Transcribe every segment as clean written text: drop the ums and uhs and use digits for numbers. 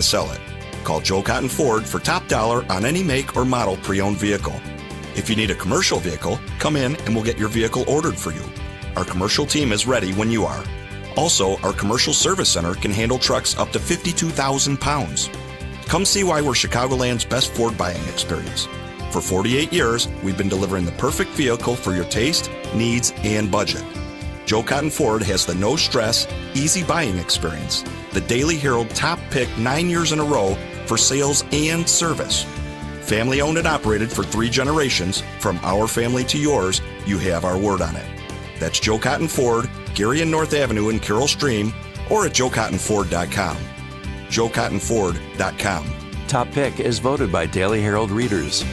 to sell it. Call Joe Cotton Ford for top dollar on any make or model pre-owned vehicle. If you need a commercial vehicle, come in and we'll get your vehicle ordered for you. Our commercial team is ready when you are. Also, our commercial service center can handle trucks up to 52,000 pounds. Come see why we're Chicagoland's best Ford buying experience. For 48 years, we've been delivering the perfect vehicle for your taste, needs, and budget. Joe Cotton Ford has the no-stress, easy buying experience. The Daily Herald top pick 9 years in a row for sales and service. Family owned and operated for 3 generations, from our family to yours, you have our word on it. That's Joe Cotton Ford, Gary and North Avenue in Carroll Stream, or at joecottonford.com. joecottonford.com. Top pick is voted by Daily Herald readers.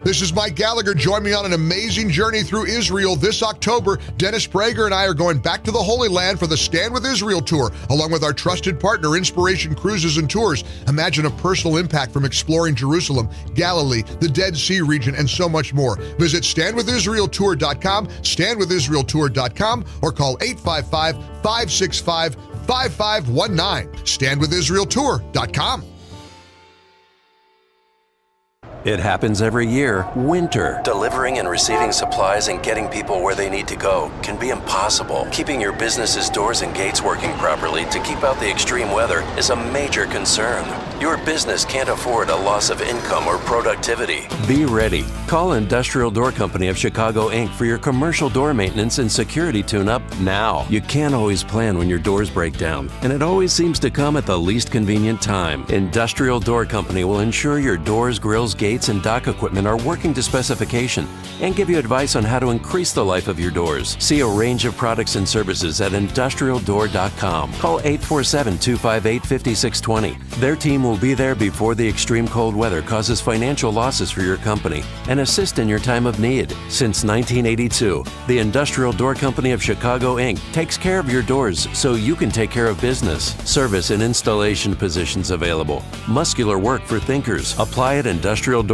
This is Mike Gallagher. Join me on an amazing journey through Israel this October. Dennis Prager and I are going back to the Holy Land for the Stand With Israel tour, along with our trusted partner, Inspiration Cruises and Tours. Imagine a personal impact from exploring Jerusalem, Galilee, the Dead Sea region, and so much more. Visit standwithisraeltour.com, standwithisraeltour.com, or call 855-565-5519. Standwithisraeltour.com. It happens every year. Winter. Delivering and receiving supplies and getting people where they need to go can be impossible. Keeping your business's doors and gates working properly to keep out the extreme weather is a major concern. Your business can't afford a loss of income or productivity. Be ready. Call Industrial Door Company of Chicago, Inc. for your commercial door maintenance and security tune-up now. You can't always plan when your doors break down, and it always seems to come at the least convenient time. Industrial Door Company will ensure your doors, grills, gates, and dock equipment are working to specification and give you advice on how to increase the life of your doors. See a range of products and services at industrialdoor.com. Call 847-258-5620. Their team will be there before the extreme cold weather causes financial losses for your company and assist in your time of need. Since 1982, the Industrial Door Company of Chicago, Inc. takes care of your doors so you can take care of business. Service and installation positions available. Muscular work for thinkers. Apply at industrialdoor.com.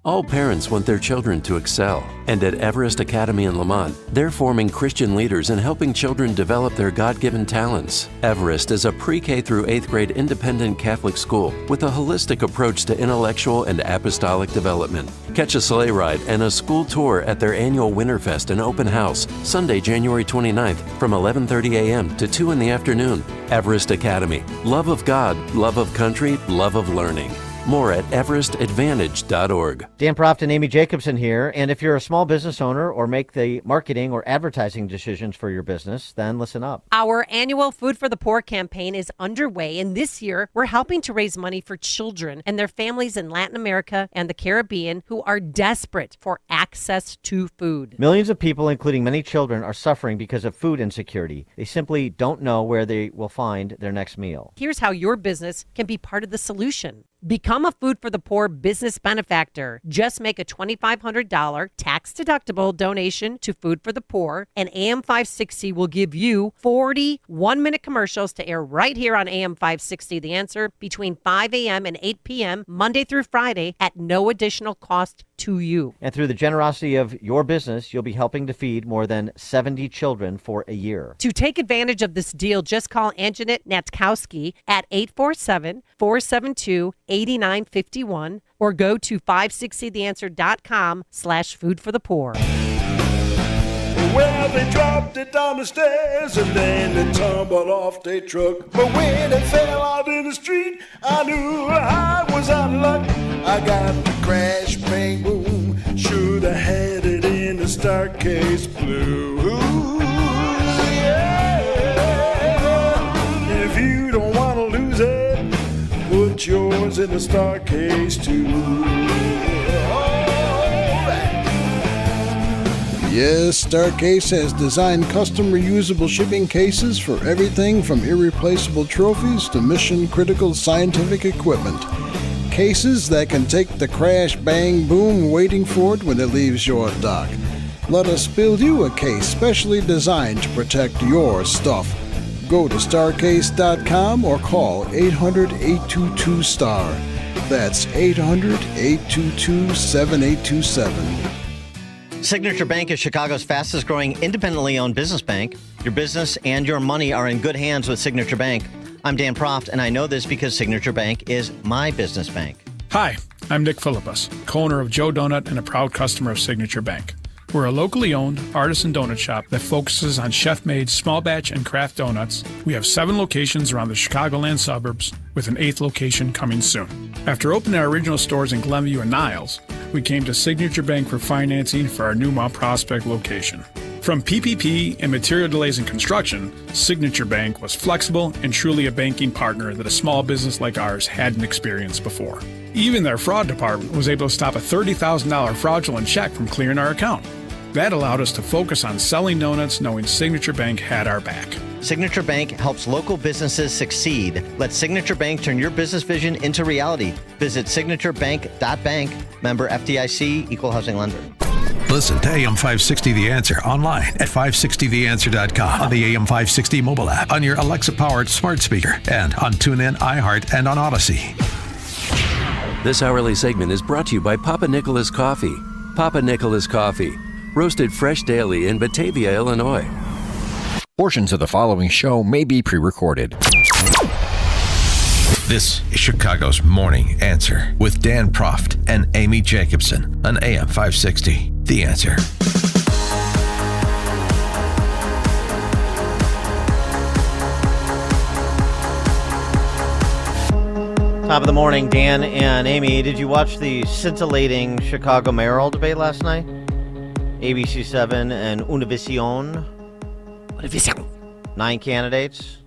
All parents want their children to excel, and at Everest Academy in Lamont, they're forming Christian leaders and helping children develop their God-given talents. Everest is a pre-K through 8th grade independent Catholic school with a holistic approach to intellectual and apostolic development. Catch a sleigh ride and a school tour at their annual Winterfest and open house, Sunday, January 29th from 11:30 a.m. to 2 in the afternoon. Everest Academy. Love of God, love of country, love of learning. More at everestadvantage.org. Dan Proft and Amy Jacobson here. And if you're a small business owner or make the marketing or advertising decisions for your business, then listen up. Our annual Food for the Poor campaign is underway, and this year we're helping to raise money for children and their families in Latin America and the Caribbean who are desperate for access to food. Millions of people, including many children, are suffering because of food insecurity. They simply don't know where they will find their next meal. Here's how your business can be part of the solution. Become a Food for the Poor business benefactor. Just make a $2,500 tax-deductible donation to Food for the Poor, and AM 560 will give you 40 one-minute commercials to air right here on AM 560 The Answer between 5 a.m. and 8 p.m. Monday through Friday at no additional cost to you. And through the generosity of your business, you'll be helping to feed more than 70 children for a year. To take advantage of this deal, just call Anjanette Natkowski at 847-472-8951 or go to 560theanswer.com/food for the poor. Well, they dropped it down the stairs and then they tumbled off their truck. But when it fell out in the street, I knew I was out of luck. I got the crash, bang, boom. Should have had it in the Staircase blue. Yeah. If you don't want to lose it, put yours in the Staircase too. Yes, Staircase has designed custom reusable shipping cases for everything from irreplaceable trophies to mission-critical scientific equipment. Cases that can take the crash, bang, boom waiting for it when it leaves your dock. Let us build you a case specially designed to protect your stuff. Go to starcase.com or call 800-822-STAR. That's 800-822-7827. Signature Bank is Chicago's fastest growing independently owned business bank. Your business and your money are in good hands with Signature Bank. I'm Dan Proft, and I know this because Signature Bank is my business bank. Hi, I'm Nick Philippus, co-owner of Joe Donut and a proud customer of Signature Bank. We're a locally owned artisan donut shop that focuses on chef-made small batch and craft donuts. We have 7 locations around the Chicagoland suburbs, with an 8th location coming soon. After opening our original stores in Glenview and Niles, we came to Signature Bank for financing for our new Mount Prospect location. From PPP and material delays in construction, Signature Bank was flexible and truly a banking partner that a small business like ours hadn't experienced before. Even their fraud department was able to stop a $30,000 fraudulent check from clearing our account. That allowed us to focus on selling donuts, knowing Signature Bank had our back. Signature Bank helps local businesses succeed. Let Signature Bank turn your business vision into reality. Visit signaturebank.bank. Member FDIC, Equal Housing Lender. Listen to AM 560 The Answer online at 560theanswer.com, on the AM 560 mobile app, on your Alexa-powered smart speaker, and on TuneIn, iHeart, and on Odyssey. This hourly segment is brought to you by Papa Nicholas Coffee. Papa Nicholas Coffee, roasted fresh daily in Batavia, Illinois. Portions of the following show may be pre-recorded. This is Chicago's Morning Answer with Dan Proft and Amy Jacobson on AM 560. The Answer. Top of the morning, Dan and Amy. Did you watch the scintillating Chicago mayoral debate last night? ABC7 and Univision. 9 candidates.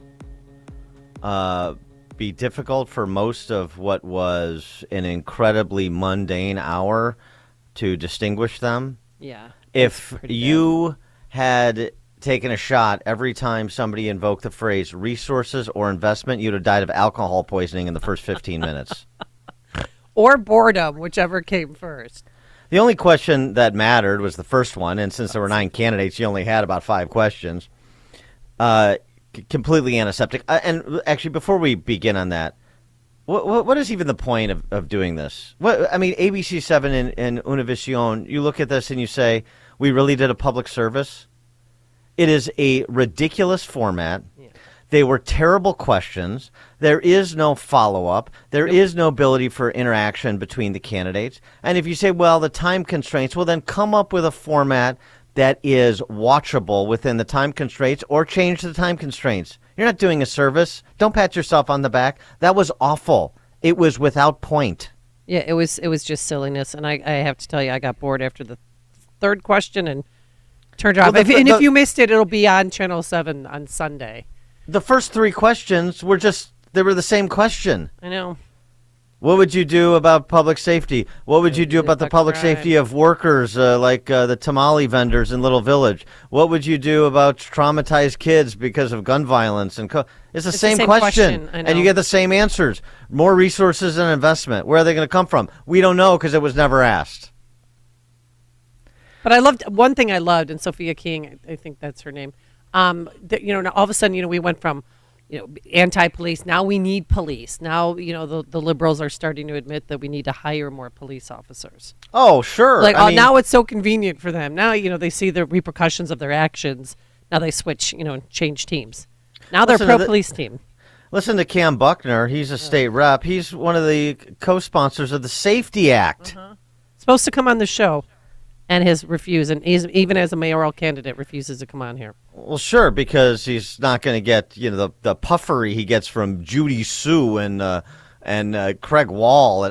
Be difficult for most of what was an incredibly mundane hour to distinguish them. Yeah. If you had taken a shot every time somebody invoked the phrase resources or investment, you'd have died of alcohol poisoning in the first 15 minutes. Or boredom, whichever came first. The only question that mattered was the first one, and since there were 9 candidates, you only had about 5 questions. Completely antiseptic. And actually, before we begin on that, what is even the point of doing this? I mean, ABC7 and Univision, you look at this and you say, we really did a public service? It is a ridiculous format. Yeah. They were terrible questions. There is no follow-up. There is no ability for interaction between the candidates. And if you say, well, the time constraints, well, then come up with a format that is watchable within the time constraints, or change the time constraints. You're not doing a service. Don't pat yourself on the back. That was awful. It was without point. Yeah, it was just silliness. And I have to tell you, I got bored after the 3rd question and turned it off. If you missed it, it'll be on Channel 7 on Sunday. The first 3 questions were they were the same question. I know. What would you do about public safety? What would you do about the public safety of workers like the tamale vendors in Little Village? What would you do about traumatized kids because of gun violence? It's the same question, and you get the same answers. More resources and investment. Where are they going to come from? We don't know because it was never asked. But one thing I loved, and Sophia King, I think that's her name, all of a sudden, we went from anti-police. Now we need police. Now, the liberals are starting to admit that we need to hire more police officers. Oh, sure. Now it's so convenient for them. Now, they see the repercussions of their actions. Now they switch, and change teams. Now they're pro-police team. Listen to Cam Buckner. He's a state rep. He's one of the co-sponsors of the Safety Act. Supposed to come on the show and has refused. And he's, even as a mayoral candidate, refuses to come on here. Well, sure, because he's not going to get the puffery he gets from Judy Sue and Craig Wall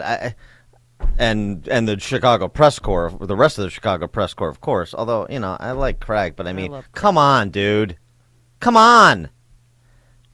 and the Chicago Press Corps, or the rest of the Chicago Press Corps, of course. Although I like Craig, but I mean, come on, dude, come on.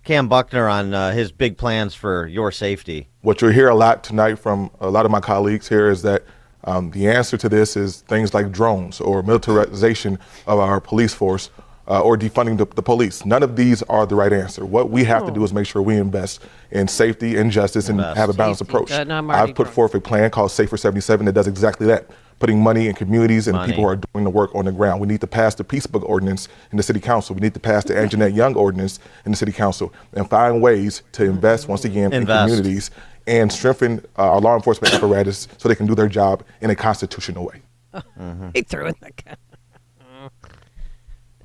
Cam Buckner on his big plans for your safety. What you'll hear a lot tonight from a lot of my colleagues here is that the answer to this is things like drones or militarization of our police force. Or defunding the police. None of these are the right answer. What we have to do is make sure we invest in safety and justice and have a balanced approach. I've put forth a plan called Safer 77 that does exactly that, putting money in communities and people who are doing the work on the ground. We need to pass the Peace Book Ordinance in the City Council. We need to pass the Anjanette Young Ordinance in the City Council and find ways to invest, once again, in communities and strengthen our law enforcement apparatus so they can do their job in a constitutional way. He threw in the cat.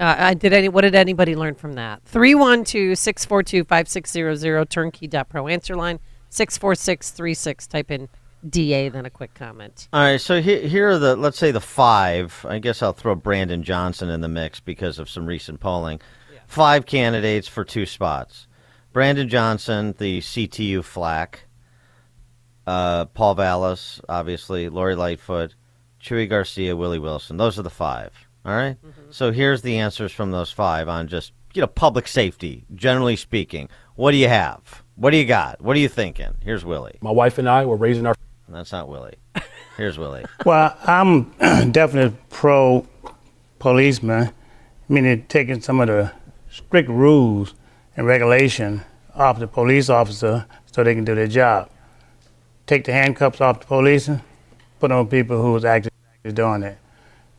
What did anybody learn from that? 312-642-5600, turnkey.pro. Answer line 64636. Type in DA, then a quick comment. All right, so here are let's say the 5. I guess I'll throw Brandon Johnson in the mix because of some recent polling. 5 candidates for 2 spots. Brandon Johnson, the CTU flack. Paul Vallis, obviously. Lori Lightfoot. Chuy Garcia, Willie Wilson. Those are the 5. All right? Mm-hmm. So here's the answers from those 5 on just, public safety, generally speaking. What do you have? What do you got? What are you thinking? Here's Willie. My wife and I were raising our... That's not Willie. Here's Willie. Well, I'm definitely pro-policeman, meaning taking some of the strict rules and regulation off the police officer so they can do their job. Take the handcuffs off the policeman, put on people who's actually doing it.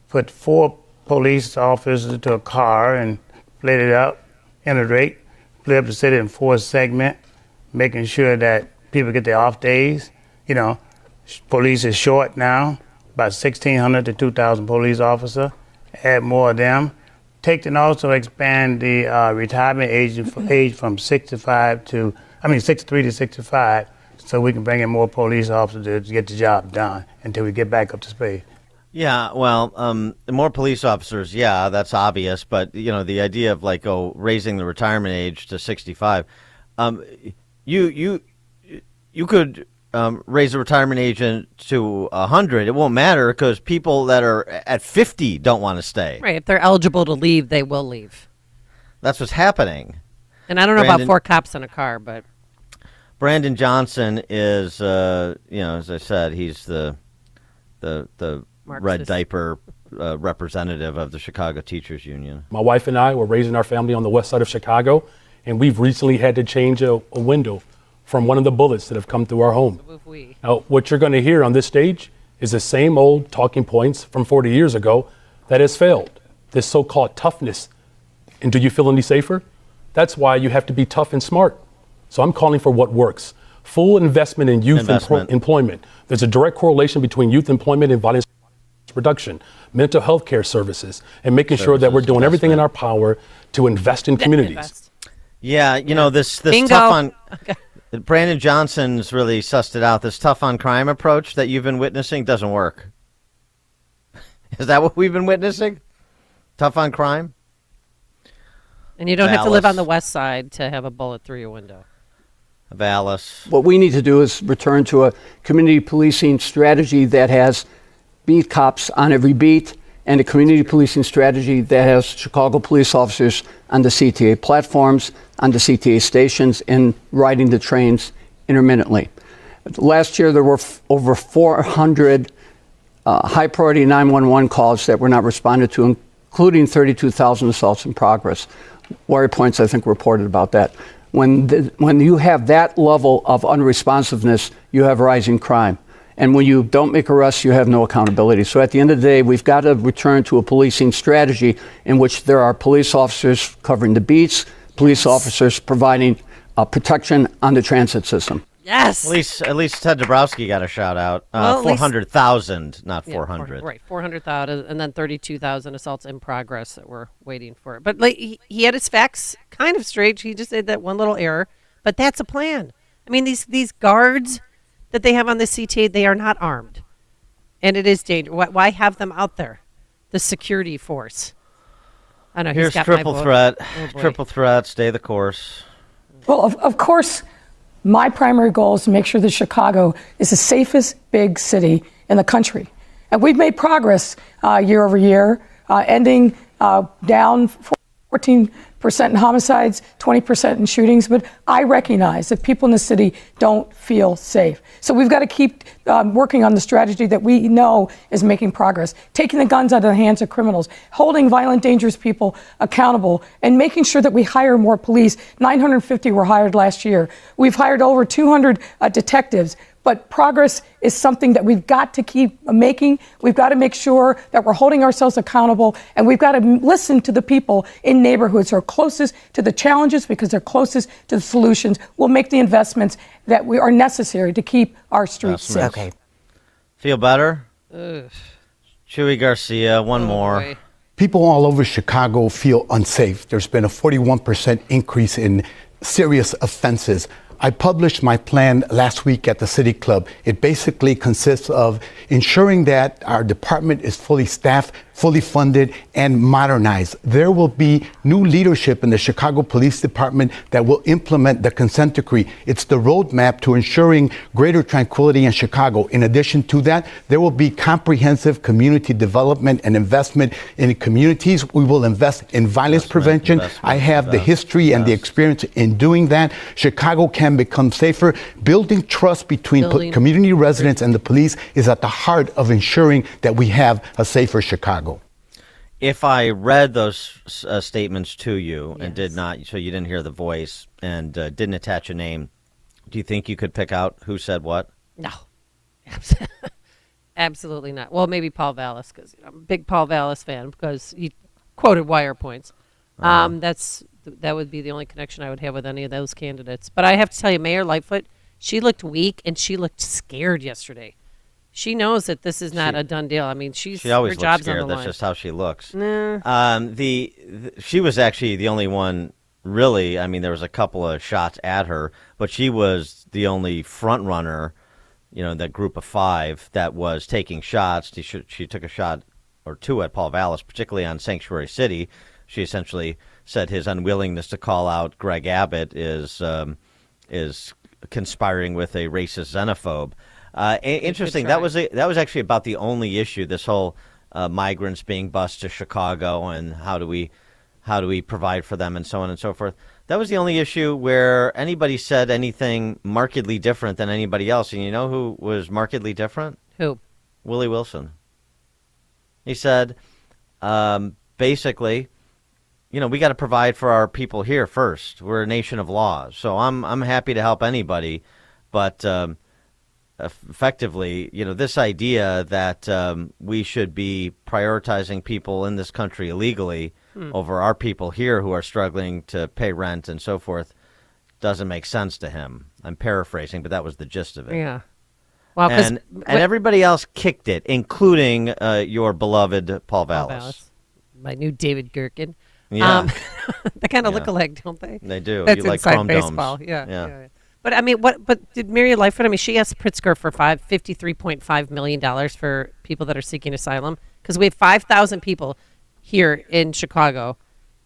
Put 4 police officers into a car and split it up, integrate, split up the city in 4 segments, making sure that people get their off days. Police is short now, about 1,600 to 2,000 police officers. Add more of them. Take and also expand the retirement age from 63 to 65, so we can bring in more police officers to get the job done until we get back up to speed. Yeah, well, more police officers, yeah, that's obvious. But, the idea of raising the retirement age to 65, you could raise the retirement age to 100. It won't matter because people that are at 50 don't want to stay. Right. If they're eligible to leave, they will leave. That's what's happening. And I don't know about 4 cops in a car, but Brandon Johnson is, as I said, he's the red diaper representative of the Chicago Teachers Union. My wife and I were raising our family on the west side of Chicago, and we've recently had to change a window from one of the bullets that have come through our home. Now, what you're going to hear on this stage is the same old talking points from 40 years ago that has failed. This so-called toughness. And do you feel any safer? That's why you have to be tough and smart. So I'm calling for what works. Full investment in youth employment. There's a direct correlation between youth employment and violence reduction, mental health care services, and making sure that we're doing everything in our power to invest in communities. Yeah, this Bingo. tough on... Brandon Johnson's really sussed it out. This tough on crime approach that you've been witnessing doesn't work. Is that what we've been witnessing? Tough on crime? And you don't have to live on the west side to have a bullet through your window. Vallis. What we need to do is return to a community policing strategy that has beat cops on every beat and a community policing strategy that has Chicago police officers on the CTA platforms, on the CTA stations, and riding the trains intermittently. Last year, there were over 400 high-priority 911 calls that were not responded to, including 32,000 assaults in progress. Warrior Points, I think, reported about that. When you have that level of unresponsiveness, you have rising crime. And when you don't make arrests, you have no accountability. So at the end of the day, we've got to return to a policing strategy in which there are police officers covering the beats, police officers providing protection on the transit system. Yes. At least Ted Dabrowski got a shout out. 400,000, not 400. Right, 400,000, and then 32,000 assaults in progress that we're waiting for. But he had his facts kind of straight. He just did that one little error. But that's a plan. I mean, these guards that they have on the CTA, they are not armed. And it is dangerous. Why have them out there? The security force. I know. Here's triple threat. Triple threat, stay the course. Well, of course, my primary goal is to make sure that Chicago is the safest big city in the country. And we've made progress year over year, ending down 14% in homicides, 20% in shootings. But I recognize that people in the city don't feel safe. So we've got to keep working on the strategy that we know is making progress, taking the guns out of the hands of criminals, holding violent, dangerous people accountable, and making sure that we hire more police. 950 were hired last year. We've hired over 200 detectives. But progress is something that we've got to keep making. We've got to make sure that we're holding ourselves accountable, and we've got to listen to the people in neighborhoods who are closest to the challenges because they're closest to the solutions. We'll make the investments that we are necessary to keep our streets safe. Okay. Feel better? Chuy Garcia, one more. Boy. people all over Chicago feel unsafe. There's been a 41% increase in serious offenses. I published my plan last week at the City Club. It basically consists of ensuring that our department is fully staffed, fully funded, and modernized. There will be new leadership in the Chicago Police Department that will implement the consent decree. It's the roadmap to ensuring greater tranquility in Chicago. In addition to that, there will be comprehensive community development and investment in communities. We will invest in violence prevention. I have the history and the experience in doing that. Chicago can become safer. Building trust between community residents and the police is at the heart of ensuring that we have a safer Chicago. If I read those statements to you and did not, so you didn't hear the voice and didn't attach a name, do you think you could pick out who said what? No. Absolutely not. Well, maybe Paul Vallis, because I'm a big Paul Vallis fan, because he quoted wire points. That would be the only connection I would have with any of those candidates. But I have to tell you, Mayor Lightfoot, she looked weak and she looked scared yesterday. She knows that this is not a done deal. I mean, she always her job's looks scared. on the That's line. just how she looks. Nah. She was actually the only one, really. I mean, there was a couple of shots at her, but she was the only front runner, that group of five that was taking shots. She took a shot or two at Paul Vallis, particularly on Sanctuary City. She essentially said his unwillingness to call out Greg Abbott is conspiring with a racist xenophobe. Interesting. That was actually about the only issue. This whole migrants being bused to Chicago and how do we provide for them and so on and so forth. That was the only issue where anybody said anything markedly different than anybody else. And you know who was markedly different? Who? Willie Wilson. He said, basically, we got to provide for our people here first. We're a nation of laws, so I'm happy to help anybody, but effectively, this idea that we should be prioritizing people in this country illegally over our people here who are struggling to pay rent and so forth doesn't make sense to him. I'm paraphrasing, but that was the gist of it. Yeah. Well, and everybody else kicked it, including your beloved Paul Vallis. My new David Gherkin. Yeah. They kind of look alike, don't they? They do. That's You like inside chrome baseball. domes. Yeah. But I mean, But did Mary Lightfoot? I mean, she asked Pritzker for $53.5 million for people that are seeking asylum, because we have 5,000 people here in Chicago,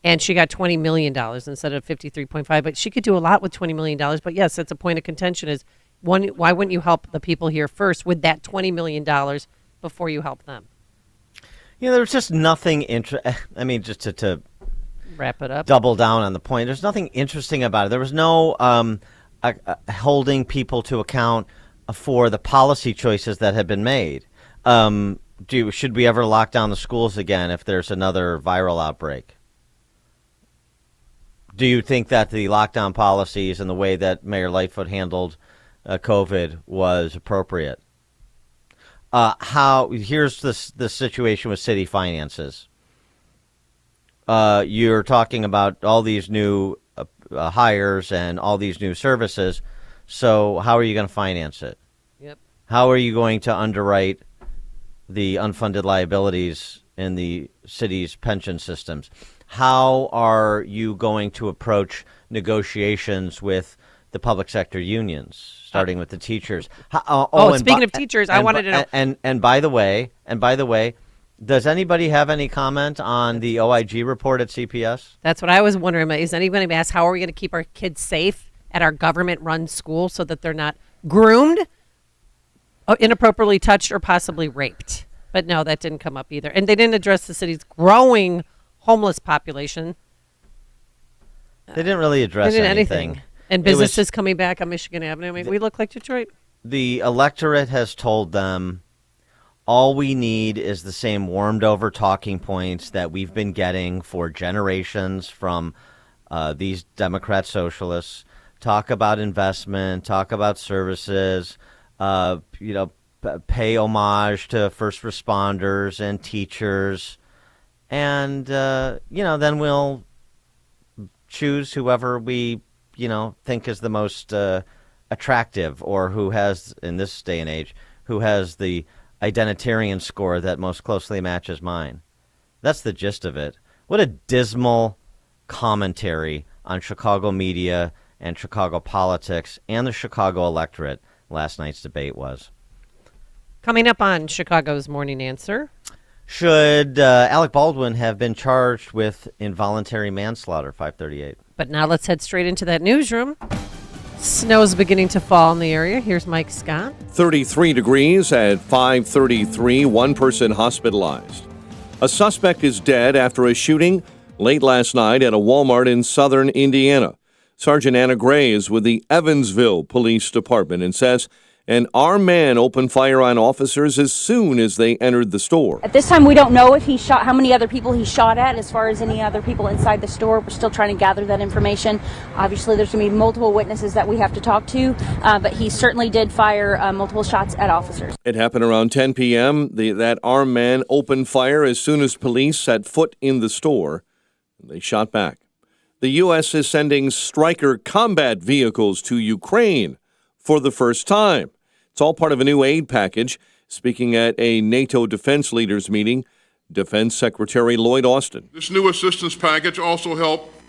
and she got $20 million instead of 53.5. But she could do a lot with $20 million. But yes, that's a point of contention. Is one, why wouldn't you help the people here first with that $20 million before you help them? There's just nothing I mean, just to wrap it up, double down on the point. There's nothing interesting about it. There was no holding people to account for the policy choices that have been made. Should we ever lock down the schools again if there's another viral outbreak? Do you think that the lockdown policies and the way that Mayor Lightfoot handled COVID was appropriate? Here's the situation with city finances. You're talking about all these new hires and all these new services. So how are you going to finance it? Yep. How are you going to underwrite the unfunded liabilities in the city's pension systems? How are you going to approach negotiations with the public sector unions, starting with the teachers? Speaking of teachers, I wanted to know. And by the way, does anybody have any comment on the OIG report at CPS? That's what I was wondering. Is anybody asked, how are we going to keep our kids safe at our government-run school so that they're not groomed, inappropriately touched, or possibly raped? But no, that didn't come up either. And they didn't address the city's growing homeless population. They didn't really address anything. And businesses coming back on Michigan Avenue. I mean, we look like Detroit. The electorate has told them all we need is the same warmed-over talking points that we've been getting for generations from these Democrat socialists. Talk about investment, talk about services, pay homage to first responders and teachers, and then we'll choose whoever we think is the most attractive, or who has, in this day and age, who has the identitarian score that most closely matches mine. That's the gist of it. What a dismal commentary on Chicago media and Chicago politics and the Chicago electorate last night's debate was. Coming up on Chicago's Morning Answer. Should Alec Baldwin have been charged with involuntary manslaughter, 538? But now let's head straight into that newsroom. Snow's beginning to fall in the area. Here's Mike Scott. 33 degrees at 5:33. One person hospitalized. A suspect is dead after a shooting late last night at a Walmart in southern Indiana. Sergeant Anna Gray is with the Evansville Police Department and says an armed man opened fire on officers as soon as they entered the store. At this time, we don't know if he shot, how many other people he shot at, as far as any other people inside the store. We're still trying to gather that information. Obviously, there's going to be multiple witnesses that we have to talk to, but he certainly did fire multiple shots at officers. It happened around 10 p.m. That armed man opened fire as soon as police set foot in the store. They shot back. The U.S. is sending Stryker combat vehicles to Ukraine for the first time. It's all part of a new aid package. Speaking at a NATO defense leaders meeting, Defense Secretary Lloyd Austin. This new assistance package also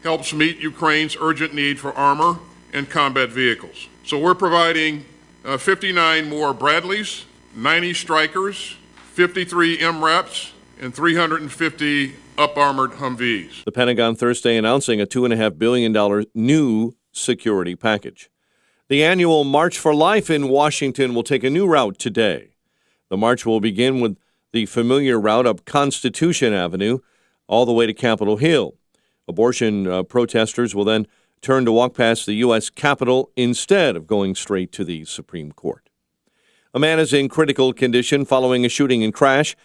helps meet Ukraine's urgent need for armor and combat vehicles. So we're providing 59 more Bradleys, 90 Strykers, 53 MRAPs, and 350 up-armored Humvees. The Pentagon Thursday announcing a $2.5 billion new security package. The annual March for Life in Washington will take a new route today. The march will begin with the familiar route up Constitution Avenue all the way to Capitol Hill. Abortion protesters will then turn to walk past the U.S. Capitol instead of going straight to the Supreme Court. A man is in critical condition following a shooting and crash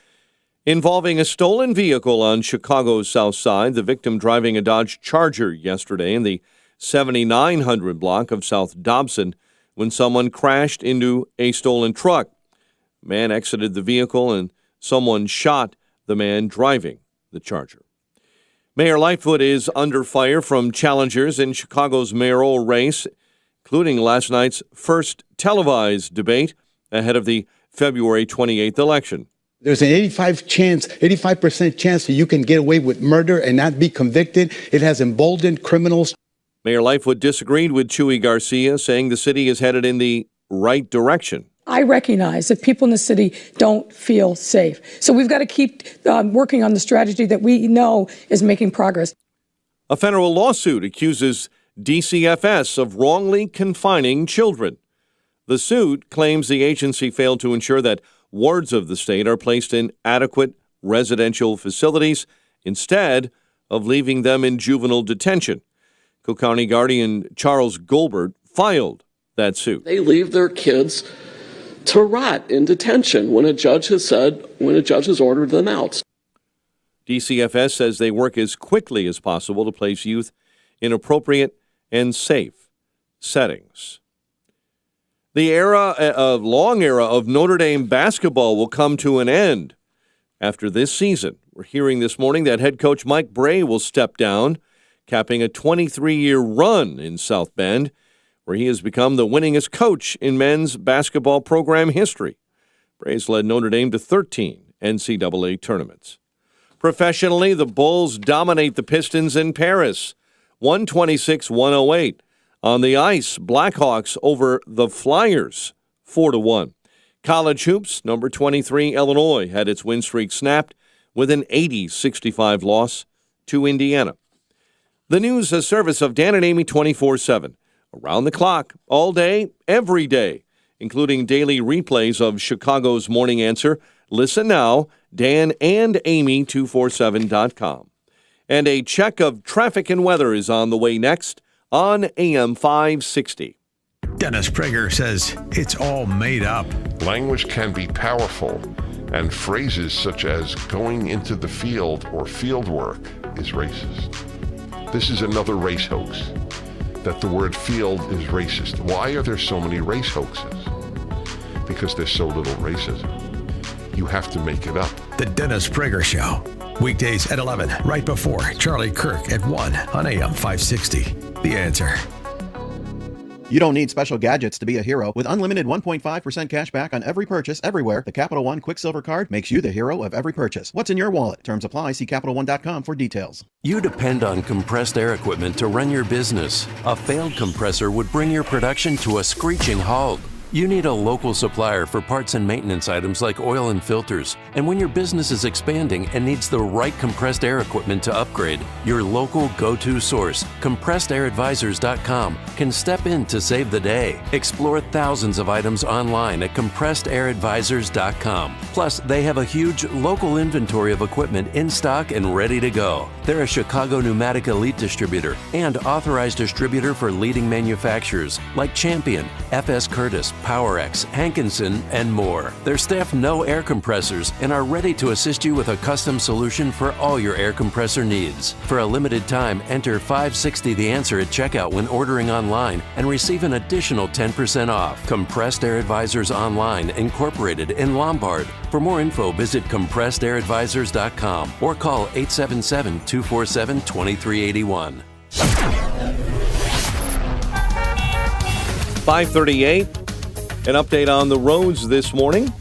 involving a stolen vehicle on Chicago's South Side. The victim driving a Dodge Charger yesterday in the 7900 block of South Dobson when someone crashed into a stolen truck. A man exited the vehicle and someone shot the man driving the Charger. Mayor Lightfoot is under fire from challengers in Chicago's mayoral race, including last night's first televised debate ahead of the February 28th election. There's an 85% chance that you can get away with murder and not be convicted. It has emboldened criminals. Mayor Lightfoot disagreed with Chuy Garcia, saying the city is headed in the right direction. I recognize that people in the city don't feel safe. So we've got to keep working on the strategy that we know is making progress. A federal lawsuit accuses DCFS of wrongly confining children. The suit claims the agency failed to ensure that wards of the state are placed in adequate residential facilities instead of leaving them in juvenile detention. Cook County Guardian Charles Goldberg filed that suit. They leave their kids to rot in detention when a judge has ordered them out. DCFS says they work as quickly as possible to place youth in appropriate and safe settings. The long era of Notre Dame basketball will come to an end after this season. We're hearing this morning that head coach Mike Brey will step down, capping a 23-year run in South Bend, where he has become the winningest coach in men's basketball program history. Brey's led Notre Dame to 13 NCAA tournaments. Professionally, the Bulls dominate the Pistons in Paris, 126-108. On the ice, Blackhawks over the Flyers, 4-1. College hoops, number 23 Illinois had its win streak snapped with an 80-65 loss to Indiana. The news, a service of Dan and Amy 24/7. Around the clock, all day, every day, including daily replays of Chicago's Morning Answer. Listen now, danandamy247.com. And a check of traffic and weather is on the way next on AM 560. Dennis Prager says it's all made up. Language can be powerful, and phrases such as going into the field or field work is racist. This is another race hoax, that the word field is racist. Why are there so many race hoaxes? Because there's so little racism. You have to make it up. The Dennis Prager Show. Weekdays at 11, right before Charlie Kirk at 1 on AM 560. The Answer. You don't need special gadgets to be a hero. With unlimited 1.5% cash back on every purchase everywhere, the Capital One Quicksilver Card makes you the hero of every purchase. What's in your wallet? Terms apply. See CapitalOne.com for details. You depend on compressed air equipment to run your business. A failed compressor would bring your production to a screeching halt. You need a local supplier for parts and maintenance items like oil and filters. And when your business is expanding and needs the right compressed air equipment to upgrade, your local go-to source, CompressedAirAdvisors.com, can step in to save the day. Explore thousands of items online at CompressedAirAdvisors.com. Plus, they have a huge local inventory of equipment in stock and ready to go. They're a Chicago Pneumatic Elite distributor and authorized distributor for leading manufacturers like Champion, FS Curtis, PowerX, Hankinson, and more. Their staff know air compressors and are ready to assist you with a custom solution for all your air compressor needs. For a limited time, enter 560 The Answer at checkout when ordering online and receive an additional 10% off. Compressed Air Advisors Online, Incorporated in Lombard. For more info, visit CompressedAirAdvisors.com or call 877-247-2381. 538. An update on the roads this morning.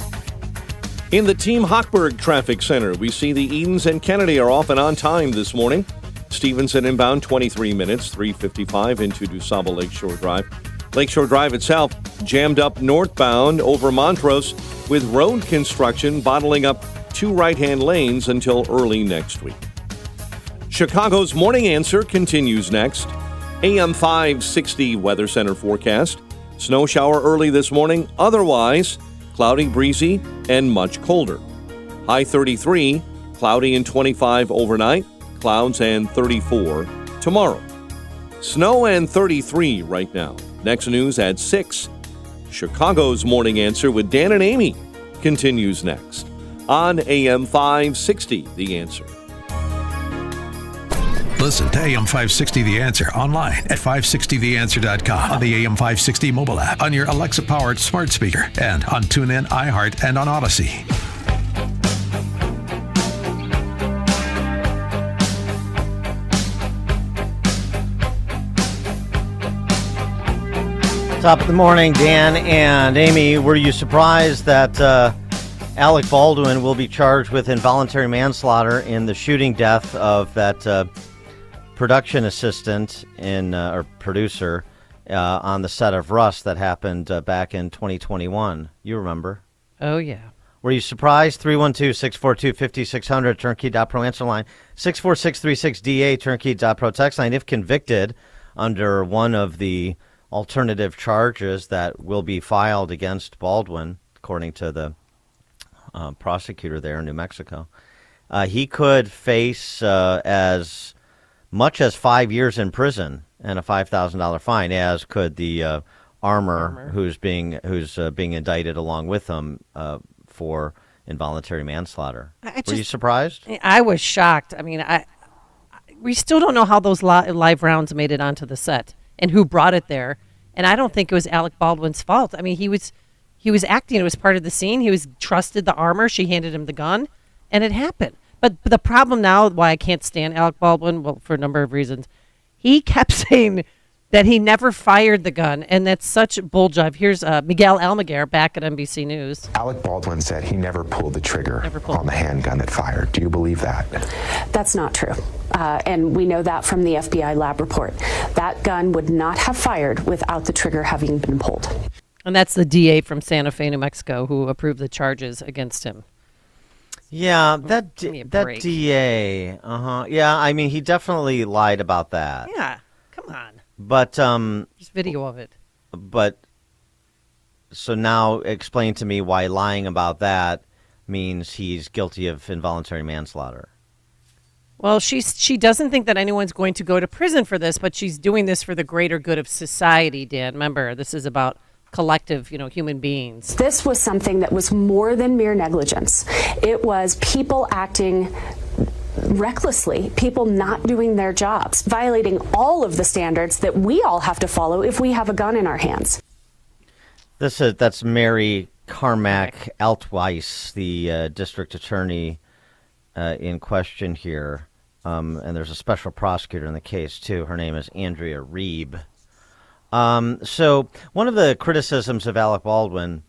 In the Team Hochberg Traffic Center, we see the Edens and Kennedy are off and on time this morning. Stevenson inbound 23 minutes, 3:55 into DuSable Lakeshore Drive. Lakeshore Drive itself jammed up northbound over Montrose with road construction bottling up 2 right-hand lanes until early next week. Chicago's Morning Answer continues next. AM 560 Weather Center forecast. Snow shower early this morning, otherwise cloudy, breezy, and much colder. High 33, cloudy and 25 overnight, clouds and 34 tomorrow. Snow and 33 right now. Next news at 6. Chicago's Morning Answer with Dan and Amy continues next on AM 560, The Answer. Listen to AM 560 The Answer online at 560theanswer.com, on the AM 560 mobile app, on your Alexa-powered smart speaker, and on TuneIn, iHeart, and on Odyssey. Top of the morning, Dan and Amy. Were you surprised that Alec Baldwin will be charged with involuntary manslaughter in the shooting death of that production assistant or producer on the set of Rust that happened back in 2021? You remember? Oh, yeah. Were you surprised? 312-642-5600, turnkey.pro answer line. 64636DA, turnkey.pro text line. If convicted under one of the alternative charges that will be filed against Baldwin, according to the prosecutor there in New Mexico, he could face as much as 5 years in prison and a $5,000 fine, as could the armor who's being indicted along with him for involuntary manslaughter. Were you surprised? I was shocked. I mean, we still don't know how those live rounds made it onto the set and who brought it there. And I don't think it was Alec Baldwin's fault. I mean, he was acting. It was part of the scene. He was trusted the armor. She handed him the gun, and it happened. But the problem now, why I can't stand Alec Baldwin, well, for a number of reasons, he kept saying that he never fired the gun, and that's such bull jive. Here's Miguel Almaguer back at NBC News. Alec Baldwin said he never pulled the trigger on the handgun that fired. Do you believe that? That's not true. And we know that from the FBI lab report. That gun would not have fired without the trigger having been pulled. And that's the DA from Santa Fe, New Mexico, who approved the charges against him. Yeah, that DA. Yeah, I mean, he definitely lied about that. Yeah, come on. But there's video of it. But so now explain to me why lying about that means he's guilty of involuntary manslaughter. Well, she doesn't think that anyone's going to go to prison for this, but she's doing this for the greater good of society, Dan. Remember, this is about collective, human beings. This was something that was more than mere negligence. It was people acting recklessly, people not doing their jobs, violating all of the standards that we all have to follow if we have a gun in our hands. That's Mary Carmack Altweiss, the district attorney in question here. And there's a special prosecutor in the case, too. Her name is Andrea Reeb. So one of the criticisms of Alec Baldwin,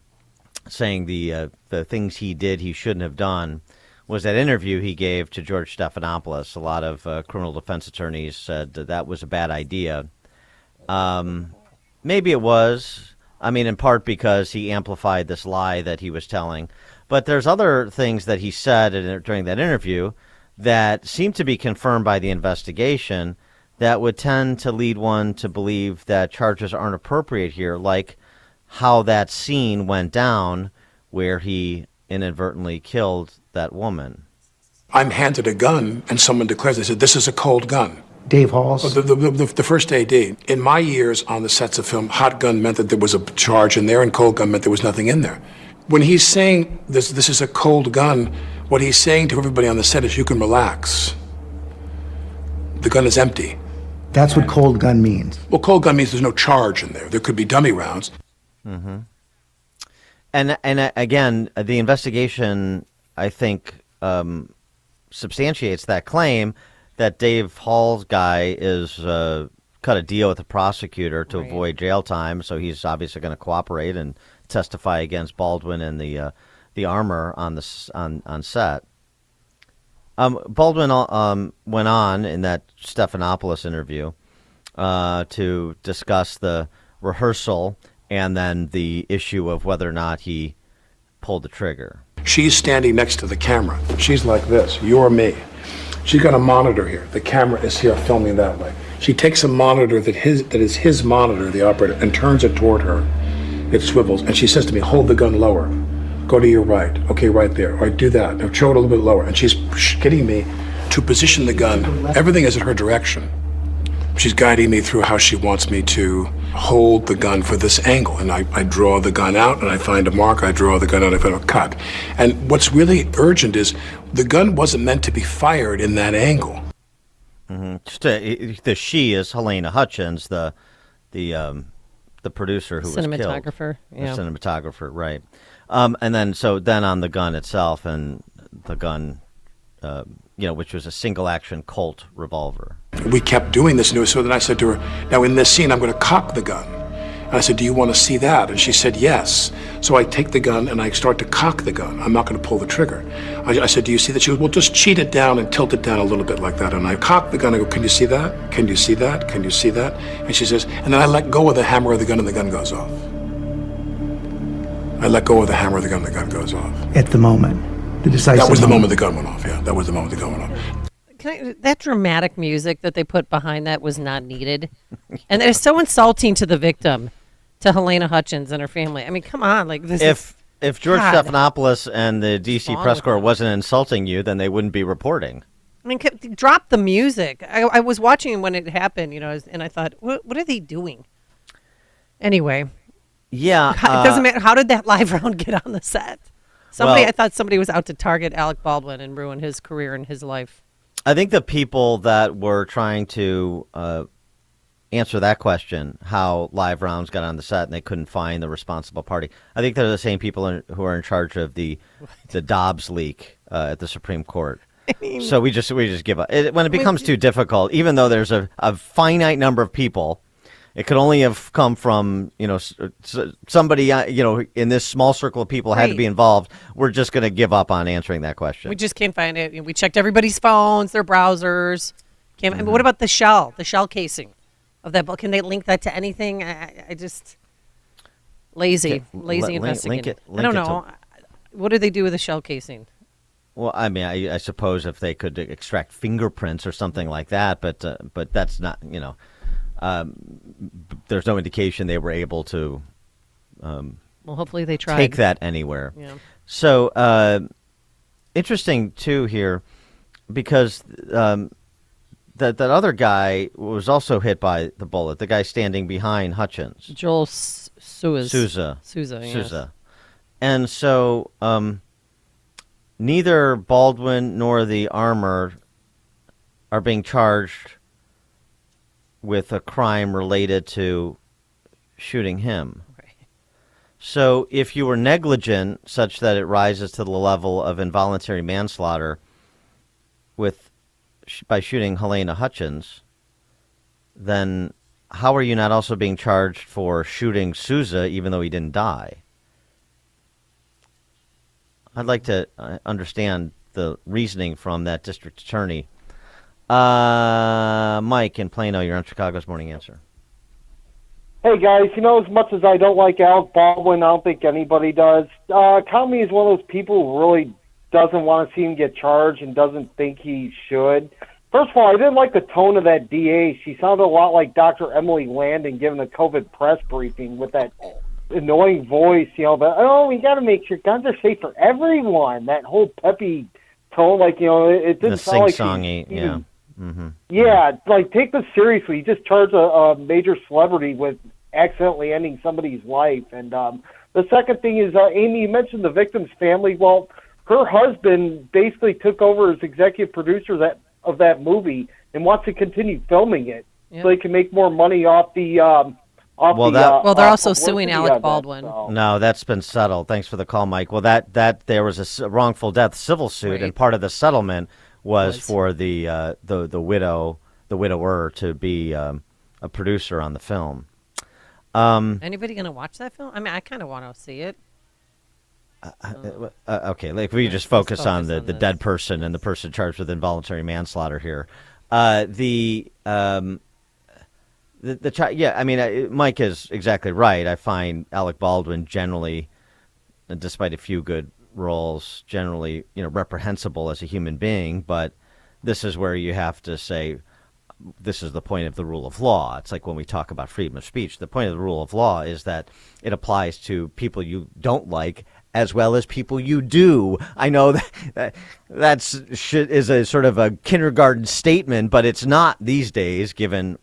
saying the things he did he shouldn't have done, was that interview he gave to George Stephanopoulos. A lot of criminal defense attorneys said that was a bad idea. Maybe it was. I mean, in part because he amplified this lie that he was telling. But there's other things that he said during that interview that seem to be confirmed by the investigation that would tend to lead one to believe that charges aren't appropriate here, like how that scene went down where he inadvertently killed that woman. I'm handed a gun, and someone declares, they said, this is a cold gun. Dave Halls? The first AD. In my years on the sets of film, hot gun meant that there was a charge in there, and cold gun meant there was nothing in there. When he's saying this is a cold gun, what he's saying to everybody on the set is, you can relax. The gun is empty. That's what cold gun means. Well, cold gun means there's no charge in there. There could be dummy rounds. Mm-hmm. And again, the investigation, I think, substantiates that claim that Dave Hall's guy is cut a deal with the prosecutor to avoid jail time, so he's obviously going to cooperate and testify against Baldwin and the armor on set. Baldwin went on in that Stephanopoulos interview to discuss the rehearsal and then the issue of whether or not he pulled the trigger. She's standing next to the camera. She's like this, you're me. She's got a monitor here. The camera is here filming that way. She takes a monitor that is his monitor, the operator, and turns it toward her. It swivels, and she says to me, hold the gun lower. Go to your right. Okay, right there. All right, do that. Now show it a little bit lower. And she's getting me to position the gun. Everything is in her direction. She's guiding me through how she wants me to hold the gun for this angle. And I draw the gun out, and I find a mark. I draw the gun out, I find a cut. And what's really urgent is the gun wasn't meant to be fired in that angle. Mm-hmm. The she is Helena Hutchins, the producer who was killed. Cinematographer, yeah. The cinematographer, right. And then on the gun itself, and the gun, which was a single-action Colt revolver. We kept doing this, and so then I said to her, now in this scene, I'm going to cock the gun. And I said, do you want to see that? And she said, yes. So I take the gun, and I start to cock the gun. I'm not going to pull the trigger. I said, do you see that? She goes, well, just cheat it down and tilt it down a little bit like that. And I cock the gun, I go, can you see that? Can you see that? Can you see that? And she says, and then I let go of the hammer of the gun, and the gun goes off. I let go of the hammer of the gun, and the gun goes off. At the moment. The decisive That was the moment the gun went off, yeah. That was the moment the gun went off. That dramatic music that they put behind that was not needed. And it's so insulting to the victim, to Helena Hutchins and her family. I mean, come on. Like this If George Stephanopoulos and the D.C. press corps wasn't insulting you, then they wouldn't be reporting. I mean, drop the music. I was watching when it happened, and I thought, what are they doing? Anyway. Yeah. It doesn't matter. How did that live round get on the set? I thought somebody was out to target Alec Baldwin and ruin his career and his life. I think the people that were trying to answer that question, how live rounds got on the set and they couldn't find the responsible party, I think they're the same people who are in charge of the Dobbs leak at the Supreme Court. I mean, so we just give up. When it becomes too difficult, even though there's a finite number of people, it could only have come from, somebody, in this small circle of people had to be involved. We're just going to give up on answering that question. We just can't find it. We checked everybody's phones, their browsers. I mean, what about the shell casing of that book? Can they link that to anything? I just, lazy investigating. I don't know. What do they do with the shell casing? Well, I mean, I suppose if they could extract fingerprints or something like that, but that's not, there's no indication they were able to hopefully they tried. Take that anywhere. Yeah. So interesting, too, here, because that other guy was also hit by the bullet, the guy standing behind Hutchins. Joel Souza. Souza. And so neither Baldwin nor the armor are being charged with a crime related to shooting him. Right. So if you were negligent such that it rises to the level of involuntary manslaughter by shooting Helena Hutchins, then how are you not also being charged for shooting Souza even though he didn't die? I'd like to understand the reasoning from that district attorney. Mike in Plano, you're on Chicago's Morning Answer. Hey guys, as much as I don't like Alec Baldwin, I don't think anybody does. Comey is one of those people who really doesn't want to see him get charged and doesn't think he should. First of all, I didn't like the tone of that DA. She sounded a lot like Dr. Emily Landon giving a COVID press briefing with that annoying voice, we got to make sure guns are safe for everyone. That whole peppy tone, it didn't sound like sing-songy, yeah. Mm-hmm. Yeah, take this seriously. You just charge a major celebrity with accidentally ending somebody's life. And the second thing is, Amy, you mentioned the victim's family. Well, her husband basically took over as executive producer of that movie and wants to continue filming it so they can make more money off the. They're also suing Alec Baldwin. No, that's been settled. Thanks for the call, Mike. Well, that there was a wrongful death civil suit, Right. and part of the settlement was for the widower to be a producer on the film. Anybody going to watch that film? I mean, I kind of want to see it. Okay, like we just focus on the dead person and the person charged with involuntary manslaughter here. Mike is exactly right. I find Alec Baldwin generally, despite a few good roles, generally, reprehensible as a human being. But this is where you have to say, this is the point of the rule of law. It's like when we talk about freedom of speech. The point of the rule of law is that it applies to people you don't like as well as people you do. I know that is a sort of a kindergarten statement, but it's not these days, given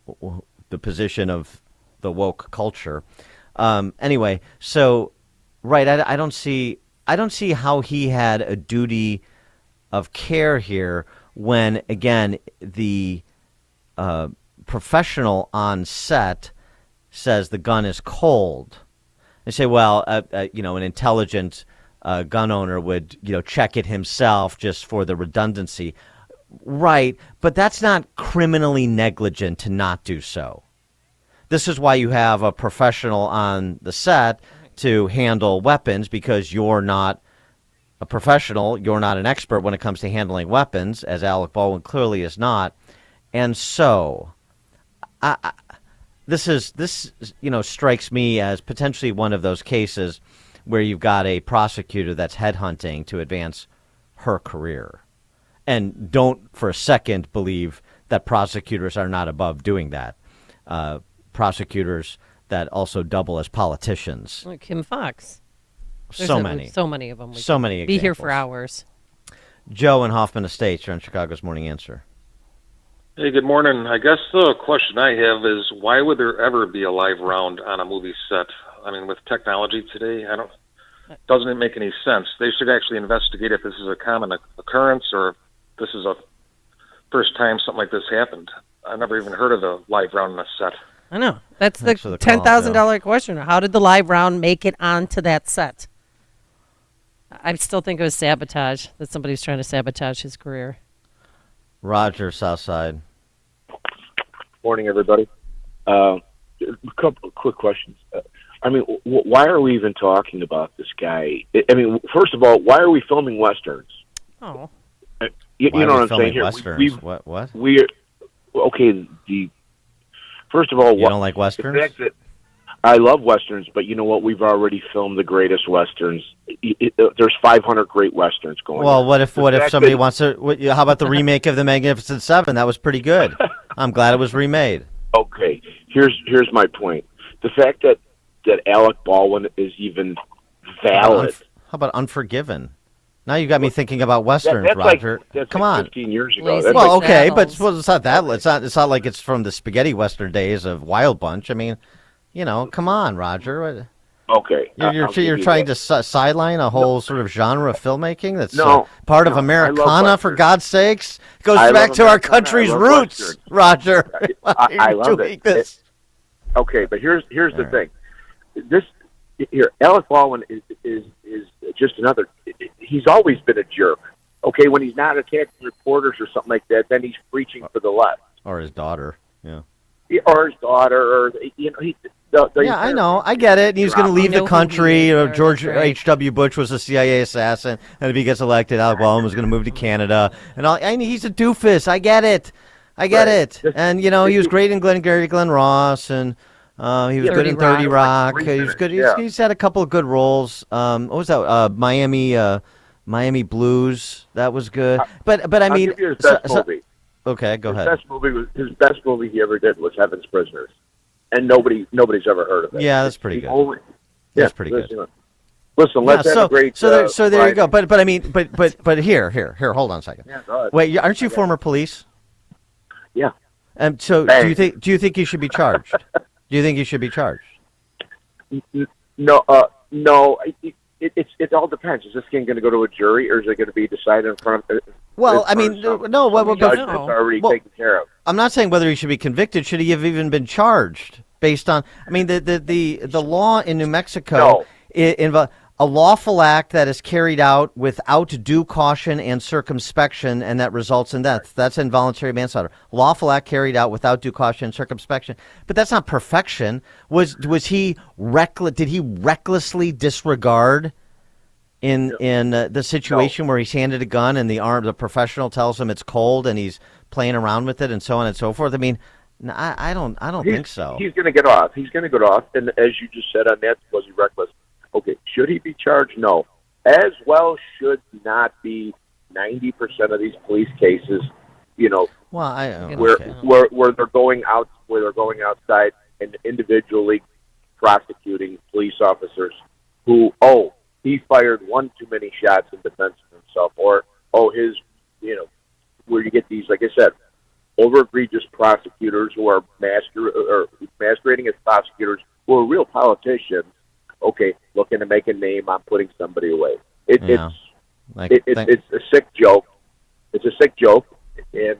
the position of the woke culture. Anyway, so right, I don't see how he had a duty of care here when, again, the professional on set says the gun is cold. They say, well, an intelligent gun owner would, check it himself just for the redundancy. Right, but that's not criminally negligent to not do so. This is why you have a professional on the set to handle weapons, because you're not a professional, you're not an expert when it comes to handling weapons, as Alec Baldwin clearly is not. And so, this strikes me as potentially one of those cases where you've got a prosecutor that's headhunting to advance her career. And don't for a second believe that prosecutors are not above doing that. Prosecutors that also double as politicians. Like Kim Fox. So many of them. So many Be here examples. for hours. Joe in Hoffman Estates, you're on Chicago's Morning Answer. Hey, good morning. I guess the question I have is, why would there ever be a live round on a movie set? I mean, with technology today, doesn't it make any sense? They should actually investigate if this is a common occurrence or if this is a first time something like this happened. I've never even heard of a live round on a set. I know. That's the call, $10,000 question. How did the live round make it onto that set? I still think it was sabotage, that somebody was trying to sabotage his career. Roger, Southside. Morning, everybody. A couple of quick questions. Why are we even talking about this guy? First of all, why are we filming Westerns? Oh. You know what I'm saying here? Westerns? What? First of all, you don't like Westerns? The fact that I love Westerns, but you know what? We've already filmed the greatest Westerns. There's 500 great Westerns going on. Well, what if somebody wants to... How about the remake of The Magnificent Seven? That was pretty good. I'm glad it was remade. Okay, here's my point. The fact that Alec Baldwin is even valid. How about Unforgiven? Now you got me thinking about Westerns, that's Roger. That's Come like on. 15 years ago. Well, okay, but it's not that. It's not like it's from the spaghetti Western days of Wild Bunch. I mean, come on, Roger. Okay. You're trying to sideline a whole sort of genre of filmmaking that's part of I Americana, love for God's sakes. It goes I back love to our Americana. country's I love roots, Westerns. Roger. I love doing it. this. Okay, but here's the thing. Alec Baldwin is just another. He's always been a jerk. Okay, when he's not attacking reporters or something like that, then he's preaching for the left. Or his daughter, yeah. or his daughter, or he. Yeah, I know. I get it. He's going to leave the country. George H.W. Bush was a CIA assassin, and if he gets elected, Alec Baldwin was going to move to Canada. And he's a doofus. I get it. And he was great in Glenn Ross, and he was good in 30 Rock. He was good. He's had a couple of good roles. What was that? Miami Blues. That was good. But I mean, I'll give you his best movie. Okay, go ahead. His best movie he ever did was Heaven's Prisoners, and nobody's ever heard of it. Yeah, that's pretty good. That's pretty good. Listen, let's have a great. So there you go. But I mean, but here, hold on a second. Yeah, go ahead. Wait, aren't you former police? Yeah. So do you think you should be charged? Do you think you should be charged? No. It all depends. Is this thing going to go to a jury, or is it going to be decided in front of? Well, I mean, no. Judge that's already taken care of. I'm not saying whether he should be convicted. Should he have even been charged based on? I mean, the law in New Mexico a lawful act that is carried out without due caution and circumspection, and that results in death. That's involuntary manslaughter. Lawful act carried out without due caution and circumspection. But that's not perfection. Was he reckless? Did he recklessly disregard in the situation where he's handed a gun and the professional tells him it's cold and he's playing around with it and so on and so forth? I mean, I don't think so. He's going to get off. And as you just said on that, was he reckless? Okay, should he be charged? No. As well should not be 90% of these police cases, where they're going outside and individually prosecuting police officers who, he fired one too many shots in defense of himself, or where you get these, like I said, over egregious prosecutors who are masquerading as prosecutors who are real politicians. Okay, looking to make a name on putting somebody away. It's a sick joke. It's a sick joke, and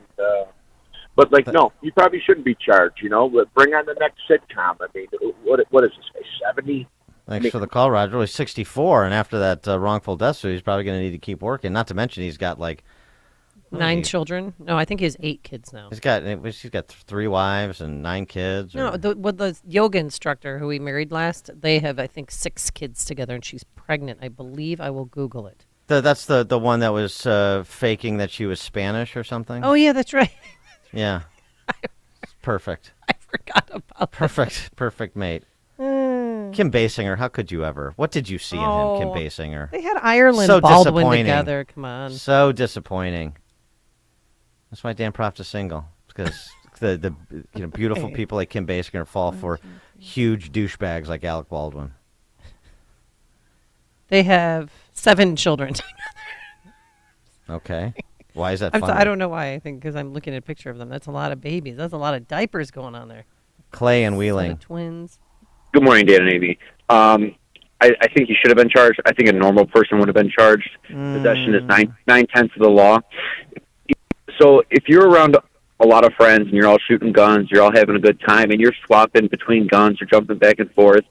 no, you probably shouldn't be charged. But bring on the next sitcom. I mean, what is this? 70? Thanks for the call, Roger. He's 64, and after that wrongful death suit, he's probably going to need to keep working. Not to mention he's got 9 children. No, I think he has 8 kids now. She's got 3 wives and 9 kids. No, the yoga instructor who he married last, they have, I think, 6 kids together, and she's pregnant. I believe. I will Google it. That's the one that was faking that she was Spanish or something? Oh, yeah, that's right. Yeah. Perfect. I forgot about Perfect mate. Kim Basinger, how could you ever? What did you see in him, Kim Basinger? They had Ireland Baldwin together. Come on. So disappointing. That's why Dan Proft's a single, because the beautiful people like Kim Basinger fall for huge douchebags like Alec Baldwin. They have 7 children. Okay. Why is that funny? I don't know why. I think because I'm looking at a picture of them. That's a lot of babies. That's a lot of diapers going on there. Clay and Wheeling. Twins. Good morning, Dan and Amy. I think you should have been charged. I think a normal person would have been charged. Possession is 9/10 of the law. So if you're around a lot of friends and you're all shooting guns, you're all having a good time, and you're swapping between guns, you're jumping back and forth,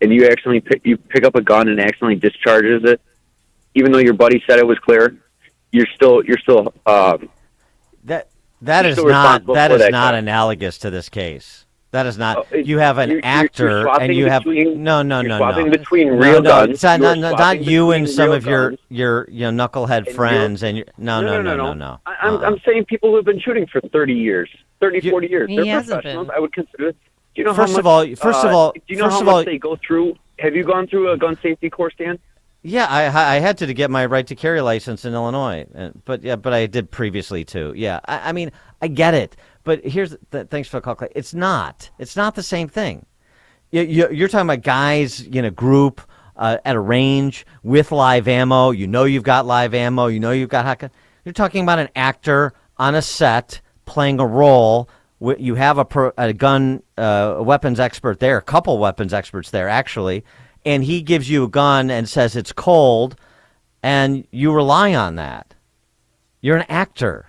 and you actually pick up a gun and accidentally discharges it, even though your buddy said it was clear, you're still that is not analogous to this case. That is not. You have an actor, and you have no. Swapping between real guns. Not you and some of your knucklehead friends, and no. I'm saying people who have been shooting for 30 years, 40 years. They're professionals. I would consider it. Do you know First of all, do you know how much they go through? Have you gone through a gun safety course, Dan? Yeah, I had to get my right to carry license in Illinois, but I did previously too. Yeah, I mean, I get it, but here's thanks for the call, Clay. It's not the same thing. You're talking about guys in a group at a range with live ammo. You've got live ammo. You've got hot. You're talking about an actor on a set playing a role. You have a gun weapons expert there, a couple weapons experts there actually. And he gives you a gun and says it's cold, and you rely on that. You're an actor.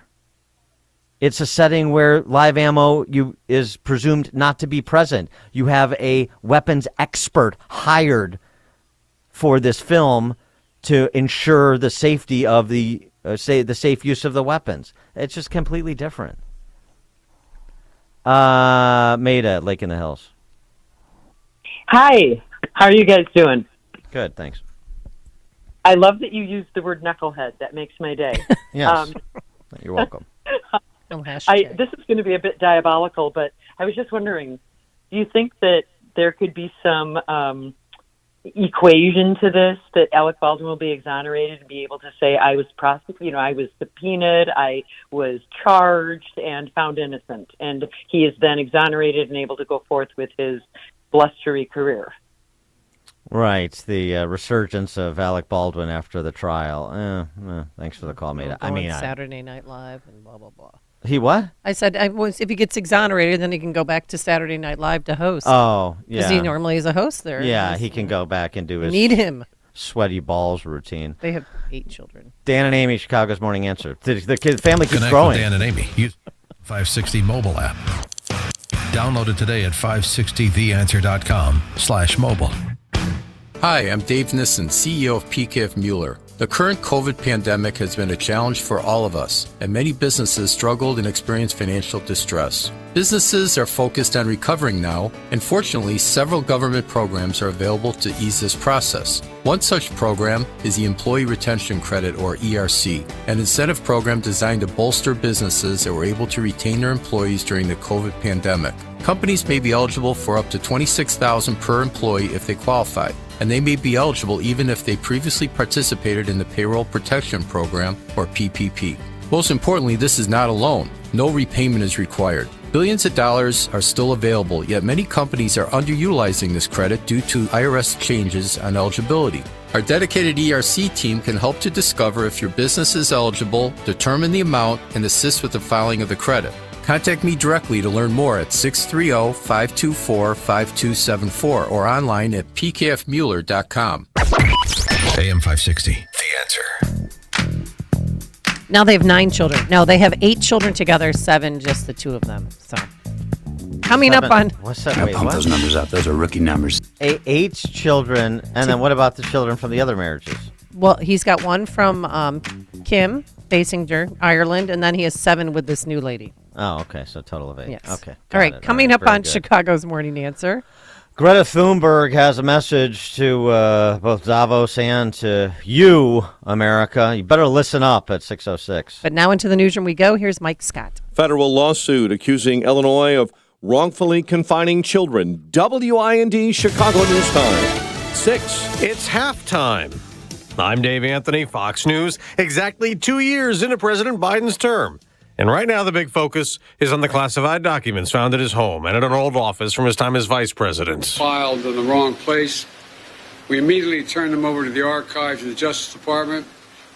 It's a setting where live ammo is presumed not to be present. You have a weapons expert hired for this film to ensure the safety of the safe use of the weapons. It's just completely different. Maida, Lake in the Hills. Hi. How are you guys doing? Good, thanks. I love that you used the word knucklehead. That makes my day. Yes. You're welcome. This is going to be a bit diabolical, but I was just wondering, do you think that there could be some equation to this, that Alec Baldwin will be exonerated and be able to say, I was prosecuted, I was subpoenaed, I was charged and found innocent, and he is then exonerated and able to go forth with his blustery career? Right, the resurgence of Alec Baldwin after the trial. Thanks for the call, Maida. Saturday Night Live and blah, blah, blah. He what? I said if he gets exonerated, then he can go back to Saturday Night Live to host. Oh, yeah. Because he normally is a host there. Yeah, he can go back and do his need him. Sweaty balls routine. They have 8 children. Dan and Amy, Chicago's Morning Answer. The family keeps Connect growing. With Dan and Amy. Use 560 mobile app. Download it today at 560theanswer.com/mobile. Hi, I'm Dave Nissen, CEO of PKF Mueller. The current COVID pandemic has been a challenge for all of us, and many businesses struggled and experienced financial distress. Businesses are focused on recovering now, and fortunately, several government programs are available to ease this process. One such program is the Employee Retention Credit, or ERC, an incentive program designed to bolster businesses that were able to retain their employees during the COVID pandemic. Companies may be eligible for up to $26,000 per employee if they qualify, and they may be eligible even if they previously participated in the Payroll Protection Program, or PPP. Most importantly, this is not a loan. No repayment is required. Billions of dollars are still available, yet many companies are underutilizing this credit due to IRS changes on eligibility. Our dedicated ERC team can help to discover if your business is eligible, determine the amount, and assist with the filing of the credit. Contact me directly to learn more at 630-524-5274 or online at pkfmueller.com. AM 560, The Answer. Now they have 9 children. No, they have 8 children together, 7, just the 2 of them. So coming up on... What's that? Gotta Wait, pump what? those numbers up. Those are rookie numbers. 8 children, and then what about the children from the other marriages? Well, he's got one from Kim Basinger, Ireland, and then he has 7 with this new lady. Oh, okay. So a total of 8. Yes. Okay. All right. Coming up very on good. Chicago's Morning Answer. Greta Thunberg has a message to both Davos and to you, America. You better listen up at 6:06. But now into the newsroom we go. Here's Mike Scott. Federal lawsuit accusing Illinois of wrongfully confining children. WIND Chicago News Time. 6. It's halftime. I'm Dave Anthony, Fox News. Exactly 2 years into President Biden's term. And right now, the big focus is on the classified documents found at his home and at an old office from his time as vice president. Filed in the wrong place. We immediately turned them over to the archives of the Justice Department.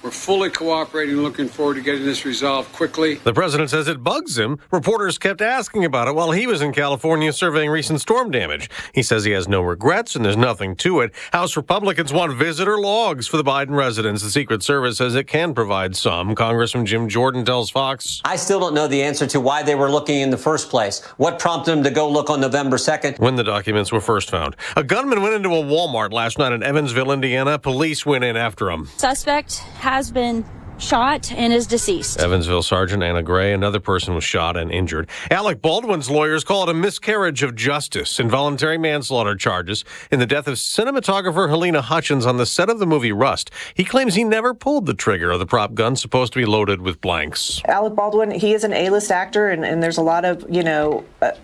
We're fully cooperating and looking forward to getting this resolved quickly. The president says it bugs him. Reporters kept asking about it while he was in California surveying recent storm damage. He says he has no regrets and there's nothing to it. House Republicans want visitor logs for the Biden residence. The Secret Service says it can provide some. Congressman Jim Jordan tells Fox. I still don't know the answer to why they were looking in the first place. What prompted them to go look on November 2nd? When the documents were first found. A gunman went into a Walmart last night in Evansville, Indiana. Police went in after him. Suspect has been shot and is deceased. Evansville Sergeant Anna Gray, another person was shot and injured. Alec Baldwin's lawyers call it a miscarriage of justice. Involuntary manslaughter charges in the death of cinematographer Helena Hutchins on the set of the movie Rust. He claims he never pulled the trigger of the prop gun supposed to be loaded with blanks. Alec Baldwin, he is an A-list actor, and there's a lot of,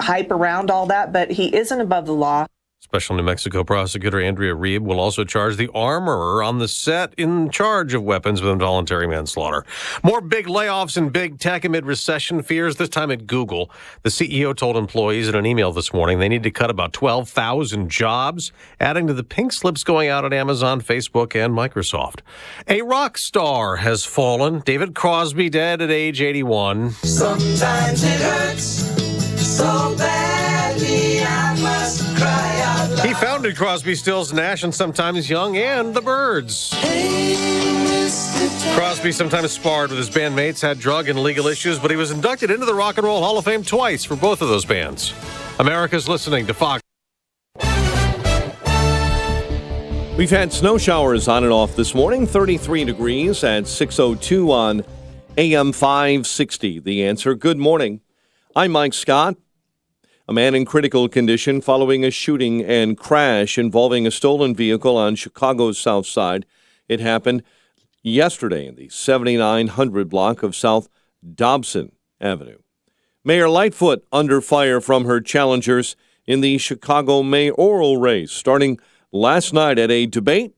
hype around all that, but he isn't above the law. Special New Mexico prosecutor Andrea Reeb will also charge the armorer on the set in charge of weapons with involuntary manslaughter. More big layoffs in big tech amid recession fears, this time at Google. The CEO told employees in an email this morning they need to cut about 12,000 jobs, adding to the pink slips going out at Amazon, Facebook, and Microsoft. A rock star has fallen. David Crosby dead at age 81. Sometimes it hurts so badly I must cry out loud. He founded Crosby, Stills, Nash, and Sometimes Young, and the Byrds. Crosby sometimes sparred with his bandmates, had drug and legal issues, but he was inducted into the Rock and Roll Hall of Fame twice for both of those bands. America's listening to Fox. We've had snow showers on and off this morning, 33 degrees at 6:02 on AM 560. The Answer. Good morning. I'm Mike Scott. A man in critical condition following a shooting and crash involving a stolen vehicle on Chicago's South Side. It happened yesterday in the 7900 block of South Dobson Avenue. Mayor Lightfoot under fire from her challengers in the Chicago mayoral race, starting last night at a debate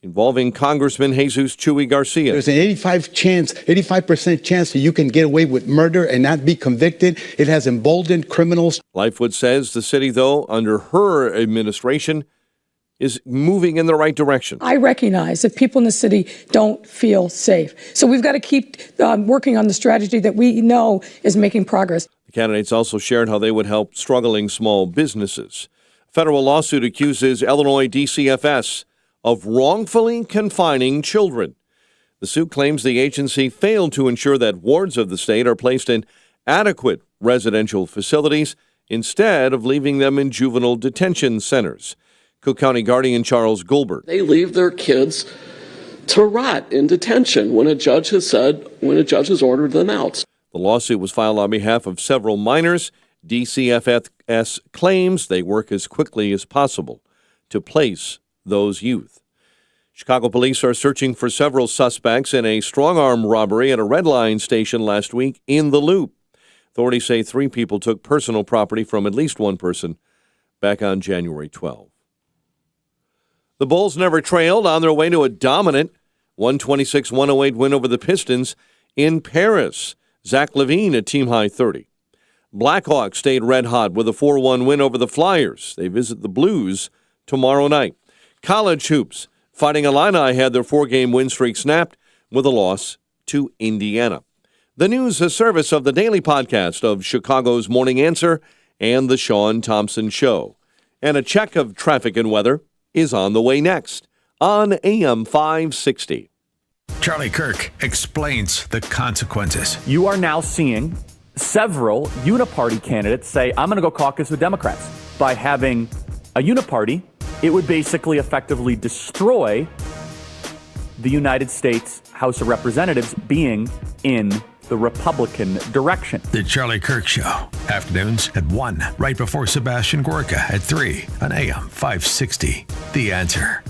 involving Congressman Jesus Chuy Garcia. There's an 85% chance that you can get away with murder and not be convicted. It has emboldened criminals. Lightfoot says the city, though, under her administration, is moving in the right direction. I recognize that people in the city don't feel safe. So we've got to keep working on the strategy that we know is making progress. The candidates also shared how they would help struggling small businesses. A federal lawsuit accuses Illinois DCFS of wrongfully confining children. The suit claims the agency failed to ensure that wards of the state are placed in adequate residential facilities instead of leaving them in juvenile detention centers. Cook County Guardian Charles Goldberg. They leave their kids to rot in detention when a judge has ordered them out. The lawsuit was filed on behalf of several minors. DCFS claims they work as quickly as possible to place those youth. Chicago police are searching for several suspects in a strong-arm robbery at a Red Line station last week in the Loop. Authorities say 3 people took personal property from at least one person back on January 12. The Bulls never trailed on their way to a dominant 126-108 win over the Pistons in Paris. Zach LaVine a team-high 30. Blackhawks stayed red hot with a 4-1 win over the Flyers. They visit the Blues tomorrow night. College hoops. Fighting Illini had their 4-game win streak snapped with a loss to Indiana. The news, a service of the daily podcast of Chicago's Morning Answer and the Sean Thompson Show. And a check of traffic and weather is on the way next on AM 560. Charlie Kirk explains the consequences. You are now seeing several uniparty candidates say, I'm going to go caucus with Democrats. By having a uniparty, it would basically effectively destroy the United States House of Representatives being in the Republican direction. The Charlie Kirk Show. Afternoons at 1, right before Sebastian Gorka at 3 on AM 560. The Answer.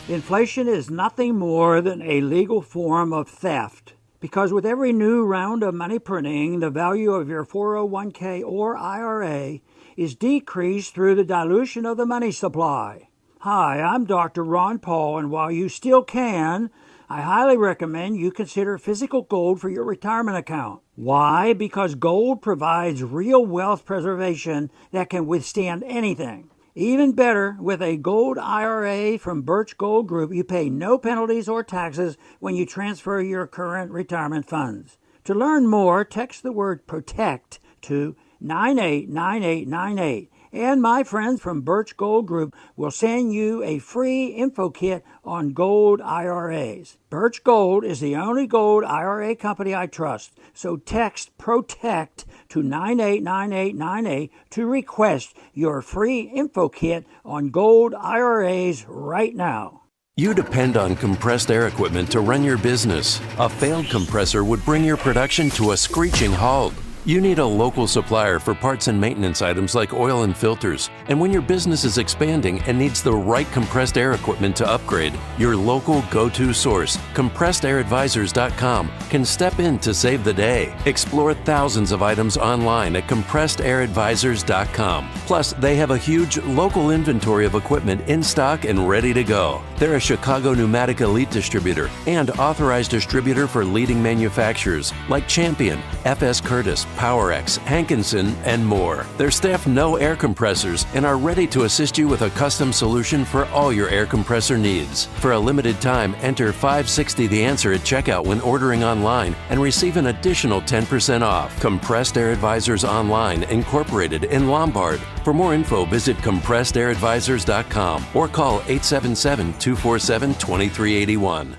Inflation is nothing more than a legal form of theft, because with every new round of money printing, the value of your 401k or IRA is decreased through the dilution of the money supply. Hi, I'm Dr. Ron Paul, and while you still can, I highly recommend you consider physical gold for your retirement account. Why? Because gold provides real wealth preservation that can withstand anything. Even better, with a gold IRA from Birch Gold Group, you pay no penalties or taxes when you transfer your current retirement funds. To learn more, text the word PROTECT to 989898. And my friends from Birch Gold Group will send you a free info kit on gold IRAs. Birch Gold is the only gold IRA company I trust. So text PROTECT to 989898 to request your free info kit on gold IRAs right now. You depend on compressed air equipment to run your business. A failed compressor would bring your production to a screeching halt. You need a local supplier for parts and maintenance items like oil and filters. And when your business is expanding and needs the right compressed air equipment to upgrade, your local go-to source, CompressedAirAdvisors.com, can step in to save the day. Explore thousands of items online at CompressedAirAdvisors.com. Plus, they have a huge local inventory of equipment in stock and ready to go. They're a Chicago Pneumatic Elite distributor and authorized distributor for leading manufacturers like Champion, FS Curtis, PowerX, Hankinson, and more. Their staff know air compressors and are ready to assist you with a custom solution for all your air compressor needs. For a limited time, enter 560 The Answer at checkout when ordering online and receive an additional 10% off. Compressed Air Advisors Online, Incorporated in Lombard. For more info, visit CompressedAirAdvisors.com or call 877-247-2381.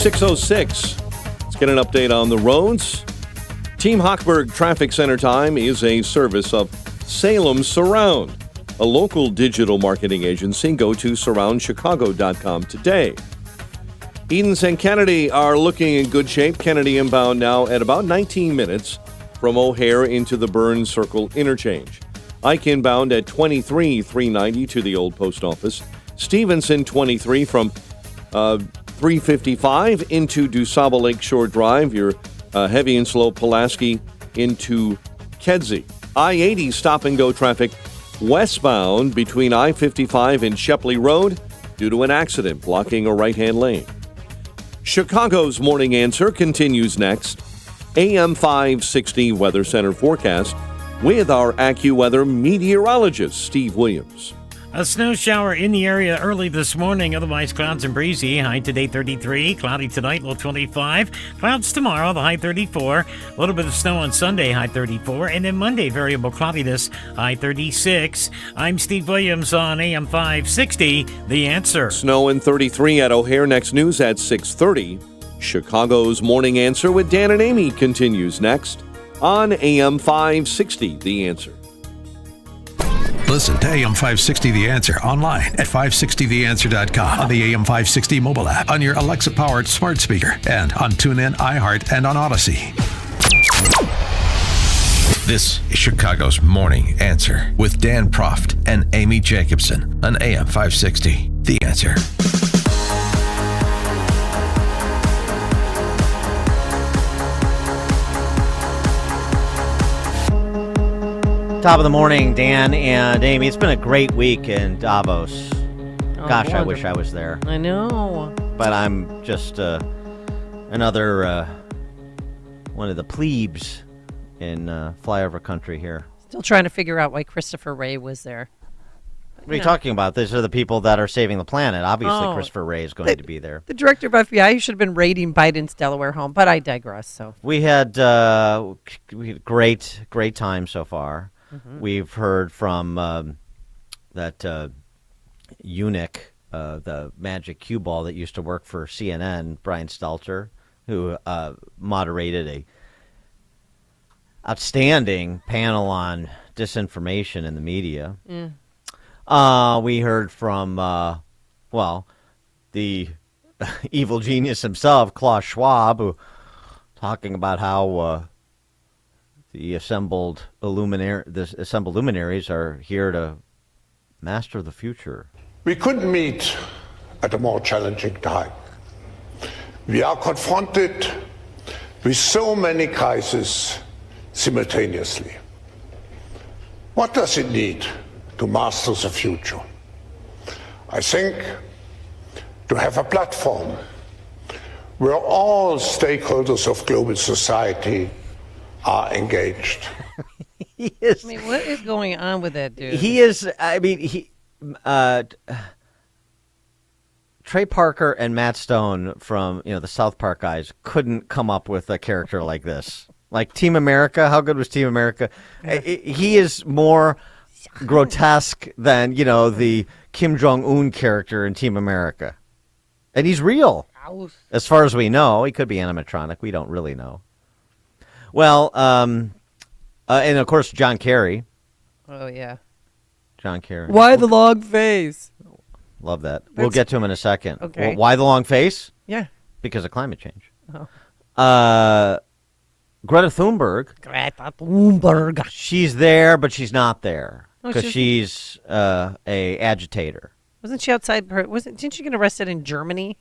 6:06. Let's get an update on the roads. Team Hochberg Traffic Center Time is a service of Salem Surround, a local digital marketing agency. Go to surroundchicago.com today. Edens and Kennedy are looking in good shape. Kennedy inbound now at about 19 minutes from O'Hare into the Burns Circle interchange. Ike inbound at 23,390 to the old post office. Stevenson 23 from 355 into DuSable Lakeshore Drive. Your heavy and slow Pulaski into Kedzie. I-80 stop-and-go traffic westbound between I-55 and Shepley Road due to an accident blocking a right-hand lane. Chicago's Morning Answer continues next. AM 560 Weather Center forecast with our AccuWeather meteorologist, Steve Williams. A snow shower in the area early this morning, otherwise clouds and breezy. High today 33, cloudy tonight, low 25. Clouds tomorrow, the high 34. A little bit of snow on Sunday, high 34. And then Monday, variable cloudiness, high 36. I'm Steve Williams on AM 560, The Answer. Snow and 33 at O'Hare. Next news at 6:30. Chicago's Morning Answer with Dan and Amy continues next on AM 560, The Answer. Listen to AM 560 The Answer online at 560theanswer.com, on the AM 560 mobile app, on your Alexa-powered smart speaker, and on TuneIn, iHeart, and on Odyssey. This is Chicago's Morning Answer with Dan Proft and Amy Jacobson on AM 560 The Answer. Top of the morning, Dan and Amy. It's been a great week in Davos. Gosh, I wish I was there. I know. But I'm just another one of the plebes in flyover country here. Still trying to figure out why Christopher Wray was there. What are you talking about? These are the people that are saving the planet. Obviously, Christopher Wray is going to be there. The director of FBI should have been raiding Biden's Delaware home, but I digress. So we had great time so far. Mm-hmm. We've heard from that eunuch, the magic cue ball that used to work for CNN, Brian Stelter, who moderated a outstanding panel on disinformation in the media. Yeah. We heard from, the evil genius himself, Klaus Schwab, who talking about how the assembled luminaries are here to master the future. We couldn't meet at a more challenging time. We are confronted with so many crises simultaneously. What does it need to master the future? I think to have a platform where all stakeholders of global society are engaged. He is. I mean, what is going on with that dude? He is. I mean, Trey Parker and Matt Stone from the South Park guys couldn't come up with a character like this. Like Team America. How good was Team America? He is more grotesque than the Kim Jong-un character in Team America, and he's real. As far as we know, he could be animatronic. We don't really know. Well, and of course, John Kerry. Oh, yeah. John Kerry. Why the long face? Love that. We'll get to him in a second. Okay. Well, why the long face? Yeah. Because of climate change. Oh. Greta Thunberg. Greta Thunberg. She's there, but she's not there. Oh, Because she's a agitator. Wasn't she outside? Didn't she get arrested in Germany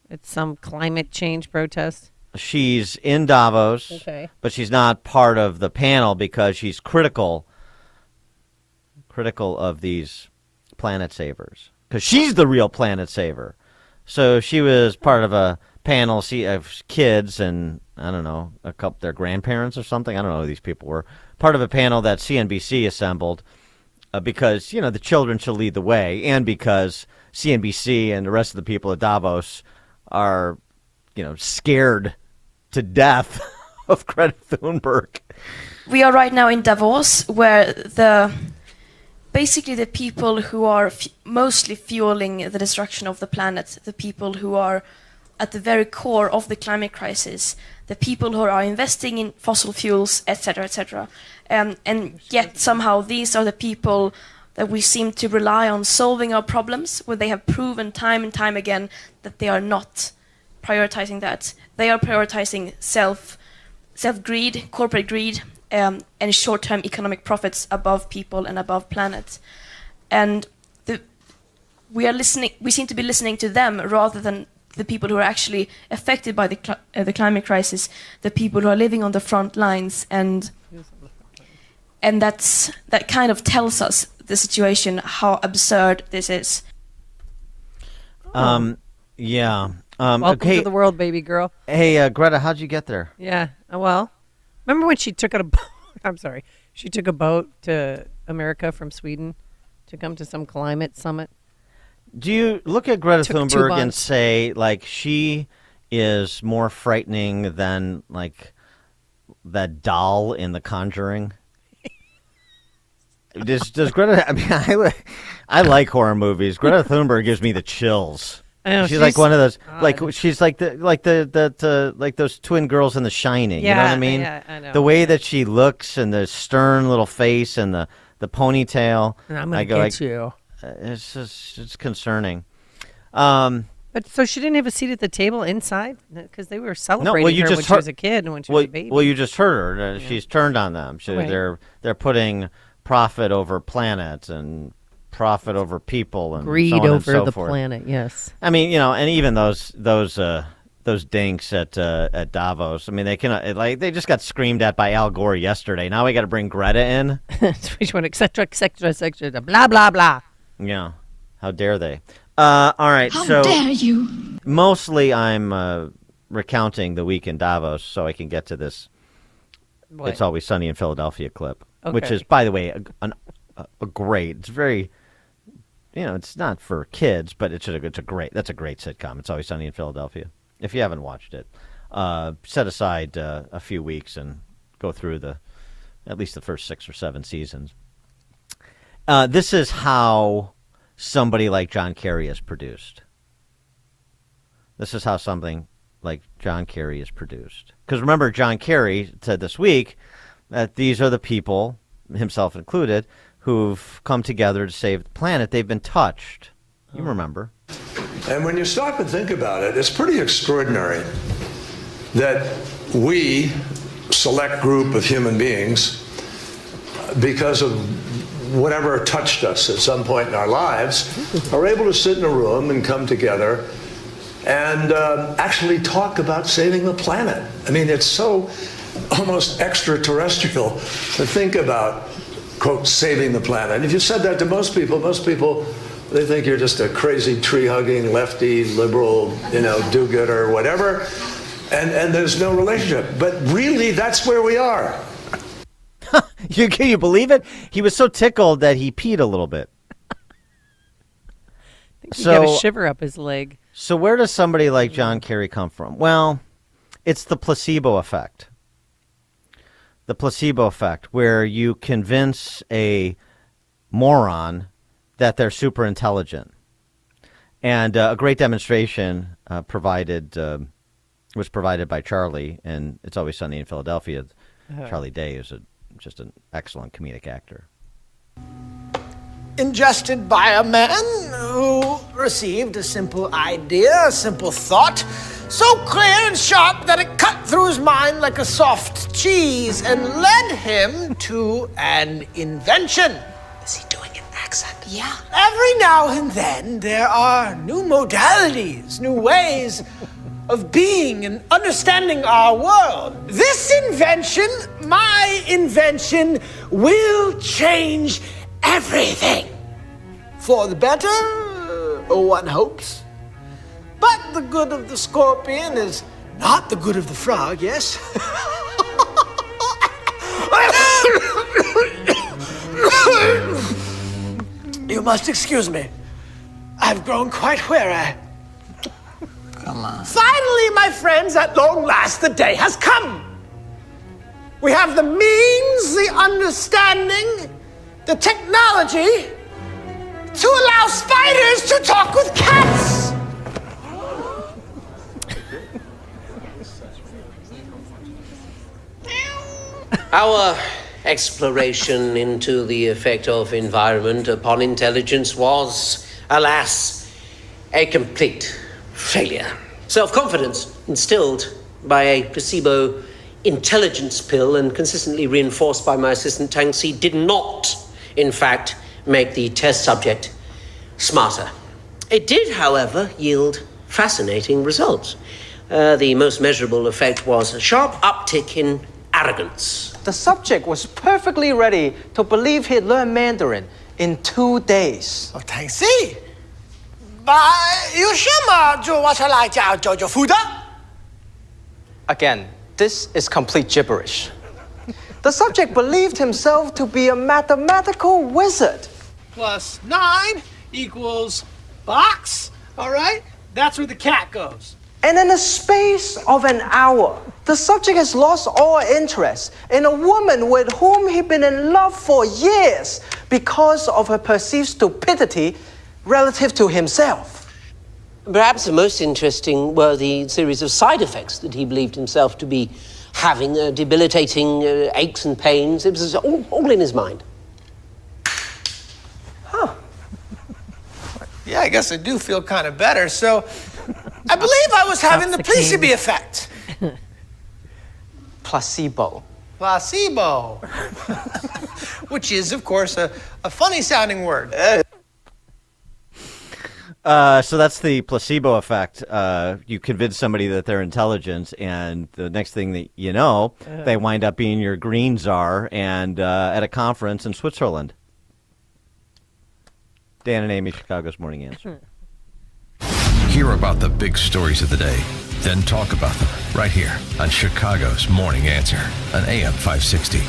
at some climate change protest? She's in Davos, Okay. but she's not part of the panel because she's critical of these planet savers. Because she's the real planet saver. So she was part of a panel of kids and, I don't know, a couple their grandparents or something. I don't know who these people were. Part of a panel that CNBC assembled because, the children should lead the way and because CNBC and the rest of the people at Davos are, scared to death of Greta Thunberg. We are right now in Davos, where basically the people who are mostly fueling the destruction of the planet, the people who are at the very core of the climate crisis, the people who are investing in fossil fuels, etc., etc. And yet somehow these are the people that we seem to rely on solving our problems, where they have proven time and time again that they are not prioritizing that. They are prioritizing self-greed, corporate greed, and short-term economic profits above people and above planet. And we seem to be listening to them rather than the people who are actually affected by the climate crisis, the people who are living on the front lines, and that kind of tells us the situation, how absurd this is. Yeah. Welcome okay. to the world, baby girl. Hey, Greta, how'd you get there? Yeah. Well, remember when she took a boat? I'm sorry. She took a boat to America from Sweden to come to some climate summit. Do you look at Greta Took 2 Thunberg and months. say, like, she is more frightening than, like, that doll in The Conjuring? Does Greta? I mean, I like horror movies. Greta Thunberg gives me the chills. I know, she's like one of those, odd. like she's like like those twin girls in The Shining. You know what I mean? Yeah, I know. The way that she looks and the stern little face and the ponytail. And I'm gonna go get like, you. It's concerning. But so she didn't have a seat at the table inside because they were celebrating well, you her just when she was a kid and when she was a baby. Well, you just heard her. She's turned on them. Right. They're putting profit over planet and profit over people and Greed so on and over so the forth. planet. Yes. I mean, and even those dinks at Davos. I mean, they can they just got screamed at by Al Gore yesterday. Now we got to bring Greta in. Which one? Etc. Blah blah blah. Yeah. How dare they? All right. How dare you? Mostly, I'm recounting the week in Davos so I can get to this. What? It's Always Sunny in Philadelphia clip, which Okay. is, by the way, a great. It's very. It's not for kids, but that's a great sitcom. It's Always Sunny in Philadelphia. If you haven't watched it, set aside a few weeks and go through at least the first 6 or 7 seasons. This is how somebody like John Kerry is produced. This is how something like John Kerry is produced. Because remember, John Kerry said this week that these are the people, himself included, who've come together to save the planet. They've been touched. You remember. And when you stop and think about it, it's pretty extraordinary that we, select group of human beings, because of whatever touched us at some point in our lives, are able to sit in a room and come together and actually talk about saving the planet. I mean, it's so almost extraterrestrial to think about, quote, saving the planet. And if you said that to most people, they think you're just a crazy tree-hugging, lefty, liberal, do-gooder, whatever, and there's no relationship. But really, that's where we are. Can you believe it? He was so tickled that he peed a little bit. He got a shiver up his leg. So where does somebody like John Kerry come from? Well, it's the placebo effect. The placebo effect, where you convince a moron that they're super intelligent. And a great demonstration was provided by Charlie, and It's Always Sunny in Philadelphia. Charlie Day is just an excellent comedic actor. Ingested by a man who received a simple idea, a simple thought, so clear and sharp that it cut through his mind like a soft cheese and led him to an invention. Is he doing an accent? Yeah. Every now and then there are new modalities, new ways of being and understanding our world. This invention, my invention, will change everything. For the better, one hopes. But the good of the scorpion is not the good of the frog, yes? You must excuse me. I've grown quite weary. Come on. Finally, my friends, at long last, the day has come. We have the means, the understanding, the technology to allow spiders to talk with cats. exploration into the effect of environment upon intelligence was, alas, a complete failure. Self-confidence instilled by a placebo intelligence pill and consistently reinforced by my assistant Tang Si did not, in fact, make the test subject smarter. It did, however, yield fascinating results. The most measurable effect was a sharp uptick in arrogance. The subject was perfectly ready to believe he'd learned Mandarin in 2 days. Oh, Tang Si, 有什么就我才来教就负责? Again, this is complete gibberish. The subject believed himself to be a mathematical wizard. Plus 9 equals box. All right? That's where the cat goes. And in the space of an hour, the subject has lost all interest in a woman with whom he'd been in love for years because of her perceived stupidity relative to himself. Perhaps the most interesting were the series of side effects that he believed himself to be having, debilitating aches and pains. It was all in his mind. Yeah, I guess I do feel kind of better. So I believe I was having the placebo effect. Placebo. Placebo. Which is, of course, a funny sounding word. So that's the placebo effect. You convince somebody that they're intelligent, and the next thing that you know, they wind up being your green czar and at a conference in Switzerland. Dan and Amy, Chicago's Morning Answer. Hear about the big stories of the day, then talk about them right here on Chicago's Morning Answer on AM 560.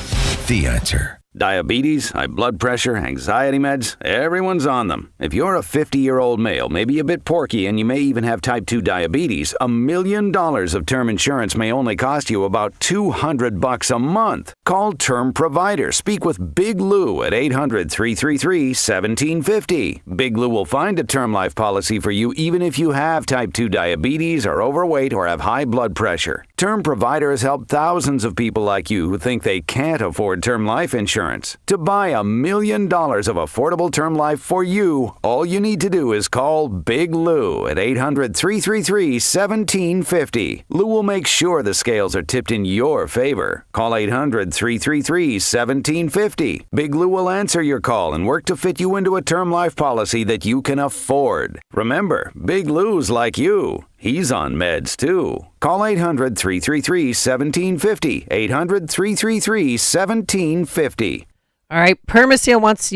The Answer. Diabetes, high blood pressure, anxiety meds, everyone's on them. If you're a 50-year-old male, maybe a bit porky, and you may even have type 2 diabetes, $1 million of term insurance may only cost you about $200 a month. Call Term Provider. Speak with Big Lou at 800-333-1750. Big Lou will find a term life policy for you even if you have type 2 diabetes, are overweight, or have high blood pressure. Term Provider has helped thousands of people like you who think they can't afford term life insurance. To buy $1 million of affordable term life for you, all you need to do is call Big Lou at 800-333-1750. Lou will make sure the scales are tipped in your favor. Call 800-333-1750. Big Lou will answer your call and work to fit you into a term life policy that you can afford. Remember, Big Lou's like you. He's on meds, too. Call 800-333-1750. 800-333-1750. All right, Permaseal wants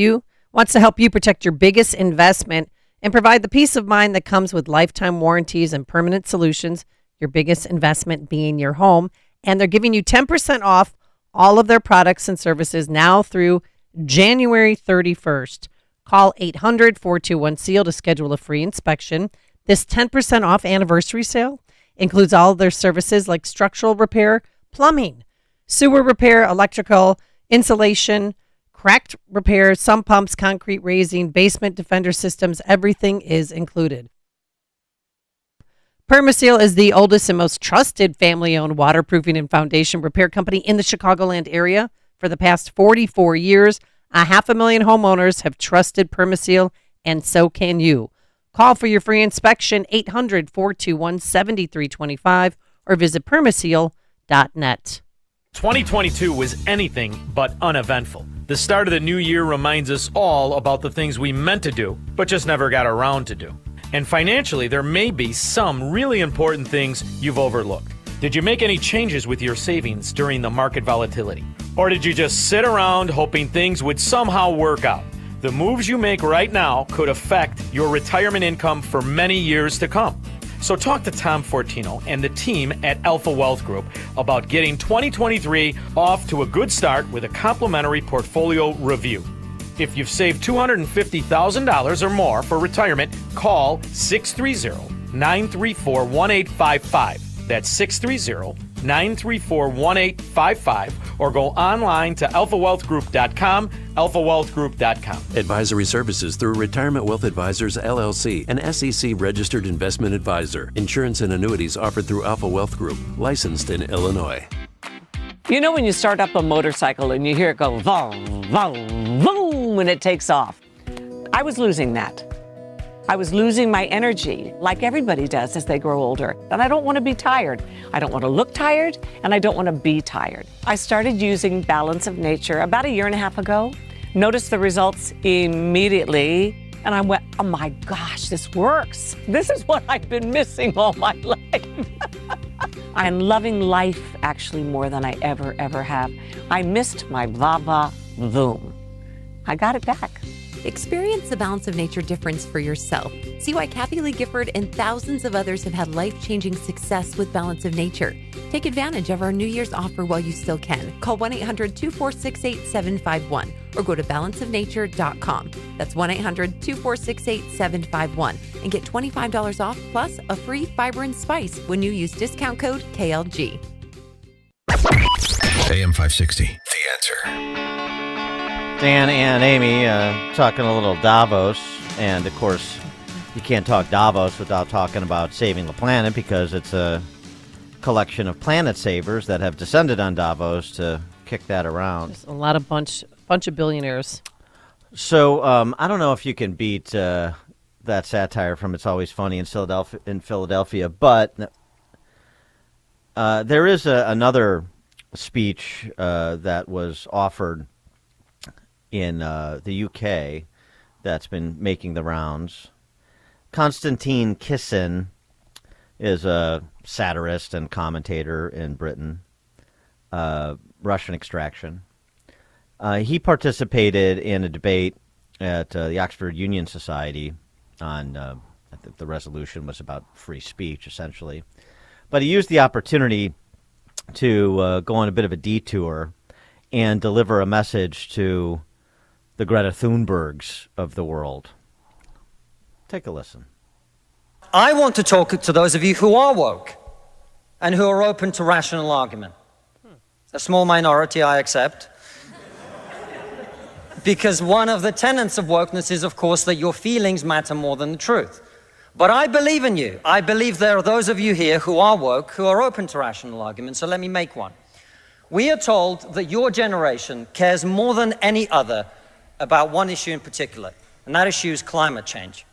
to help you protect your biggest investment and provide the peace of mind that comes with lifetime warranties and permanent solutions, your biggest investment being your home. And they're giving you 10% off all of their products and services now through January 31st. Call 800-421-SEAL to schedule a free inspection. This 10% off anniversary sale includes all of their services like structural repair, plumbing, sewer repair, electrical, insulation, cracked repair, sump pumps, concrete raising, basement defender systems. Everything is included. Permaseal is the oldest and most trusted family-owned waterproofing and foundation repair company in the Chicagoland area. For the past 44 years, 500,000 homeowners have trusted Permaseal, and so can you. Call for your free inspection, 800-421-7325, or visit permaseal.net. 2022 was anything but uneventful. The start of the new year reminds us all about the things we meant to do, but just never got around to do. And financially, there may be some really important things you've overlooked. Did you make any changes with your savings during the market volatility? Or did you just sit around hoping things would somehow work out? The moves you make right now could affect your retirement income for many years to come. So talk to Tom Fortino and the team at Alpha Wealth Group about getting 2023 off to a good start with a complimentary portfolio review. If you've saved $250,000 or more for retirement, call 630-934-1855. That's 630-934-1855, or go online to alphawealthgroup.com, alphawealthgroup.com. Advisory services through Retirement Wealth Advisors, LLC, an SEC-registered investment advisor. Insurance and annuities offered through Alpha Wealth Group, licensed in Illinois. You know when you start up a motorcycle and you hear it go vroom, vroom, vroom when it takes off? I was losing that. I was losing my energy, like everybody does as they grow older. And I don't want to be tired. I don't want to look tired, and I don't want to be tired. I started using Balance of Nature about 1.5 years ago. Noticed the results immediately. And I went, oh my gosh, this works. This is what I've been missing all my life. I'm loving life actually more than I ever have. I missed my va-va voom. I got it back. Experience the Balance of Nature difference for yourself. See why Kathy Lee Gifford and thousands of others have had life-changing success with Balance of Nature. Take advantage of our New Year's offer while you still can. Call 1-800-246-8751 or go to balanceofnature.com. That's 1-800-246-8751 and get $25 off plus a free fiber and spice when you use discount code KLG. AM 560, The Answer. Dan and Amy talking a little Davos, and of course you can't talk Davos without talking about saving the planet, because it's a collection of planet savers that have descended on Davos to kick that around. Just a lot of bunch of billionaires. So I don't know if you can beat that satire from It's Always Funny in Philadelphia, but there is another speech that was offered in the UK that's been making the rounds. Konstantin Kisin is a satirist and commentator in Britain, Russian extraction. He participated in a debate at the Oxford Union Society on, I think the resolution was about free speech, essentially. But he used the opportunity to go on a bit of a detour and deliver a message to the Greta Thunbergs of the world. Take a listen. I want to talk to those of you who are woke and who are open to rational argument. A small minority, I accept. Because one of the tenets of wokeness is, of course, that your feelings matter more than the truth. But I believe in you. I believe there are those of you here who are woke, who are open to rational argument, so let me make one. We are told that your generation cares more than any other about one issue in particular, and that issue is climate change.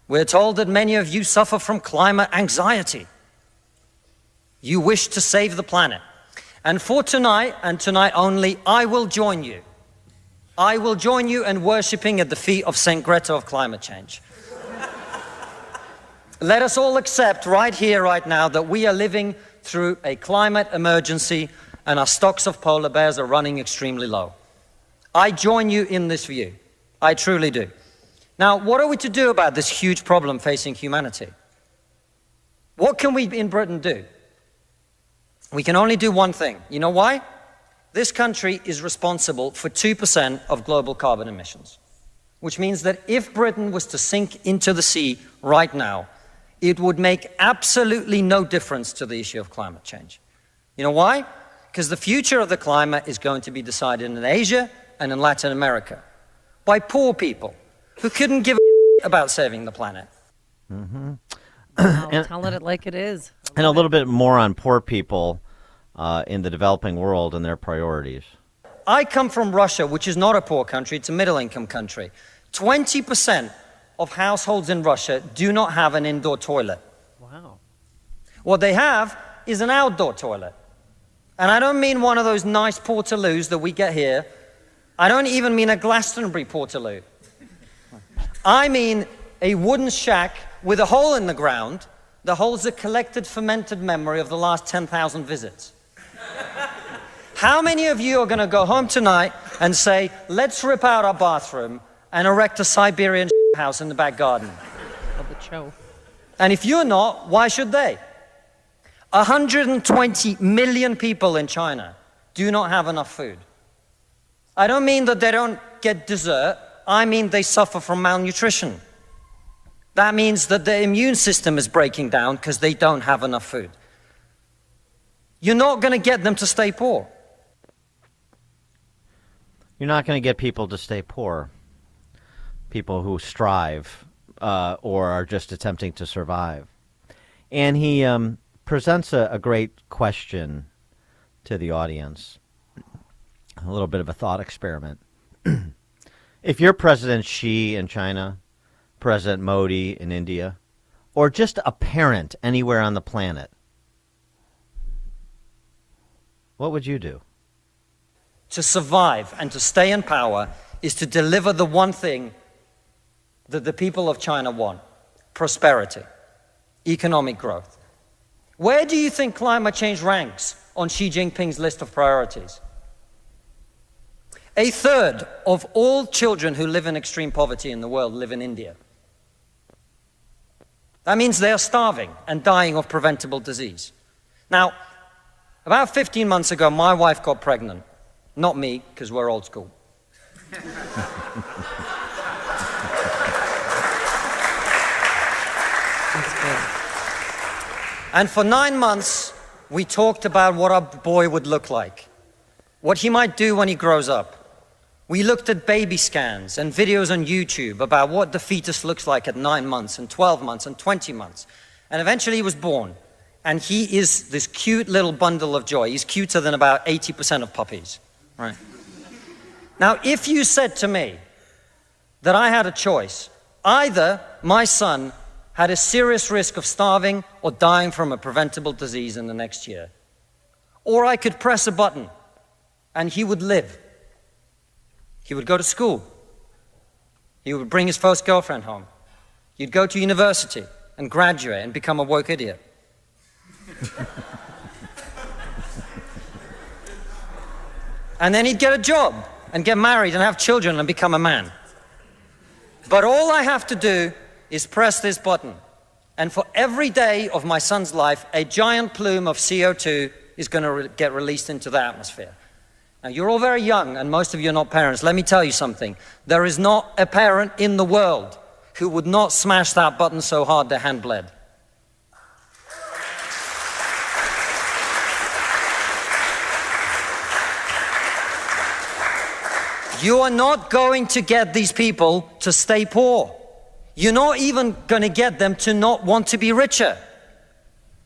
We're told that many of you suffer from climate anxiety. You wish to save the planet. And for tonight, and tonight only, I will join you. I will join you in worshipping at the feet of St. Greta of climate change. Let us all accept right here, right now, that we are living through a climate emergency and our stocks of polar bears are running extremely low. I join you in this view. I truly do. Now, what are we to do about this huge problem facing humanity? What can we in Britain do? We can only do one thing. You know why? This country is responsible for 2% of global carbon emissions, which means that if Britain was to sink into the sea right now, it would make absolutely no difference to the issue of climate change. You know why? Because the future of the climate is going to be decided in Asia and in Latin America by poor people who couldn't give a about saving the planet. Mm-hmm. Telling it like it is. And a little bit more on poor people in the developing world and their priorities. I come from Russia, which is not a poor country, it's a middle-income country. 20% of households in Russia do not have an indoor toilet. Wow. What they have is an outdoor toilet. And I don't mean one of those nice portaloos that we get here. I don't even mean a Glastonbury portaloo. I mean a wooden shack with a hole in the ground that holds a collected fermented memory of the last 10,000 visits. How many of you are going to go home tonight and say, let's rip out our bathroom and erect a Siberian house in the back garden? Of the show. And if you're not, why should they? 120 million people in China do not have enough food. I don't mean that they don't get dessert. I mean they suffer from malnutrition. That means that their immune system is breaking down because they don't have enough food. You're not going to get them to stay poor. You're not going to get people to stay poor. People who strive or are just attempting to survive. And he presents a great question to the audience. A little bit of a thought experiment. If you're President Xi in China, President Modi in India, or just a parent anywhere on the planet, what would you do? To survive and to stay in power is to deliver the one thing that the people of China want: prosperity, economic growth. Where do you think climate change ranks on Xi Jinping's list of priorities? A third of all children who live in extreme poverty in the world live in India. That means they are starving and dying of preventable disease. Now, about 15 months ago, my wife got pregnant. Not me, because we're old school. And for 9 months, we talked about what our boy would look like, what he might do when he grows up. We looked at baby scans and videos on YouTube about what the fetus looks like at 9 months and 12 months and 20 months. And eventually he was born. And he is this cute little bundle of joy. He's cuter than about 80% of puppies. Right. Now, if you said to me that I had a choice, either my son had a serious risk of starving or dying from a preventable disease in the next year, or I could press a button and he would live. He would go to school. He would bring his first girlfriend home. He'd go to university and graduate and become a woke idiot. And then he'd get a job and get married and have children and become a man. But all I have to do is press this button. And for every day of my son's life, a giant plume of CO2 is going to get released into the atmosphere. Now, you're all very young, and most of you are not parents. Let me tell you something. There is not a parent in the world who would not smash that button so hard their hand bled. You are not going to get these people to stay poor. You're not even going to get them to not want to be richer.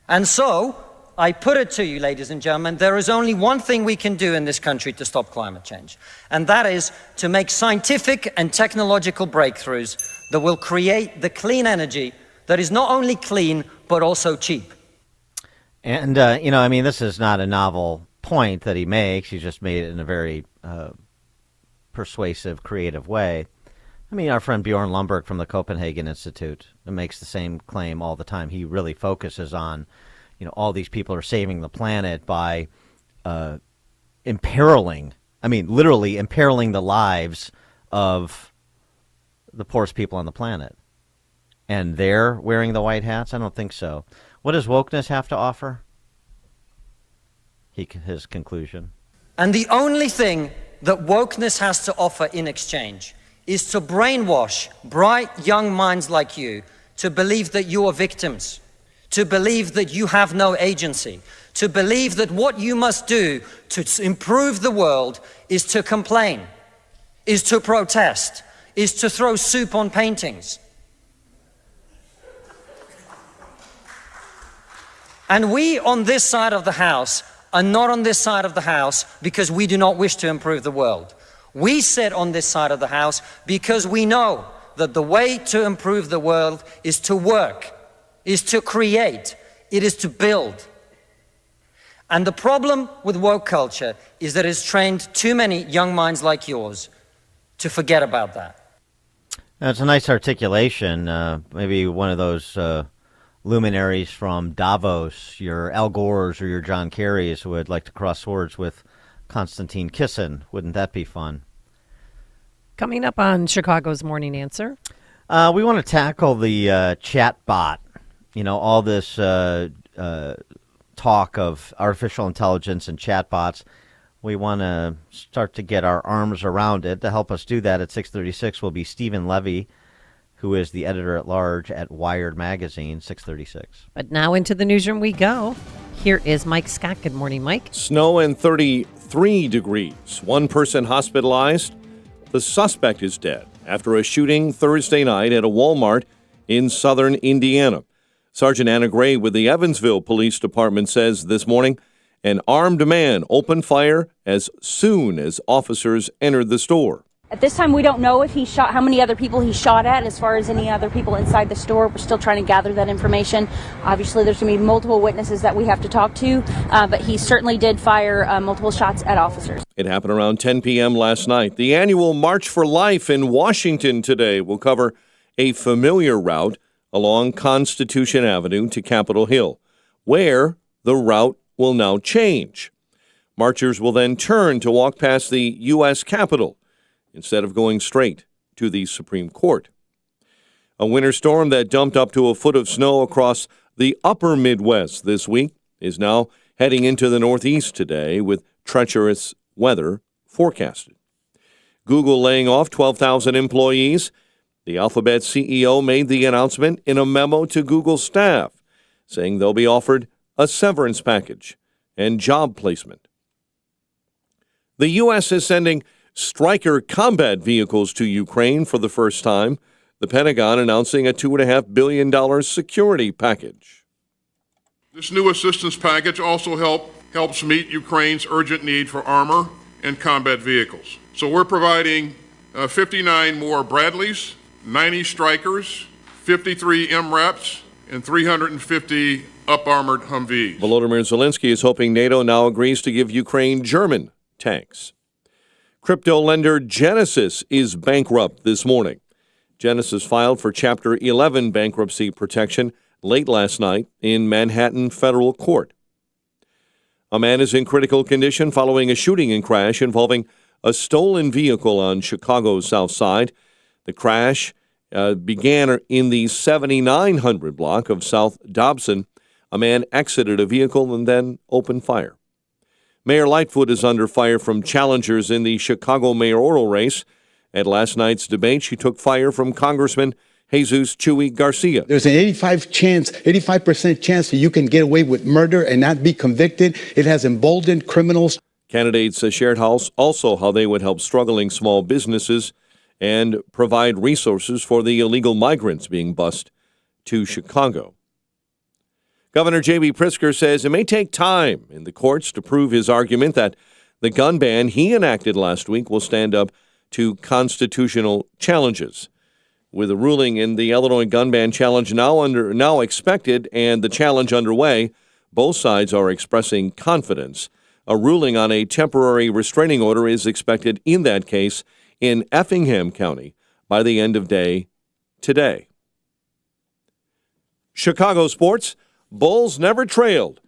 And so, I put it to you, ladies and gentlemen, there is only one thing we can do in this country to stop climate change. And that is to make scientific and technological breakthroughs that will create the clean energy that is not only clean, but also cheap. And, this is not a novel point that he makes. He just made it in a very persuasive, creative way. I mean, our friend Bjorn Lomborg from the Copenhagen Institute makes the same claim all the time. He really focuses on, all these people are saving the planet by literally imperiling the lives of the poorest people on the planet. And they're wearing the white hats? I don't think so. What does wokeness have to offer? His conclusion. And the only thing that wokeness has to offer in exchange is to brainwash bright young minds like you to believe that you are victims, to believe that you have no agency, to believe that what you must do to improve the world is to complain, is to protest, is to throw soup on paintings. And we on this side of the house are not on this side of the house because we do not wish to improve the world. We sit on this side of the house because we know that the way to improve the world is to work, is to create, it is to build. And the problem with woke culture is that it's trained too many young minds like yours to forget about that. That's a nice articulation. Maybe one of those luminaries from Davos, your Al Gores or your John Kerrys, would like to cross swords with Konstantin Kisin. Wouldn't that be fun? Coming up on Chicago's Morning Answer. We want to tackle the chat bot. All this talk of artificial intelligence and chatbots. We want to start to get our arms around it. To help us do that at 6:36 will be Stephen Levy, who is the editor-at-large at Wired Magazine, 6:36. But now into the newsroom we go. Here is Mike Scott. Good morning, Mike. Snow and 33 degrees. One person hospitalized. The suspect is dead after a shooting Thursday night at a Walmart in southern Indiana. Sergeant Anna Gray with the Evansville Police Department says this morning An armed man opened fire as soon as officers entered the store. At this time, we don't know if he shot, how many other people he shot at, as far as any other people inside the store. We're still trying to gather that information. Obviously, there's going to be multiple witnesses that we have to talk to, but he certainly did fire multiple shots at officers. It happened around 10 p.m. last night. The annual March for Life in Washington today will cover a familiar route along Constitution Avenue to Capitol Hill, where the route will now change. Marchers will then turn to walk past the U.S. Capitol instead of going straight to the Supreme Court. A winter storm that dumped up to a foot of snow across the upper Midwest this week is now heading into the Northeast today with treacherous weather forecasted. Google laying off 12,000 employees. The Alphabet CEO made the announcement in a memo to Google staff, saying they'll be offered a severance package and job placement. The U.S. is sending Stryker combat vehicles to Ukraine for the first time, the Pentagon announcing a $2.5 billion security package. This new assistance package also helps meet Ukraine's urgent need for armor and combat vehicles. So we're providing 59 more Bradleys, 90 Strykers, 53 MRAPs, and 350 up-armored Humvees. Volodymyr Zelensky is hoping NATO now agrees to give Ukraine German tanks. Crypto lender Genesis is bankrupt this morning. Genesis filed for Chapter 11 bankruptcy protection late last night in Manhattan federal court. A man is in critical condition following a shooting and crash involving a stolen vehicle on Chicago's South Side. The crash began in the 7900 block of South Dobson. A man exited a vehicle and then opened fire. Mayor Lightfoot is under fire from challengers in the Chicago mayoral race. At last night's debate, she took fire from Congressman Jesus Chuy Garcia. There's an 85% chance that you can get away with murder and not be convicted. It has emboldened criminals. Candidates shared also how they would help struggling small businesses and provide resources for the illegal migrants being bused to Chicago. Governor J.B. Pritzker says it may take time in the courts to prove his argument that the gun ban he enacted last week will stand up to constitutional challenges. With a ruling in the Illinois gun ban challenge now expected and the challenge underway, both sides are expressing confidence. A ruling on a temporary restraining order is expected in that case in Effingham County by the end of day today. Chicago sports. Bulls never trailed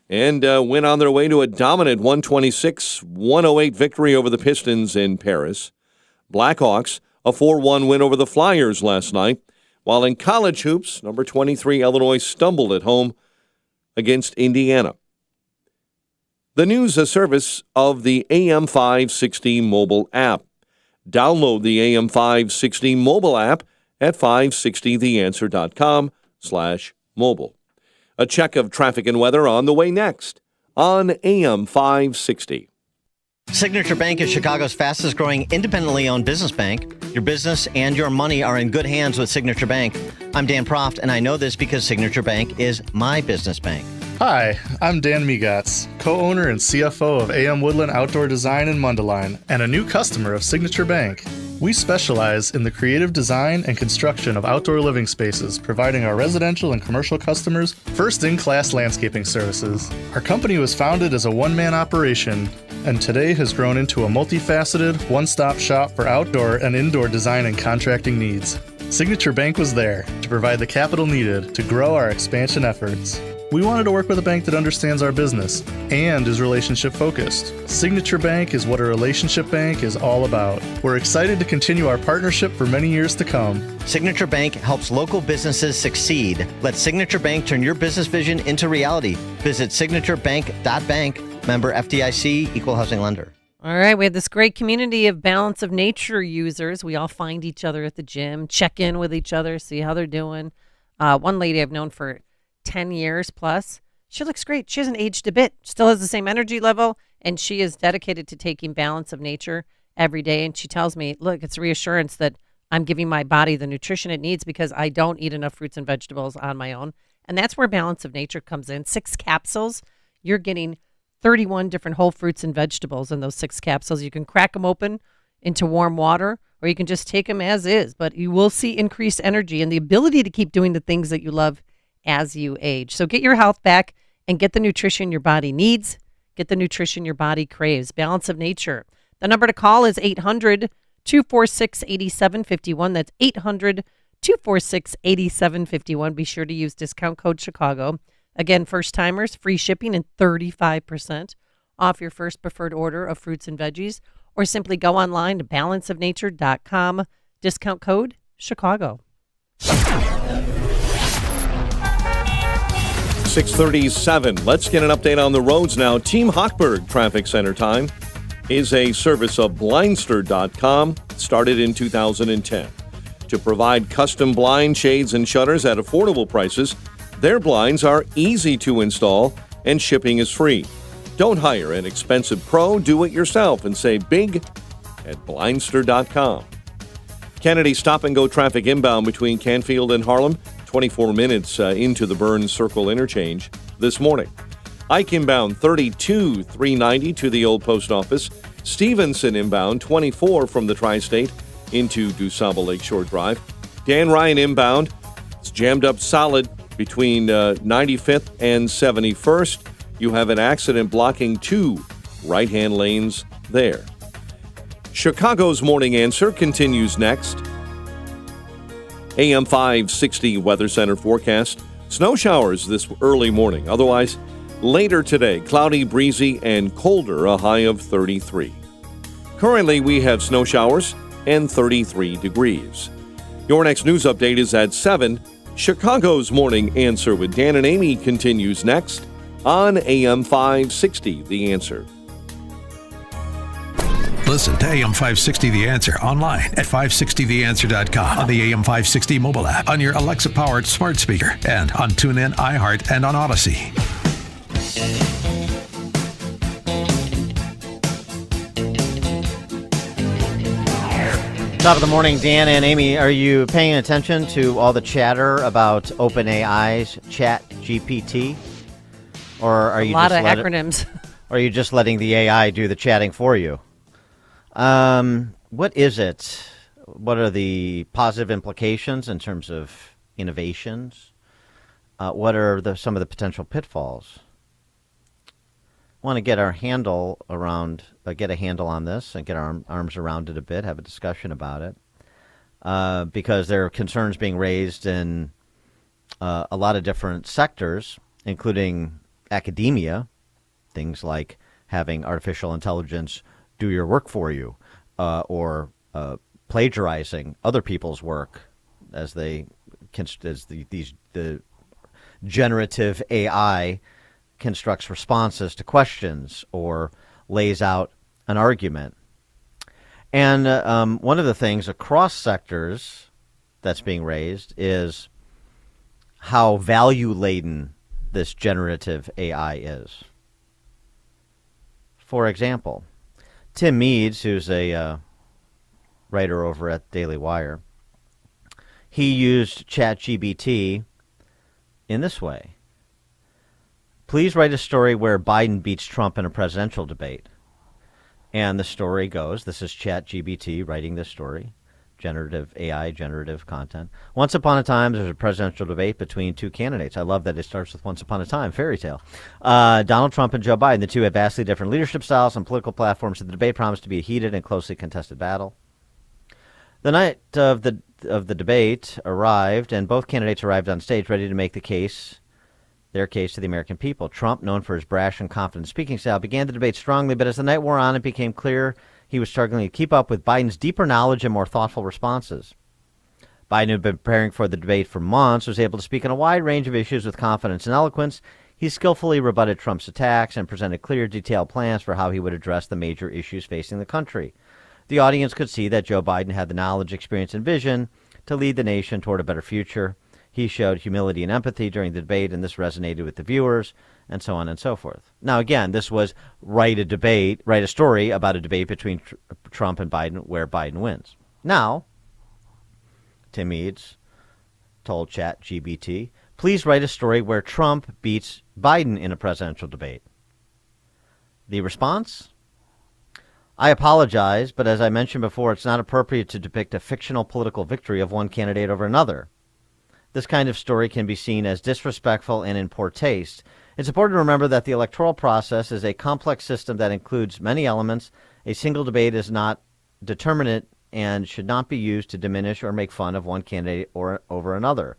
and went on their way to a dominant 126-108 victory over the Pistons in Paris. Blackhawks, a 4-1 win over the Flyers last night, while in college hoops, number 23 Illinois stumbled at home against Indiana. The news is a service of the AM 560 mobile app. Download the AM 560 mobile app at 560theanswer.com/mobile. A check of traffic and weather on the way next on AM 560. Signature Bank is Chicago's fastest growing independently owned business bank. Your business and your money are in good hands with Signature Bank. I'm Dan Proft, and I know this because Signature Bank is my business bank. Hi, I'm Dan Migatz, co-owner and CFO of AM Woodland Outdoor Design in Mundelein, and a new customer of Signature Bank. We specialize in the creative design and construction of outdoor living spaces, providing our residential and commercial customers first-in-class landscaping services. Our company was founded as a one-man operation and today has grown into a multifaceted, one-stop shop for outdoor and indoor design and contracting needs. Signature Bank was there to provide the capital needed to grow our expansion efforts. We wanted to work with a bank that understands our business and is relationship-focused. Signature Bank is what a relationship bank is all about. We're excited to continue our partnership for many years to come. Signature Bank helps local businesses succeed. Let Signature Bank turn your business vision into reality. Visit signaturebank.bank. Member FDIC, Equal Housing Lender. All right, we have this great community of Balance of Nature users. We all find each other at the gym, check in with each other, see how they're doing. One lady I've known for 10 years plus. She looks great. She hasn't aged a bit. Still has the same energy level, and she is dedicated to taking Balance of Nature every day. And she tells me, look, it's reassurance that I'm giving my body the nutrition it needs because I don't eat enough fruits and vegetables on my own. And that's where Balance of Nature comes in. 6 capsules. You're getting 31 different whole fruits and vegetables in those 6 capsules. You can crack them open into warm water, or you can just take them as is. But you will see increased energy and the ability to keep doing the things that you love as you age. So get your health back and get the nutrition your body needs. Get the nutrition your body craves. Balance of Nature. The number to call is 800-246-8751. That's 800-246-8751. Be sure to use discount code Chicago. Again, first timers, free shipping and 35% off your first preferred order of fruits and veggies, or simply go online to balanceofnature.com. Discount code Chicago. 6:37. Let's get an update on the roads now. Team Hochberg Traffic Center Time is a service of Blindster.com, started in 2010. To provide custom blind shades and shutters at affordable prices, their blinds are easy to install and shipping is free. Don't hire an expensive pro, do it yourself and save big at Blindster.com. Kennedy stop-and-go traffic inbound between Canfield and Harlem, 24 minutes into the Burns Circle interchange this morning. Ike inbound 32 390 to the old post office. Stevenson inbound 24 from the Tri-State into DuSable Lakeshore Drive. Dan Ryan inbound. It's jammed up solid between 95th and 71st. You have an accident blocking 2 right-hand lanes there. Chicago's Morning Answer continues next. AM 560 Weather Center forecast. Snow showers this early morning. Otherwise, later today, cloudy, breezy, and colder, a high of 33. Currently, we have snow showers and 33 degrees. Your next news update is at 7. Chicago's Morning Answer with Dan and Amy continues next on AM 560, The Answer. Listen to AM 560 The Answer online at 560theanswer.com, on the AM 560 mobile app, on your Alexa-powered smart speaker, and on TuneIn, iHeart, and on Odyssey. Top of the morning, Dan and Amy. Are you paying attention to all the chatter about OpenAI's ChatGPT? Or are you a lot of acronyms. Or are you just letting the AI do the chatting for you? What is it? What are the positive implications in terms of innovations? What are some of the potential pitfalls? I want to get our handle around, get a handle on this and get our arms around it a bit, have a discussion about it, because there are concerns being raised in a lot of different sectors, including academia, things like having artificial intelligence do your work for you, or plagiarizing other people's work as the generative AI constructs responses to questions or lays out an argument. And one of the things across sectors that's being raised is how value-laden this generative AI is. For example, Tim Meads, who's a writer over at Daily Wire, he used ChatGPT in this way. Please write a story where Biden beats Trump in a presidential debate. And the story goes, this is ChatGPT writing this story, generative AI, generative content. Once upon a time, there's a presidential debate between 2 candidates. I love that it starts with once upon a time, fairy tale. Donald Trump and Joe Biden, the two have vastly different leadership styles and political platforms, so the debate promised to be a heated and closely contested battle. The night of the debate arrived, and both candidates arrived on stage ready to make their case to the American people. Trump, known for his brash and confident speaking style, began the debate strongly, but as the night wore on, it became clear he was struggling to keep up with Biden's deeper knowledge and more thoughtful responses. Biden, who had been preparing for the debate for months, was able to speak on a wide range of issues with confidence and eloquence. He skillfully rebutted Trump's attacks and presented clear, detailed plans for how he would address the major issues facing the country. The audience could see that Joe Biden had the knowledge, experience, and vision to lead the nation toward a better future. He showed humility and empathy during the debate, and this resonated with the viewers, and so on and so forth. Now, again, this was write a story about a debate between Trump and Biden where Biden wins. Now, Tim Meads told ChatGPT, please write a story where Trump beats Biden in a presidential debate. The response? I apologize, but as I mentioned before, it's not appropriate to depict a fictional political victory of one candidate over another. This kind of story can be seen as disrespectful and in poor taste. It's important to remember that the electoral process is a complex system that includes many elements. A single debate is not determinate and should not be used to diminish or make fun of one candidate or over another.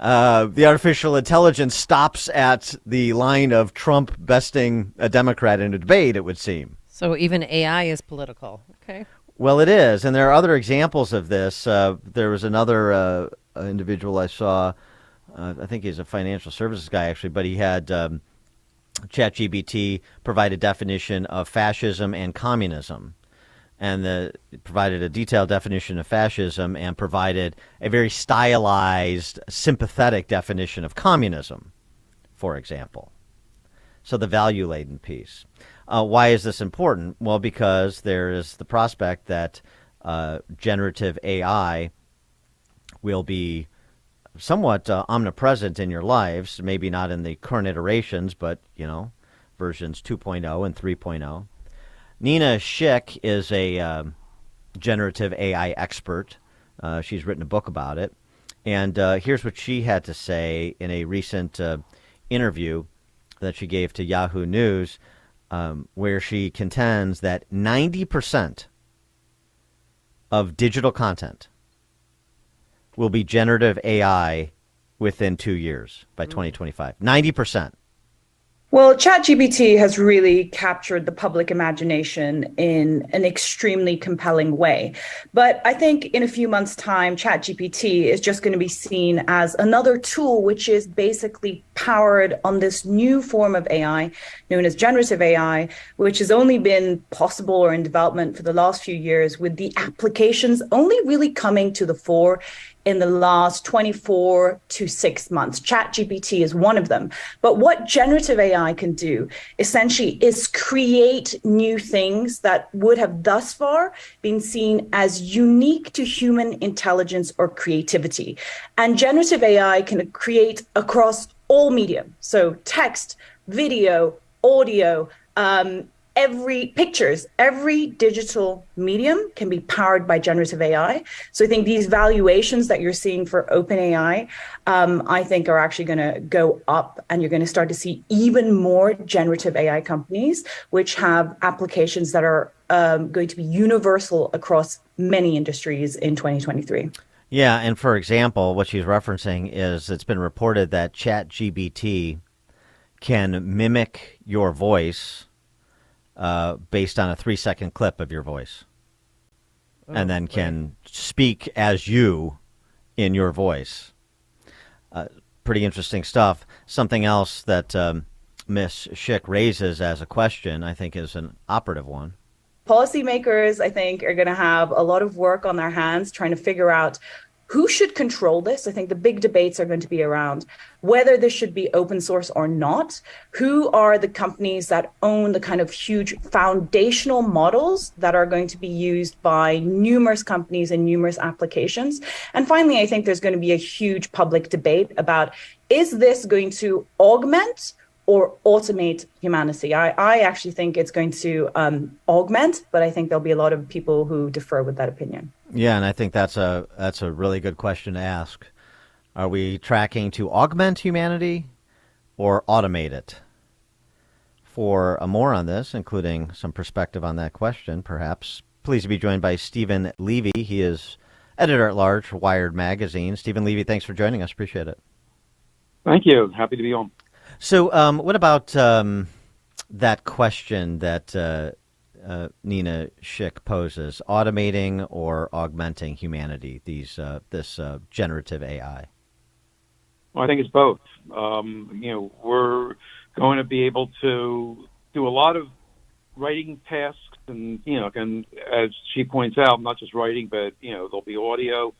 The artificial intelligence stops at the line of Trump besting a Democrat in a debate, it would seem. So even AI is political. Okay. Well, it is. And there are other examples of this. There was another individual I saw. I think he's a financial services guy, actually, but he had ChatGPT provide a definition of fascism and communism. And provided a detailed definition of fascism and provided a very stylized, sympathetic definition of communism, for example. So the value-laden piece. Why is this important? Well, because there is the prospect that generative AI will be somewhat omnipresent in your lives, maybe not in the current iterations, but, versions 2.0 and 3.0. Nina Schick is a generative AI expert. She's written a book about it. And here's what she had to say in a recent interview that she gave to Yahoo News, where she contends that 90% of digital content will be generative AI within 2 years, by 2025. 90%. Well, ChatGPT has really captured the public imagination in an extremely compelling way. But I think in a few months' time, ChatGPT is just going to be seen as another tool which is basically powered on this new form of AI known as generative AI, which has only been possible or in development for the last few years, with the applications only really coming to the fore in the last 24 to 6 months. ChatGPT is one of them. But what generative AI can do essentially is create new things that would have thus far been seen as unique to human intelligence or creativity. And generative AI can create across all medium. So text, video, audio, every digital medium can be powered by generative AI. So I think these valuations that you're seeing for OpenAI, I think are actually going to go up, and you're going to start to see even more generative AI companies, which have applications that are going to be universal across many industries in 2023. Yeah, and for example, what she's referencing is it's been reported that ChatGPT can mimic your voice based on a 3-second clip of your voice, and then can speak as you in your voice. Pretty interesting stuff. Something else that Ms. Schick raises as a question, I think, is an operative one. Policymakers, I think, are going to have a lot of work on their hands trying to figure out who should control this. I think the big debates are going to be around whether this should be open source or not. Who are the companies that own the kind of huge foundational models that are going to be used by numerous companies and numerous applications? And finally, I think there's going to be a huge public debate about, is this going to augment or automate humanity? I actually think it's going to augment, but I think there'll be a lot of people who differ with that opinion. Yeah, and I think that's a really good question to ask. Are we tracking to augment humanity or automate it? For more on this, including some perspective on that question, perhaps, pleased to be joined by Stephen Levy. He is editor-at-large for Wired Magazine. Stephen Levy, thanks for joining us. Appreciate it. Thank you. Happy to be on. So what about that question that Nina Schick poses, automating or augmenting humanity, this generative AI? Well, I think it's both. We're going to be able to do a lot of writing tasks, and and as she points out, not just writing, but there'll be audio.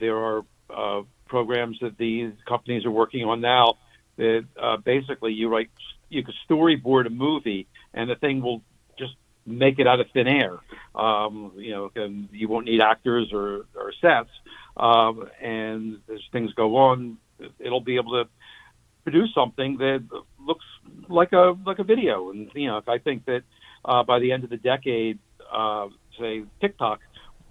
There are programs that these companies are working on now that basically you could storyboard a movie, and the thing will just make it out of thin air. And you won't need actors or sets. And as things go on, it'll be able to produce something that looks like a video. And I think that by the end of the decade, say TikTok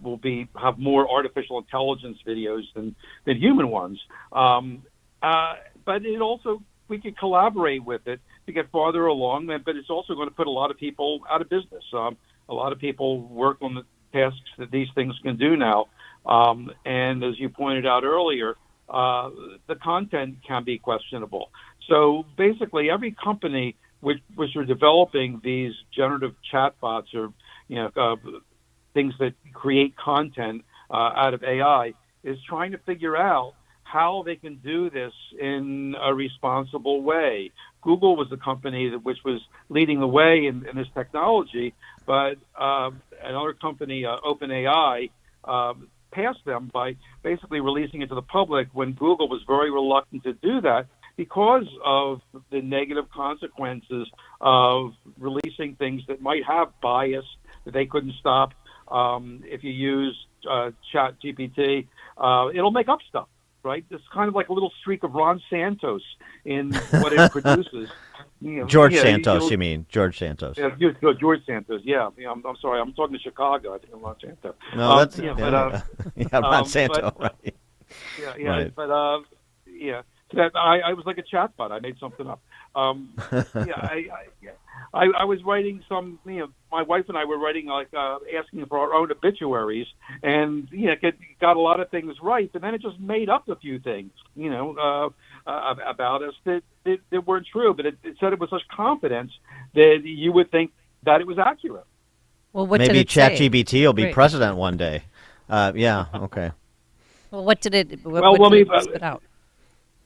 will have more artificial intelligence videos than human ones. But it also, we could collaborate with it to get farther along, but it's also going to put a lot of people out of business. A lot of people work on the tasks that these things can do now. And as you pointed out earlier, the content can be questionable. So basically, every company which are developing these generative chatbots or things that create content out of AI is trying to figure out how they can do this in a responsible way. Google was the company which was leading the way in this technology, but another company, OpenAI, passed them by basically releasing it to the public when Google was very reluctant to do that because of the negative consequences of releasing things that might have bias that they couldn't stop. If you use ChatGPT, it'll make up stuff, right? It's kind of like a little streak of Ron Santos in what it produces. George Santos, you mean? George Santos. Yeah, George Santos, yeah. I'm sorry, I'm talking to Chicago. I think I'm Ron Santos. No, that's... Ron Santos, right. Yeah, right. But, I was like a chatbot. I made something up. I was writing some, my wife and I were writing, asking for our own obituaries, and, got a lot of things right, but then it just made up a few things, about us that weren't true, but it said it with such confidence that you would think that it was accurate. Well, what maybe did it say? ChatGPT will be Right. president one day. Yeah, okay. Well, what did it spit out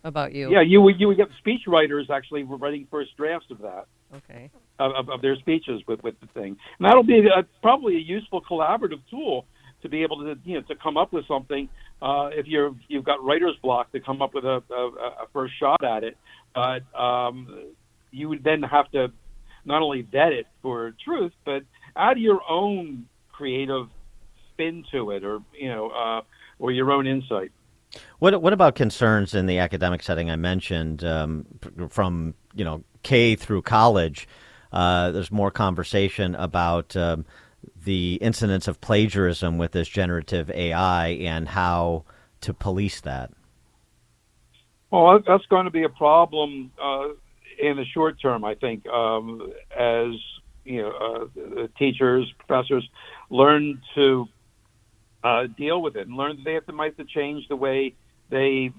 about you? Yeah, you would get speech writers actually writing first drafts of that. Okay. Of their speeches with the thing, and that'll be probably a useful collaborative tool to be able to to come up with something. If you've got writer's block, to come up with a first shot at it, but you would then have to not only vet it for truth, but add your own creative spin to it, or your own insight. What about concerns in the academic setting I mentioned from K through college? There's more conversation about the incidence of plagiarism with this generative AI and how to police that. Well, that's going to be a problem in the short term, I think, as teachers, professors learn to deal with it and learn that they might have to change the way they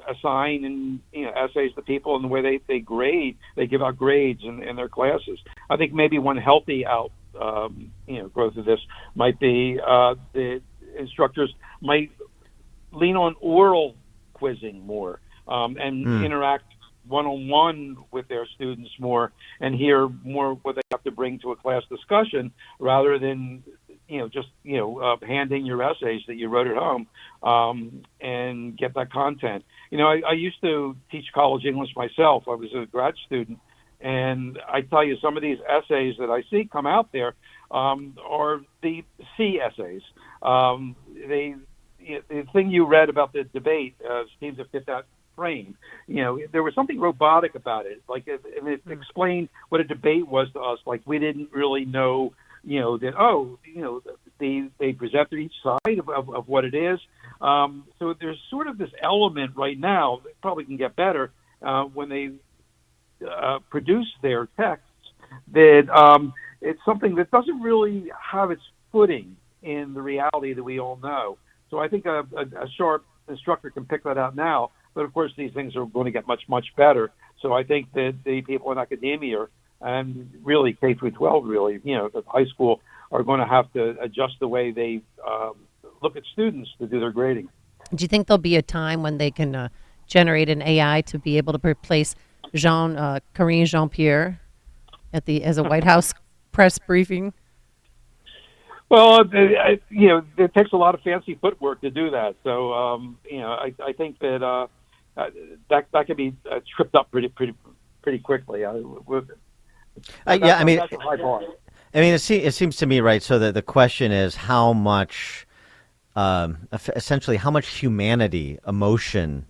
assign and essays to people and the way they grade. They give out grades in their classes. I think maybe one healthy growth of this might be the instructors might lean on oral quizzing more and interact one-on-one with their students more and hear more what they have to bring to a class discussion rather than handing your essays that you wrote at home and get that content. I used to teach college English myself. I was a grad student, and I tell you, some of these essays that I see come out there are the C essays. The thing you read about the debate seems to fit that frame. There was something robotic about it. Like it explained what a debate was to us. Like we didn't really know that they present each side of what it is. So there's sort of this element right now that probably can get better when they produce their texts that it's something that doesn't really have its footing in the reality that we all know. So I think a sharp instructor can pick that out now. But of course, these things are going to get much, much better. So I think that the people in academia and really K through 12, really, high school, are going to have to adjust the way they look at students to do their grading. Do you think there'll be a time when they can generate an AI to be able to replace Karine Jean-Pierre as a White House press briefing? Well, it takes a lot of fancy footwork to do that. So, I think that that could be tripped up pretty quickly. That's a high bar. It seems to me, right, so that the question is how much, essentially, how much humanity, emotion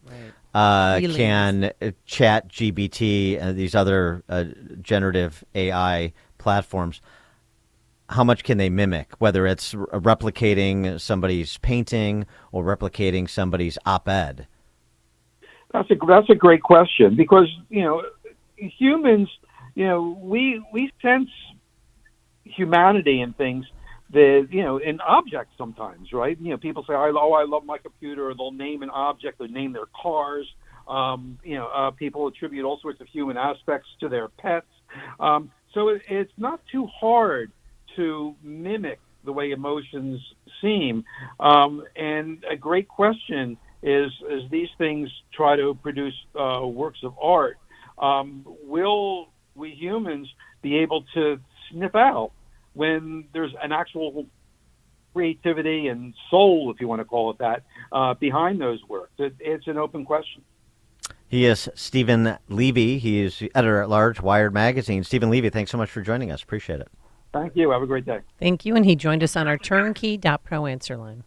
can Chat GBT and these other generative AI platforms, how much can they mimic, whether it's replicating somebody's painting or replicating somebody's op-ed? That's a great question, because, humans, we sense humanity in things that, in objects sometimes, right? People say, I love my computer, or they'll name an object, or name their cars. People attribute all sorts of human aspects to their pets. So it's not too hard to mimic the way emotions seem. And a great question is, as these things try to produce works of art, will we humans be able to sniff out when there's an actual creativity and soul, if you want to call it that, behind those works? It's an open question. He is Stephen Levy. He is editor-at-large, Wired Magazine. Stephen Levy, thanks so much for joining us. Appreciate it. Thank you. Have a great day. Thank you. And he joined us on our Turnkey.pro answer line.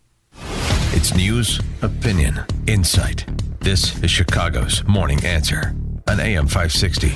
It's news, opinion, insight. This is Chicago's Morning Answer on AM 560.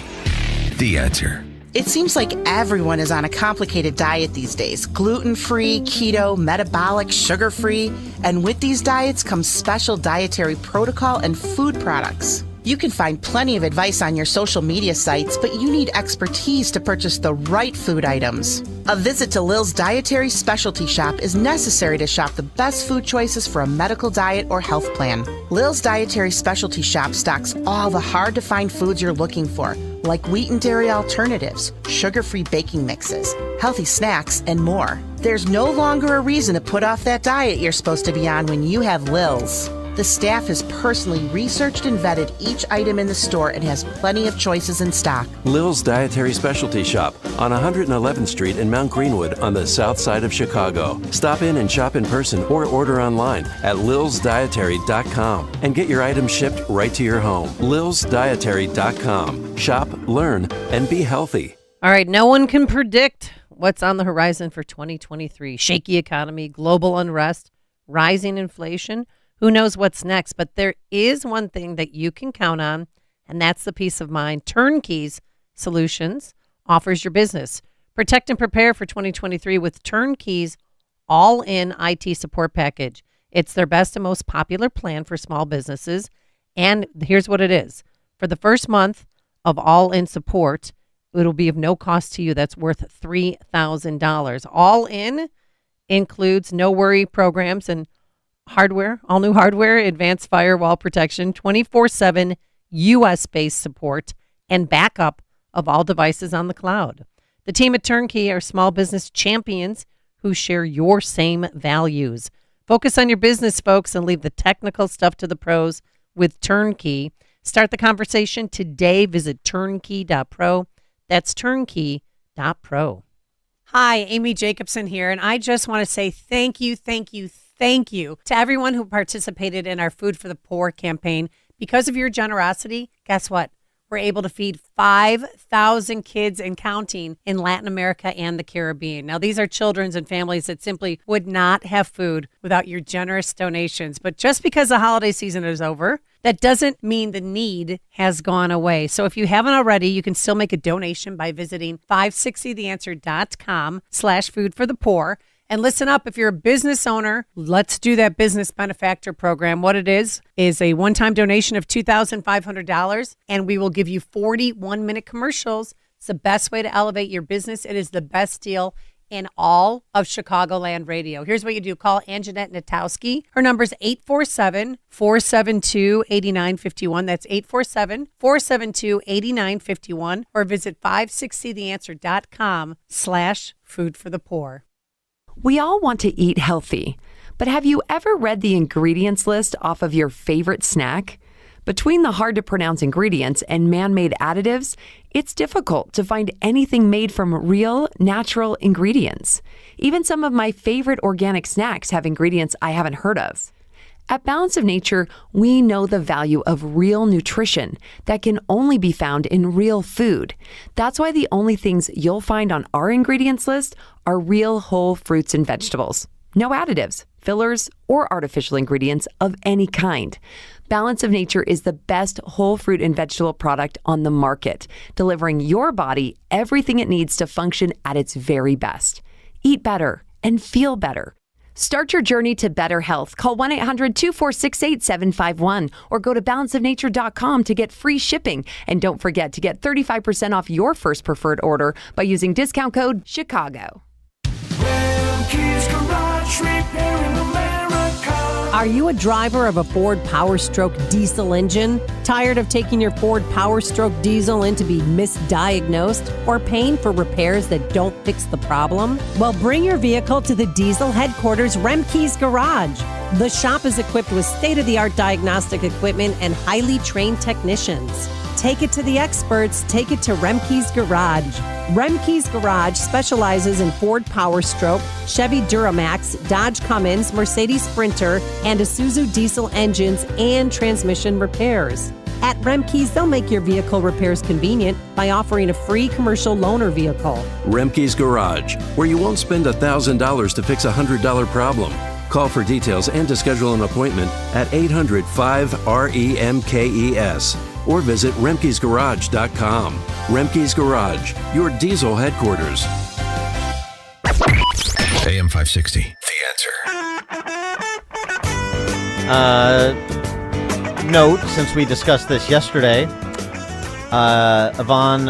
The Answer. It seems like everyone is on a complicated diet these days. Gluten-free, keto, metabolic, sugar-free. And with these diets comes special dietary protocol and food products. You can find plenty of advice on your social media sites, but you need expertise to purchase the right food items. A visit to Lil's Dietary Specialty Shop is necessary to shop the best food choices for a medical diet or health plan. Lil's Dietary Specialty Shop stocks all the hard-to-find foods you're looking for, like wheat and dairy alternatives, sugar-free baking mixes, healthy snacks, and more. There's no longer a reason to put off that diet you're supposed to be on when you have Lil's. The staff has personally researched and vetted each item in the store and has plenty of choices in stock. Lil's Dietary Specialty Shop on 111th Street in Mount Greenwood on the south side of Chicago. Stop in and shop in person or order online at lilsdietary.com and get your items shipped right to your home. lilsdietary.com. Shop, learn, and be healthy. All right, no one can predict what's on the horizon for 2023. Shaky economy, global unrest, rising inflation. Who knows what's next? But there is one thing that you can count on, and that's the peace of mind Turnkey's Solutions offers your business. Protect and prepare for 2023 with Turnkey's all-in IT support package. It's their best and most popular plan for small businesses. And here's what it is. For the first month of all-in support, it'll be of no cost to you. That's worth $3,000. All-in includes no-worry programs and hardware, all new hardware, advanced firewall protection, 24/7 US-based support, and backup of all devices on the cloud. The team at Turnkey are small business champions who share your same values. Focus on your business, folks, and leave the technical stuff to the pros with Turnkey. Start the conversation today. Visit turnkey.pro. That's turnkey.pro. Hi, Amy Jacobson here, and I just want to say thank you to everyone who participated in our Food for the Poor campaign. Because of your generosity, guess what? We're able to feed 5,000 kids and counting in Latin America and the Caribbean. Now, these are children and families that simply would not have food without your generous donations. But just because the holiday season is over, that doesn't mean the need has gone away. So if you haven't already, you can still make a donation by visiting 560theanswer.com/foodforthepoor. And listen up, if you're a business owner, let's do that business benefactor program. What it is a one-time donation of $2,500, and we will give you 41-minute commercials. It's the best way to elevate your business. It is the best deal in all of Chicagoland radio. Here's what you do. Call Anjanette Natowski. Her number is 847-472-8951. That's 847-472-8951. Or visit 560theanswer.com/foodforthepoor. We all want to eat healthy, but have you ever read the ingredients list off of your favorite snack? Between the hard-to-pronounce ingredients and man-made additives, it's difficult to find anything made from real, natural ingredients. Even some of my favorite organic snacks have ingredients I haven't heard of. At Balance of Nature, we know the value of real nutrition that can only be found in real food. That's why the only things you'll find on our ingredients list are real whole fruits and vegetables. No additives, fillers, or artificial ingredients of any kind. Balance of Nature is the best whole fruit and vegetable product on the market, delivering your body everything it needs to function at its very best. Eat better and feel better. Start your journey to better health. Call 1-800-246-8751 or go to balanceofnature.com to get free shipping. And don't forget to get 35% off your first preferred order by using discount code CHICAGO. Are you a driver of a Ford PowerStroke diesel engine? Tired of taking your Ford PowerStroke diesel in to be misdiagnosed or paying for repairs that don't fix the problem? Well, bring your vehicle to the diesel headquarters, Remke's Garage. The shop is equipped with state-of-the-art diagnostic equipment and highly trained technicians. Take it to the experts. Take it to Remke's Garage. Remke's Garage specializes in Ford PowerStroke, Chevy Duramax, Dodge Cummins, Mercedes Sprinter, and Isuzu diesel engines and transmission repairs. At Remke's, they'll make your vehicle repairs convenient by offering a free commercial loaner vehicle. Remke's Garage, where you won't spend $1,000 to fix a $100 problem. Call for details and to schedule an appointment at 800-5-REMKES or visit Remke'sGarage.com. Remke's Garage, your diesel headquarters. AM 560, The Answer. Note, since we discussed this yesterday, Ivan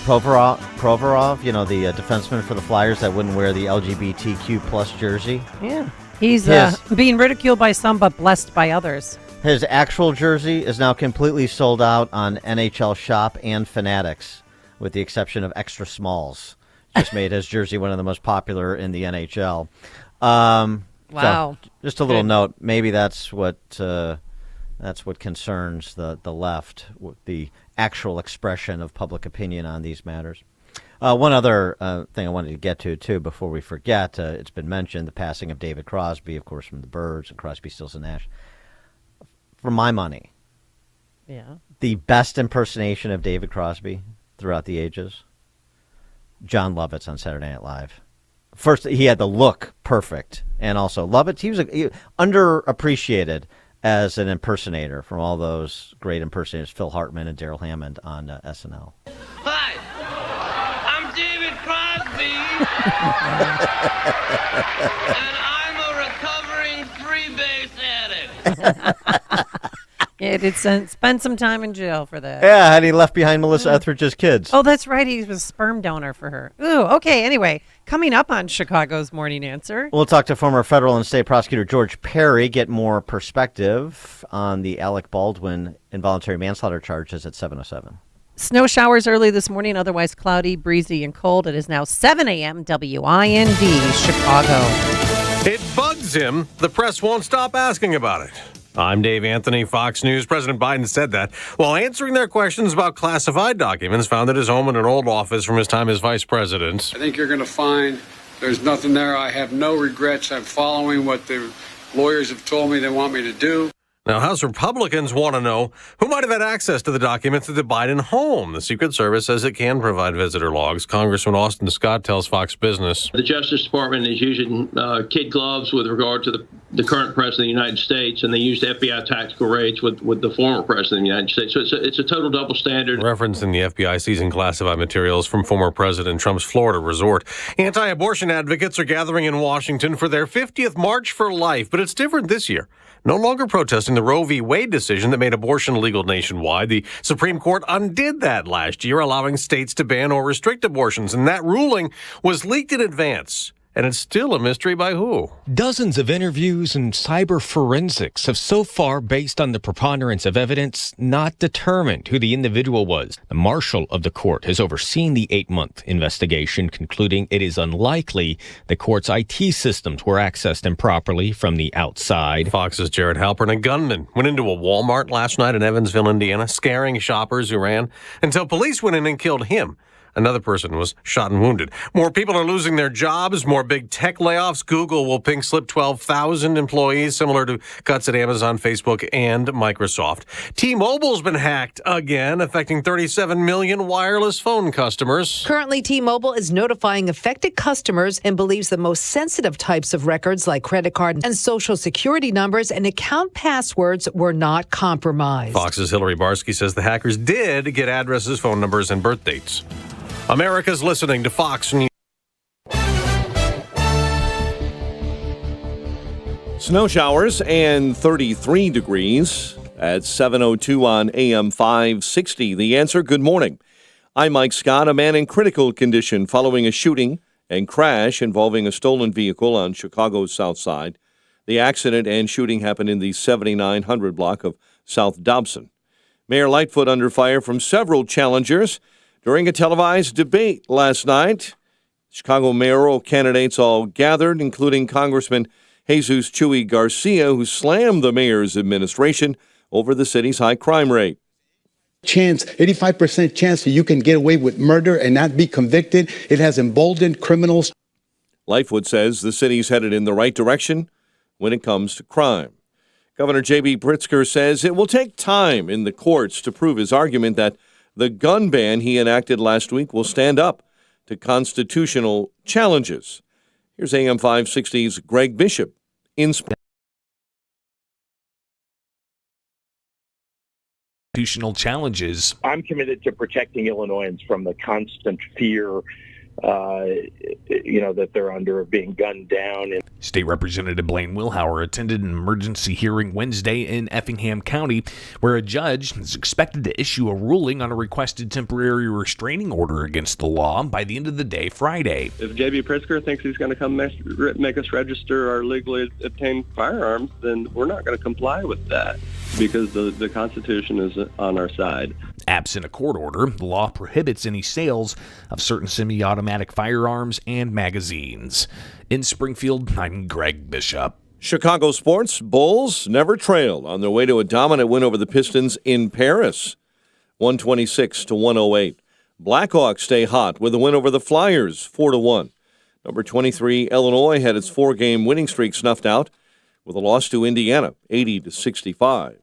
Provorov, you know, the defenseman for the Flyers that wouldn't wear the LGBTQ plus jersey. Yeah. He's being ridiculed by some, but blessed by others. His actual jersey is now completely sold out on NHL Shop and Fanatics, with the exception of extra smalls. Just made his jersey one of the most popular in the NHL. Wow. So just a little note. Maybe that's what concerns the left, the actual expression of public opinion on these matters. One other thing I wanted to get to, too, before we forget, it's been mentioned, the passing of David Crosby, of course, from the Byrds and Crosby, Stills, and Nash. For my money, the best impersonation of David Crosby throughout the ages, John Lovitz on Saturday Night Live. First, he had the look perfect, and also Lovitz, he was underappreciated as an impersonator from all those great impersonators, Phil Hartman and Daryl Hammond on SNL. Hi, I'm David Crosby, and I'm a recovering free-base addict. Yeah, did spend some time in jail for that. Yeah, and he left behind Melissa Etheridge's kids. Oh, that's right. He was a sperm donor for her. Ooh, okay. Anyway, coming up on Chicago's Morning Answer. We'll talk to former federal and state prosecutor George Perry, get more perspective on the Alec Baldwin involuntary manslaughter charges at 7:07. Snow showers early this morning, otherwise cloudy, breezy, and cold. It is now 7 a.m. WIND, Chicago. It bugs him. The press won't stop asking about it. I'm Dave Anthony, Fox News. President Biden said that while answering their questions about classified documents found at his home in an old office from his time as vice president. I think you're going to find there's nothing there. I have no regrets. I'm following what the lawyers have told me they want me to do. Now, House Republicans want to know who might have had access to the documents at the Biden home. The Secret Service says it can provide visitor logs. Congressman Austin Scott tells Fox Business. The Justice Department is using kid gloves with regard to the current president of the United States, and they used FBI tactical raids with the former president of the United States. So it's a total double standard. Referencing the FBI seizing classified materials from former President Trump's Florida resort. Anti-abortion advocates are gathering in Washington for their 50th March for Life, but it's different this year. No longer protesting the Roe v. Wade decision that made abortion legal nationwide. The Supreme Court undid that last year, allowing states to ban or restrict abortions, and that ruling was leaked in advance. And it's still a mystery by who. Dozens of interviews and cyber forensics have so far, based on the preponderance of evidence, not determined who the individual was. The marshal of the court has overseen the 8-month investigation, concluding it is unlikely the court's IT systems were accessed improperly from the outside. Fox's Jared Halpern, a gunman, went into a Walmart last night in Evansville, Indiana, scaring shoppers who ran until police went in and killed him. Another person was shot and wounded. More people are losing their jobs, more big tech layoffs. Google will pink slip 12,000 employees, similar to cuts at Amazon, Facebook, and Microsoft. T-Mobile's been hacked again, affecting 37 million wireless phone customers. Currently, T-Mobile is notifying affected customers and believes the most sensitive types of records like credit card and social security numbers and account passwords were not compromised. Fox's Hillary Barsky says the hackers did get addresses, phone numbers, and birth dates. America's listening to Fox News. Snow showers and 33 degrees at 7:02 on AM 560. The Answer, good morning. I'm Mike Scott. A man in critical condition following a shooting and crash involving a stolen vehicle on Chicago's South Side. The accident and shooting happened in the 7900 block of South Dobson. Mayor Lightfoot under fire from several challengers during a televised debate last night. Chicago mayoral candidates all gathered, including Congressman Jesus Chuy Garcia, who slammed the mayor's administration over the city's high crime rate. 85% chance that you can get away with murder and not be convicted. It has emboldened criminals. Lightfoot says the city's headed in the right direction when it comes to crime. Governor J.B. Pritzker says it will take time in the courts to prove his argument that the gun ban he enacted last week will stand up to constitutional challenges. Here's AM 560's Greg Bishop in constitutional challenges. I'm committed to protecting Illinoisans from the constant fear that they're under of being gunned down. State Representative Blaine Wilhauer attended an emergency hearing Wednesday in Effingham County, where a judge is expected to issue a ruling on a requested temporary restraining order against the law by the end of the day Friday. If J.B. Pritzker thinks he's going to come make us register our legally obtained firearms, then we're not going to comply with that because the Constitution is on our side. Absent a court order, the law prohibits any sales of certain semi-automatic firearms and magazines. In Springfield, I'm Greg Bishop. Chicago sports. Bulls never trailed on their way to a dominant win over the Pistons in Paris, 126-108. Blackhawks stay hot with a win over the Flyers, 4-1. Number 23, Illinois had its 4-game winning streak snuffed out with a loss to Indiana, 80-65.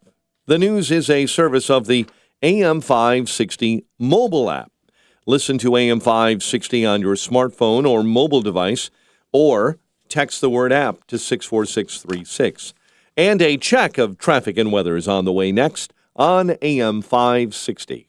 The news is a service of the AM 560 mobile app. Listen to AM 560 on your smartphone or mobile device, or text the word app to 64636. And a check of traffic and weather is on the way next on AM 560.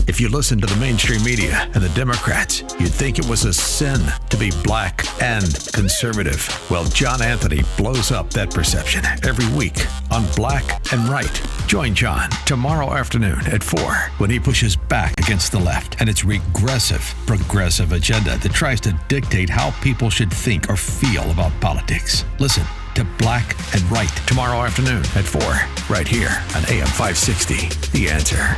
If you listen to the mainstream media and the Democrats, you'd think it was a sin to be black and conservative. Well, John Anthony blows up that perception every week on Black and Right. Join John tomorrow afternoon at 4 when he pushes back against the left and its regressive, progressive agenda that tries to dictate how people should think or feel about politics. Listen to Black and Right tomorrow afternoon at 4, right here on AM 560. The Answer.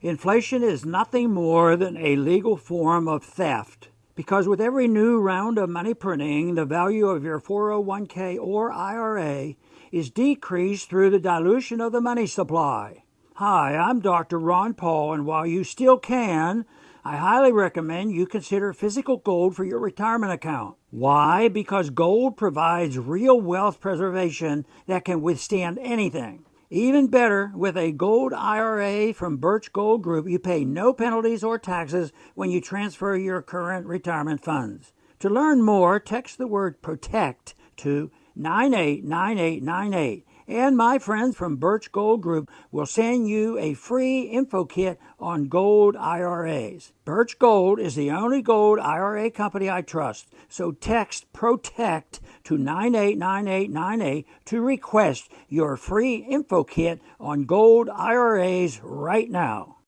Inflation is nothing more than a legal form of theft, because with every new round of money printing, the value of your 401k or IRA is decreased through the dilution of the money supply. Hi, I'm Dr. Ron Paul, and while you still can, I highly recommend you consider physical gold for your retirement account. Why? Because gold provides real wealth preservation that can withstand anything. Even better, with a gold IRA from Birch Gold Group, you pay no penalties or taxes when you transfer your current retirement funds. To learn more, text the word PROTECT to 989898. And my friends from Birch Gold Group will send you a free info kit on gold IRAs. Birch Gold is the only gold IRA company I trust, so text PROTECT to 989898 to request your free info kit on gold IRAs right now.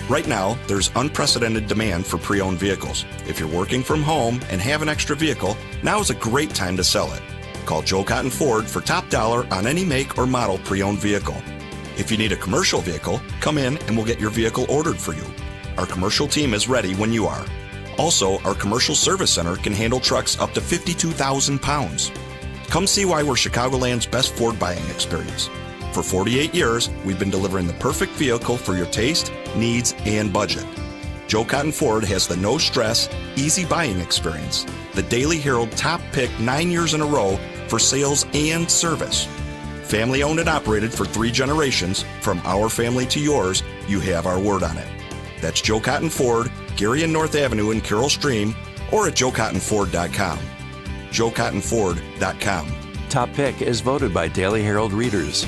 Right now, there's unprecedented demand for pre-owned vehicles. If you're working from home and have an extra vehicle, now is a great time to sell it. Call Joe Cotton Ford for top dollar on any make or model pre-owned vehicle. If you need a commercial vehicle, come in and we'll get your vehicle ordered for you. Our commercial team is ready when you are. Also, our commercial service center can handle trucks up to 52,000 pounds. Come see why we're Chicagoland's best Ford buying experience. For 48 years, we've been delivering the perfect vehicle for your taste, needs, and budget. Joe Cotton Ford has the no-stress, easy buying experience. The Daily Herald top pick 9 years in a row for sales and service. Family owned and operated for 3 generations. From our family to yours, you have our word on it. That's Joe Cotton Ford, Gary and North Avenue in Carroll Stream, or at joecottonford.com. joecottonford.com. Top pick is voted by Daily Herald readers.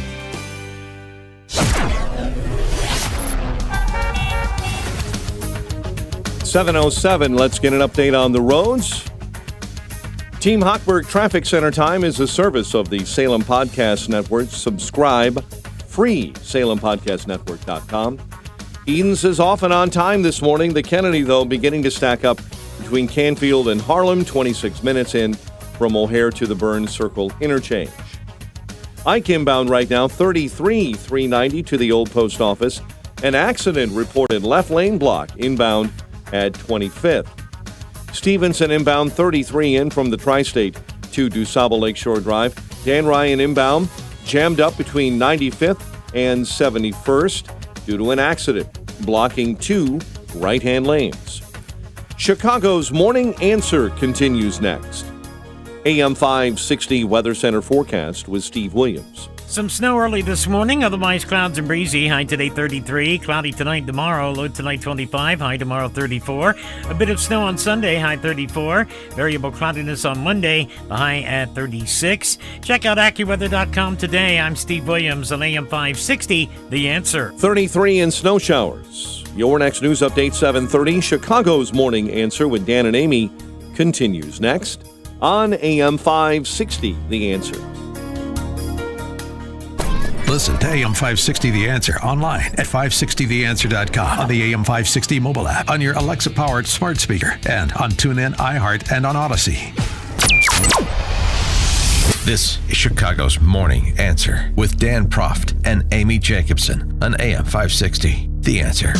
.707, let's get an update on the roads. Team Hochberg Traffic Center time is a service of the Salem Podcast Network. Subscribe free, salempodcastnetwork.com. Edens is off and on time this morning. The Kennedy, though, beginning to stack up between Canfield and Harlem, 26 minutes in from O'Hare to the Burns Circle interchange. Ike inbound right now, 33-390 to the old post office. An accident reported left lane block inbound at 25th. Stevenson inbound 33 in from the Tri-State to DuSable Lakeshore Drive. Dan Ryan inbound jammed up between 95th and 71st due to an accident, blocking 2 right-hand lanes. Chicago's Morning Answer continues next. AM 560 Weather Center forecast with Steve Williams. Some snow early this morning, otherwise clouds and breezy. High today 33, cloudy tonight, tomorrow, low tonight 25, high tomorrow 34. A bit of snow on Sunday, high 34. Variable cloudiness on Monday, the high at 36. Check out AccuWeather.com today. I'm Steve Williams on AM 560, The Answer. 33 in snow showers. Your next news update, 7:30. Chicago's Morning Answer with Dan and Amy continues next on AM 560, The Answer. Listen to AM 560 The Answer online at 560theanswer.com, on the AM 560 mobile app, on your Alexa-powered smart speaker, and on TuneIn, iHeart, and on Odyssey. This is Chicago's Morning Answer with Dan Proft and Amy Jacobson on AM 560 The Answer.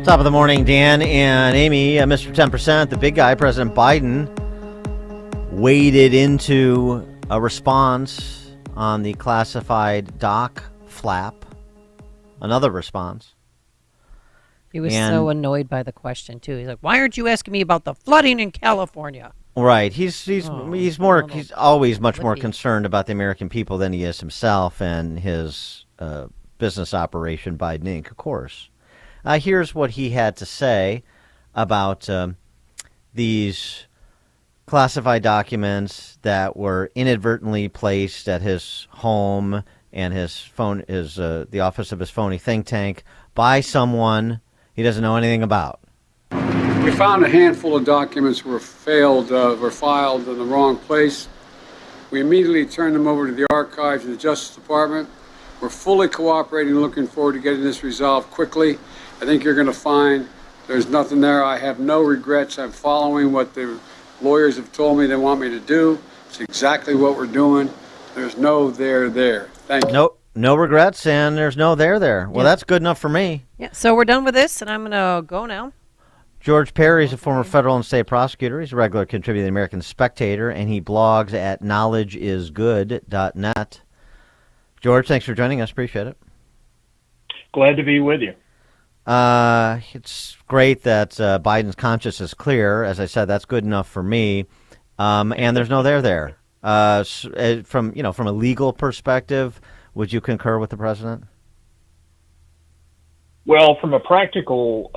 Top of the morning, Dan and Amy. Mr. 10%, the big guy, President Biden, waded into a response on the classified doc flap. Another response. He was so annoyed by the question, too. He's like, why aren't you asking me about the flooding in California? Right. He's always much more concerned about the American people than he is himself and his business operation, Biden Inc., of course. Here's what he had to say about these classified documents that were inadvertently placed at his home and his phone, the office of his phony think tank, by someone he doesn't know anything about. We found a handful of documents were filed in the wrong place. We immediately turned them over to the archives of the Justice Department. We're fully cooperating, looking forward to getting this resolved quickly. I think you're going to find there's nothing there. I have no regrets. I'm following what the lawyers have told me they want me to do. It's exactly what we're doing. There's no there. Thank you. No regrets, and there's no there. Well, that's good enough for me. Yeah, so we're done with this, and I'm going to go now. George Perry is a former federal and state prosecutor. He's a regular contributor to the American Spectator, and he blogs at knowledgeisgood.net. George, thanks for joining us. Appreciate it. Glad to be with you. It's great that Biden's conscience is clear. As I said, that's good enough for me. And there's no there. From a legal perspective, would you concur with the president? Well, from a practical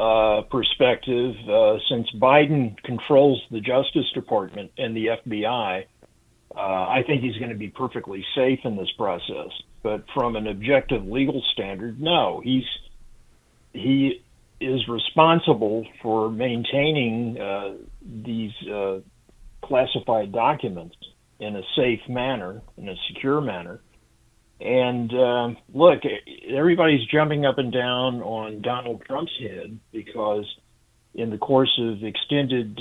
perspective, since Biden controls the Justice Department and the FBI, I think he's going to be perfectly safe in this process. But from an objective legal standard, no, he is responsible for maintaining these classified documents in a safe manner, in a secure manner. And look, everybody's jumping up and down on Donald Trump's head because in the course of extended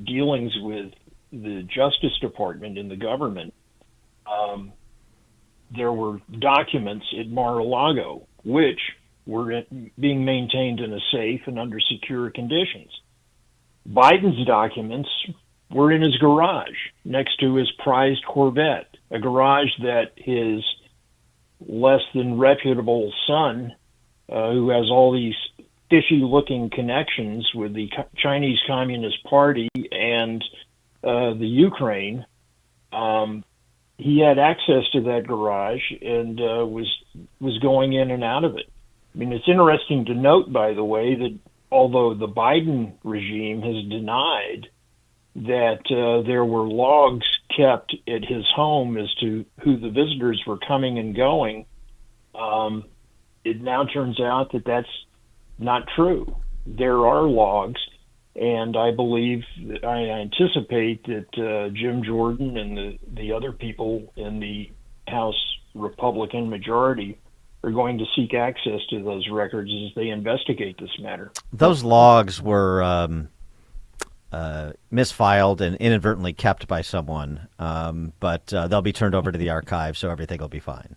dealings with the Justice Department and the government, there were documents at Mar-a-Lago which were being maintained in a safe and under secure conditions. Biden's documents were in his garage next to his prized Corvette, a garage that his less than reputable son, who has all these fishy-looking connections with the Chinese Communist Party and the Ukraine, he had access to that garage and was going in and out of it. I mean, it's interesting to note, by the way, that although the Biden regime has denied that there were logs kept at his home as to who the visitors were coming and going, it now turns out that that's not true. There are logs, and I anticipate that Jim Jordan and the other people in the House Republican majority are going to seek access to those records as they investigate this matter. Those logs were misfiled and inadvertently kept by someone, but they'll be turned over to the archive, so everything will be fine.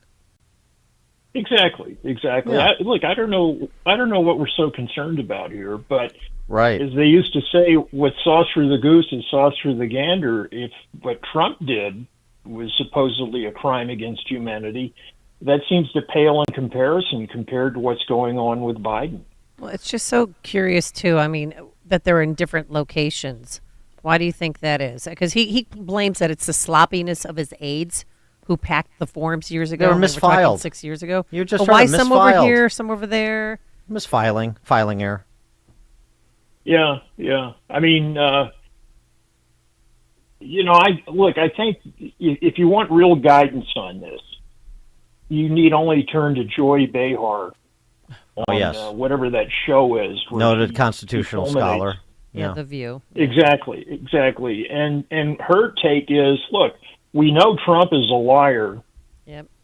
Exactly. Yeah. Look, I don't know what we're so concerned about here, but right, as they used to say, what's sauce for the goose is sauce for the gander. If what Trump did was supposedly a crime against humanity, that seems to pale in comparison compared to what's going on with Biden. Well, it's just so curious, too. I mean, that they're in different locations. Why do you think that is? Because he blames that it's the sloppiness of his aides who packed the forms years ago. They were misfiled. 6 years ago. You just but why some over here, some over there? Misfiling, filing error. Yeah. I mean, I think if you want real guidance on this, you need only turn to Joy Behar on whatever that show is. Noted constitutional scholar. Yeah, The View. Exactly. And her take is, look, we know Trump is a liar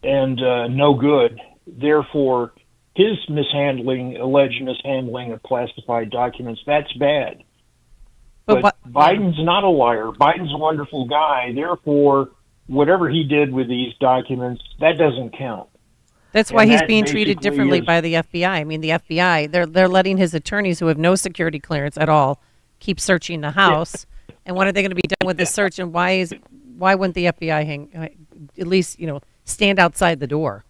and no good. Therefore, his alleged mishandling of classified documents, that's bad. But Biden's not a liar. Biden's a wonderful guy. Therefore, whatever he did with these documents, that doesn't count. That's why he's being treated differently by the FBI. I mean, the FBI, they're letting his attorneys who have no security clearance at all keep searching the house. And when are they going to be done with this search? And why wouldn't the FBI at least stand outside the door?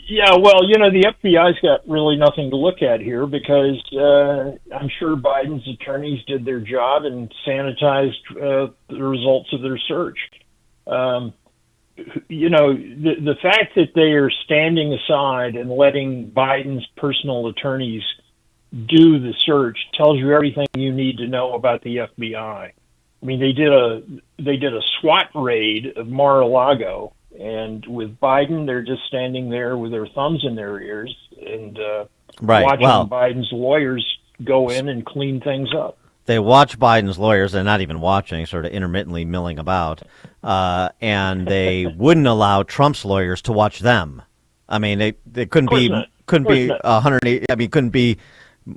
Yeah, well, the FBI's got really nothing to look at here because I'm sure Biden's attorneys did their job and sanitized the results of their search. The fact that they are standing aside and letting Biden's personal attorneys do the search tells you everything you need to know about the FBI. I mean, they did a SWAT raid of Mar-a-Lago, and with Biden, they're just standing there with their thumbs in their ears and watching Biden's lawyers go in and clean things up. They watch Biden's lawyers. They're not even watching, sort of intermittently milling about, and they wouldn't allow Trump's lawyers to watch them. I mean, they couldn't be 180. I mean, couldn't be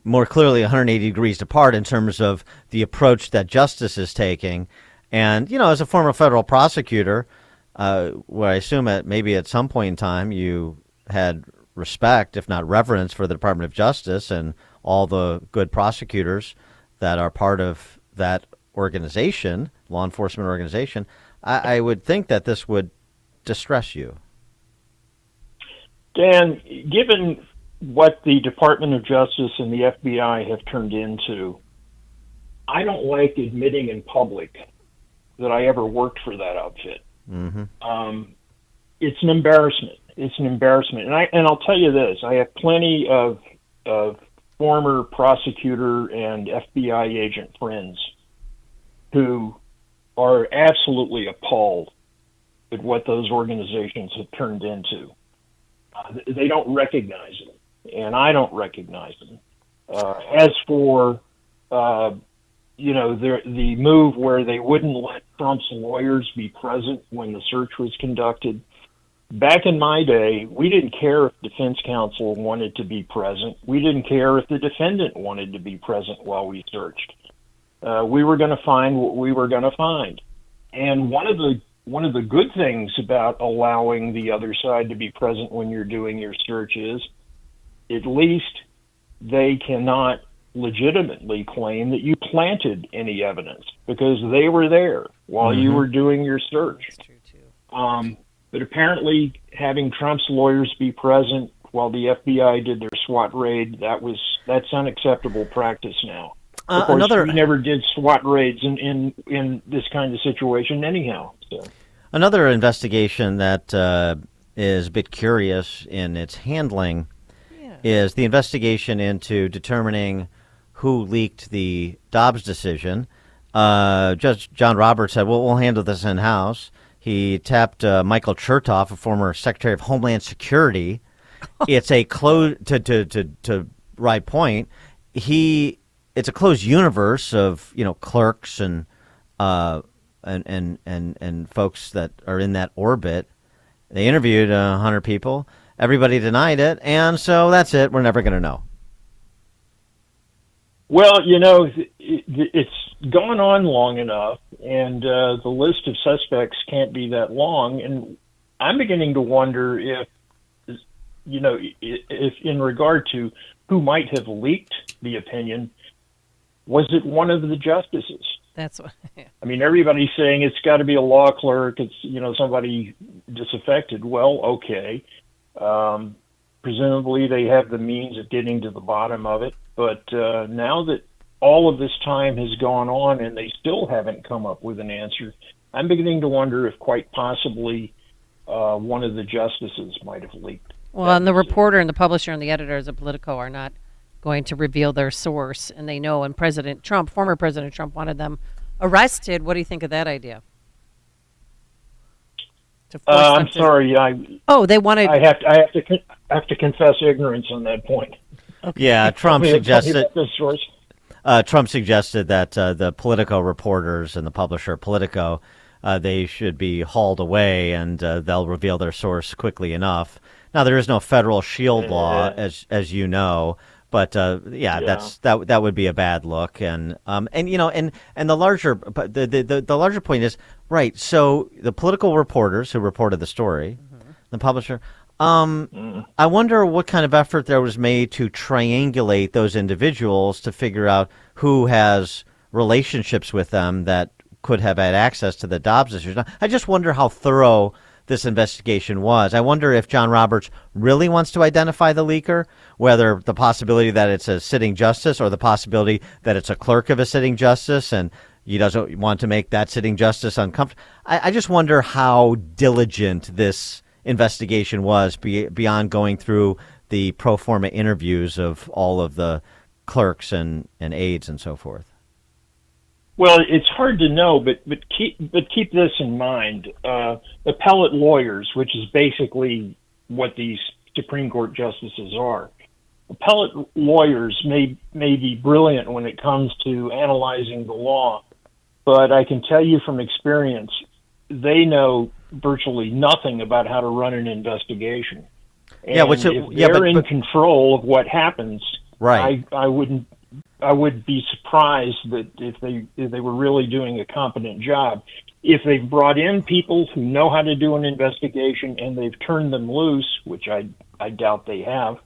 more clearly 180 degrees apart in terms of the approach that justice is taking. And as a former federal prosecutor, where I assume maybe at some point in time you had respect, if not reverence, for the Department of Justice and all the good prosecutors that are part of that organization, law enforcement organization, I would think that this would distress you. Dan, given what the Department of Justice and the FBI have turned into, I don't like admitting in public that I ever worked for that outfit. Mm-hmm. It's an embarrassment. And I'll tell you this, I have plenty of former prosecutor and FBI agent friends who are absolutely appalled at what those organizations have turned into. They don't recognize them, and I don't recognize them. As for the move where they wouldn't let Trump's lawyers be present when the search was conducted, back in my day, we didn't care if defense counsel wanted to be present. We didn't care if the defendant wanted to be present while we searched. We were going to find what we were going to find. And one of the good things about allowing the other side to be present when you're doing your search is at least they cannot legitimately claim that you planted any evidence because they were there while you were doing your search. That's true too. But apparently having Trump's lawyers be present while the FBI did their SWAT raid, that's unacceptable practice now. Of course, we never did SWAT raids in this kind of situation anyhow. So. Another investigation that is a bit curious in its handling is the investigation into determining who leaked the Dobbs decision. Judge John Roberts said, well, we'll handle this in-house. He tapped Michael Chertoff, a former Secretary of Homeland Security. It's a closed, to right point, it's a closed universe of, clerks and folks that are in that orbit. They interviewed 100 people. Everybody denied it, and so that's it. We're never going to know. Well, it's gone on long enough, and the list of suspects can't be that long. And I'm beginning to wonder if in regard to who might have leaked the opinion, was it one of the justices? That's what. Yeah. I mean, everybody's saying it's got to be a law clerk. It's somebody disaffected. Well, okay. Presumably they have the means of getting to the bottom of it. But now that all of this time has gone on and they still haven't come up with an answer, I'm beginning to wonder if quite possibly one of the justices might have leaked. Well, and the reporter and the publisher and the editors of Politico are not going to reveal their source, and they know. And former President Trump, wanted them arrested. What do you think of that idea? I'm sorry. They wanted. I have to confess ignorance on that point. Okay. Yeah, Trump suggested. Trump suggested that the Politico reporters and the publisher Politico, they should be hauled away, and they'll reveal their source quickly enough. Now, there is no federal shield law, as you know. But that would be a bad look, and the larger point is right. So the political reporters who reported the story, the publisher, I wonder what kind of effort there was made to triangulate those individuals to figure out who has relationships with them that could have had access to the Dobbs issues. I just wonder how thorough this investigation was. I wonder if John Roberts really wants to identify the leaker, whether the possibility that it's a sitting justice or the possibility that it's a clerk of a sitting justice and he doesn't want to make that sitting justice uncomfortable. I just wonder how diligent this investigation was beyond going through the pro forma interviews of all of the clerks and aides and so forth. Well, it's hard to know, but keep this in mind. Appellate lawyers, which is basically what these Supreme Court justices are. Appellate lawyers may be brilliant when it comes to analyzing the law, but I can tell you from experience, they know virtually nothing about how to run an investigation. And if they're in control of what happens, right. I would be surprised that if they were really doing a competent job. If they've brought in people who know how to do an investigation and they've turned them loose, which I doubt they have,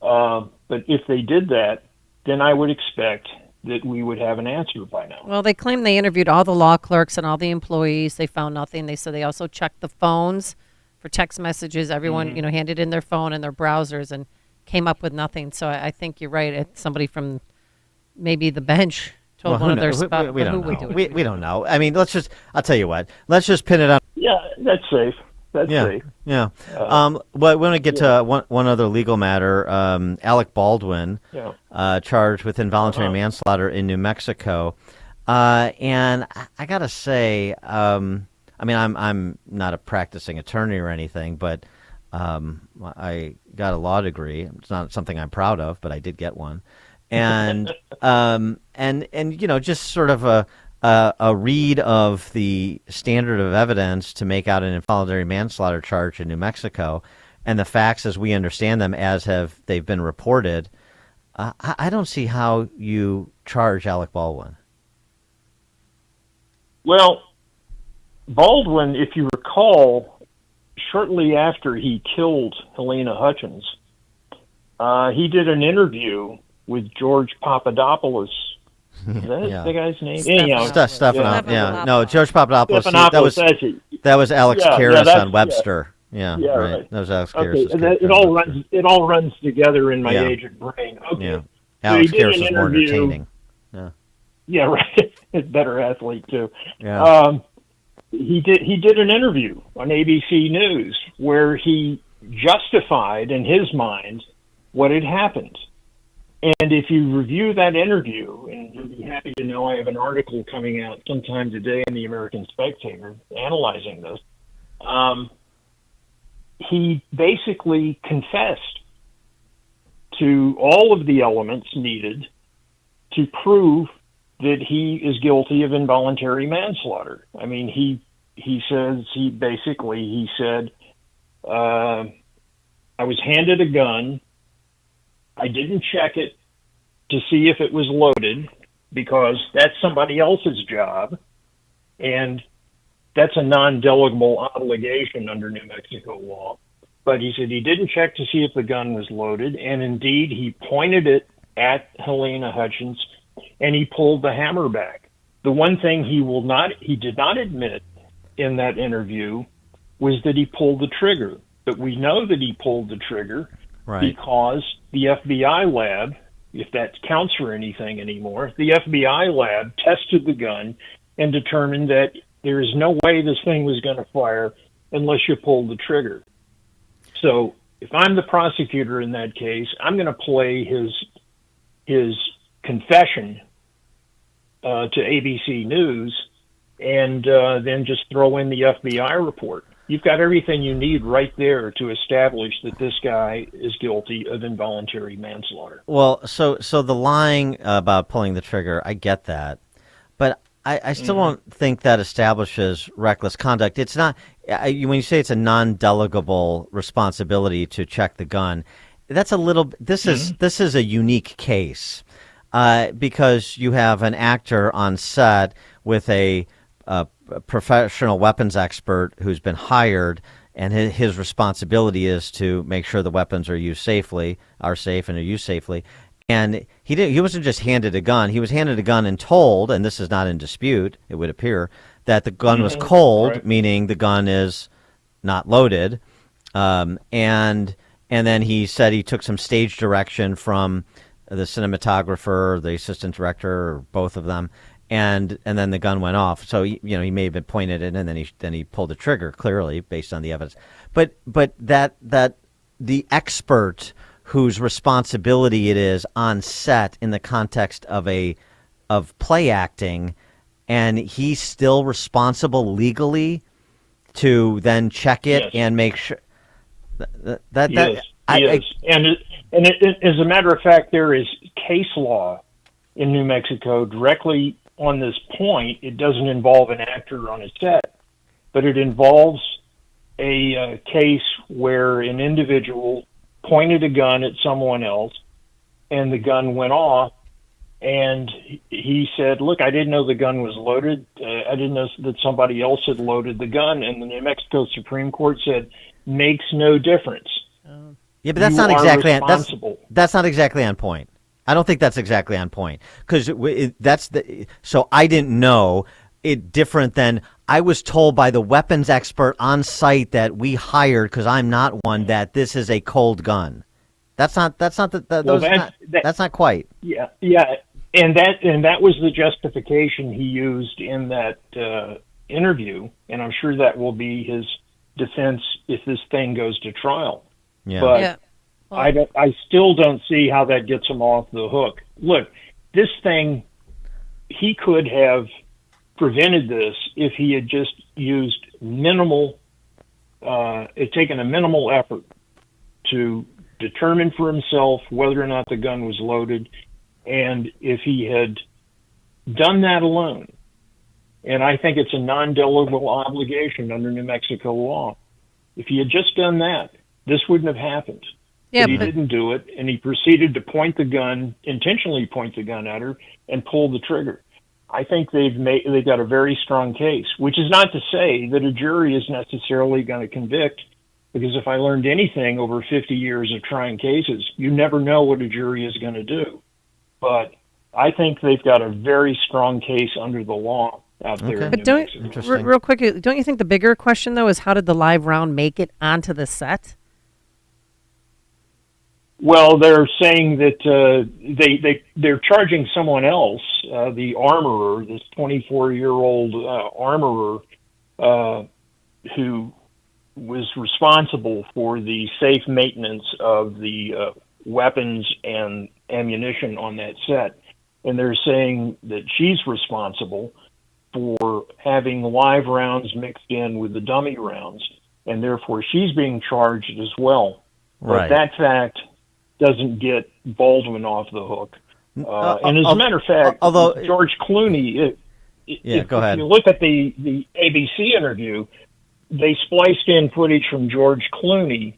but if they did that, then I would expect that we would have an answer by now. Well, they claim they interviewed all the law clerks and all the employees. They found nothing. They said they also checked the phones for text messages. Everyone, handed in their phone and their browsers and came up with nothing. So I think you're right. It's somebody from maybe the bench told one of their spots. We don't know. We don't know. I mean, I'll tell you what. Let's just pin it on. Yeah, that's safe. That's safe. Yeah. Well, we want to get to one other legal matter. Alec Baldwin, charged with involuntary manslaughter in New Mexico. And I got to say, I'm not a practicing attorney or anything, but I got a law degree. It's not something I'm proud of, but I did get one. And just sort of a read of the standard of evidence to make out an involuntary manslaughter charge in New Mexico, and the facts as we understand them, they've been reported. I don't see how you charge Alec Baldwin. Well, Baldwin, if you recall, shortly after he killed Helena Hutchins, he did an interview with George Papadopoulos. Is that the guy's name? Stephanopoulos. Yeah. No, George Papadopoulos. Stephanopoulos, that was Alex Karras on Webster. Yeah, Yeah, right. That was Alex Karras. It all runs together in my aged brain. Okay. Yeah. So Alex he did Karras an was more interview. entertaining. Yeah. Yeah, right. Better athlete too. Yeah. He did an interview on ABC News where he justified in his mind what had happened. And if you review that interview, and you'll be happy to know I have an article coming out sometime today in the American Spectator analyzing this, he basically confessed to all of the elements needed to prove that he is guilty of involuntary manslaughter. I mean, he said, I was handed a gun. I didn't check it to see if it was loaded because that's somebody else's job. And that's a non-delegable obligation under New Mexico law. But he said he didn't check to see if the gun was loaded. And indeed, he pointed it at Helena Hutchins and he pulled the hammer back. The one thing he did not admit in that interview was that he pulled the trigger. But we know that he pulled the trigger because the FBI lab, if that counts for anything anymore, the FBI lab tested the gun and determined that there is no way this thing was going to fire unless you pulled the trigger. So if I'm the prosecutor in that case, I'm going to play his confession to ABC News and then just throw in the FBI report. You've got everything you need right there to establish that this guy is guilty of involuntary manslaughter. Well, so the lying about pulling the trigger, I get that, but I still don't think that establishes reckless conduct. It's not when you say it's a non-delegable responsibility to check the gun. That's a little. This is a unique case because you have an actor on set with a professional weapons expert who's been hired, and his responsibility is to make sure the weapons are used safely, are safe, and are used safely. And he wasn't just handed a gun. He was handed a gun and told, and this is not in dispute, it would appear, that the gun was cold, meaning the gun is not loaded. And then he said he took some stage direction from the cinematographer, the assistant director, or both of them. And then the gun went off. So he may have been pointed in, and then he pulled the trigger, clearly based on the evidence. But that the expert whose responsibility it is on set in the context of play acting, and he's still responsible legally to then check it and make sure that he is. And as a matter of fact, there is case law in New Mexico directly on this point. It doesn't involve an actor on a set, but it involves a case where an individual pointed a gun at someone else and the gun went off, and he said, look, I didn't know the gun was loaded. I didn't know that somebody else had loaded the gun. And the New Mexico Supreme Court said, makes no difference. Yeah, but that's not exactly that's not exactly on point. I don't think that's exactly on point, because so I didn't know it different than I was told by the weapons expert on site that we hired, because I'm not one, that this is a cold gun. That's not quite. Yeah. And that was the justification he used in that interview, and I'm sure that will be his defense if this thing goes to trial. Yeah. But yeah. Well, I still don't see how that gets him off the hook. Look, this thing, he could have prevented this if he had just used taken a minimal effort to determine for himself whether or not the gun was loaded, and if he had done that alone. And I think it's a non-delegable obligation under New Mexico law. If he had just done that, this wouldn't have happened. Yeah, but he didn't do it, and he proceeded to intentionally point the gun at her and pull the trigger. I think they've got a very strong case, which is not to say that a jury is necessarily going to convict, because if I learned anything over 50 years of trying cases, you never know what a jury is going to do. but I think they've got a very strong case under the law out there. In But New Mexico. real quick, don't you think the bigger question though is how did the live round make it onto the set? Well, they're saying that they're charging someone else, the armorer, this 24-year-old armorer, who was responsible for the safe maintenance of the weapons and ammunition on that set. And they're saying that she's responsible for having live rounds mixed in with the dummy rounds, and therefore she's being charged as well. Right. But that fact doesn't get Baldwin off the hook. And as a matter of fact, although George Clooney, go ahead. if you look at the ABC interview, they spliced in footage from George Clooney,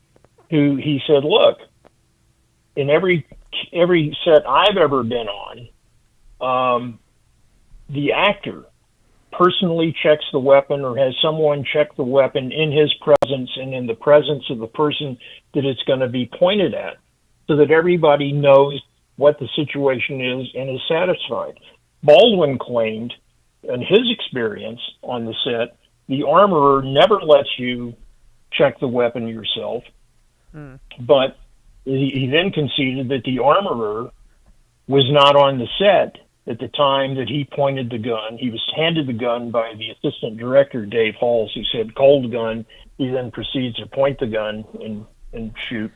who he said, look, in every set I've ever been on, the actor personally checks the weapon or has someone check the weapon in his presence and in the presence of the person that it's going to be pointed at, so that everybody knows what the situation is and is satisfied. Baldwin claimed, in his experience on the set, the armorer never lets you check the weapon yourself, but he then conceded that the armorer was not on the set at the time that he pointed the gun. He was handed the gun by the assistant director, Dave Halls, who said, cold gun. He then proceeds to point the gun and shoot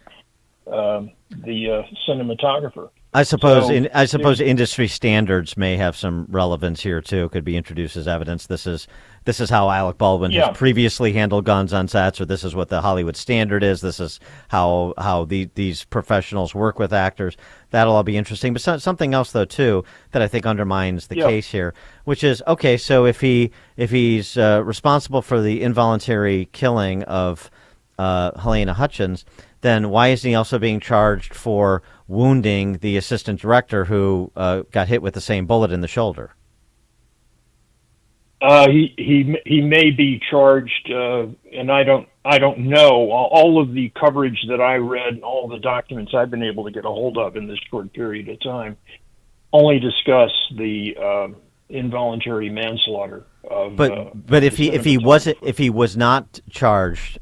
the cinematographer. I suppose industry standards may have some relevance here too. Could be introduced as evidence. This is how Alec Baldwin has previously handled guns on sets, or this is what the Hollywood standard is. This is how these professionals work with actors. That'll all be interesting. But something else though too that I think undermines the case here, which is okay. So if he's responsible for the involuntary killing of Helena Hutchins, then why isn't he also being charged for wounding the assistant director who got hit with the same bullet in the shoulder? He may be charged, and I don't know. All of the coverage that I read, all the documents I've been able to get a hold of in this short period of time, only discuss the involuntary manslaughter. But if he was not charged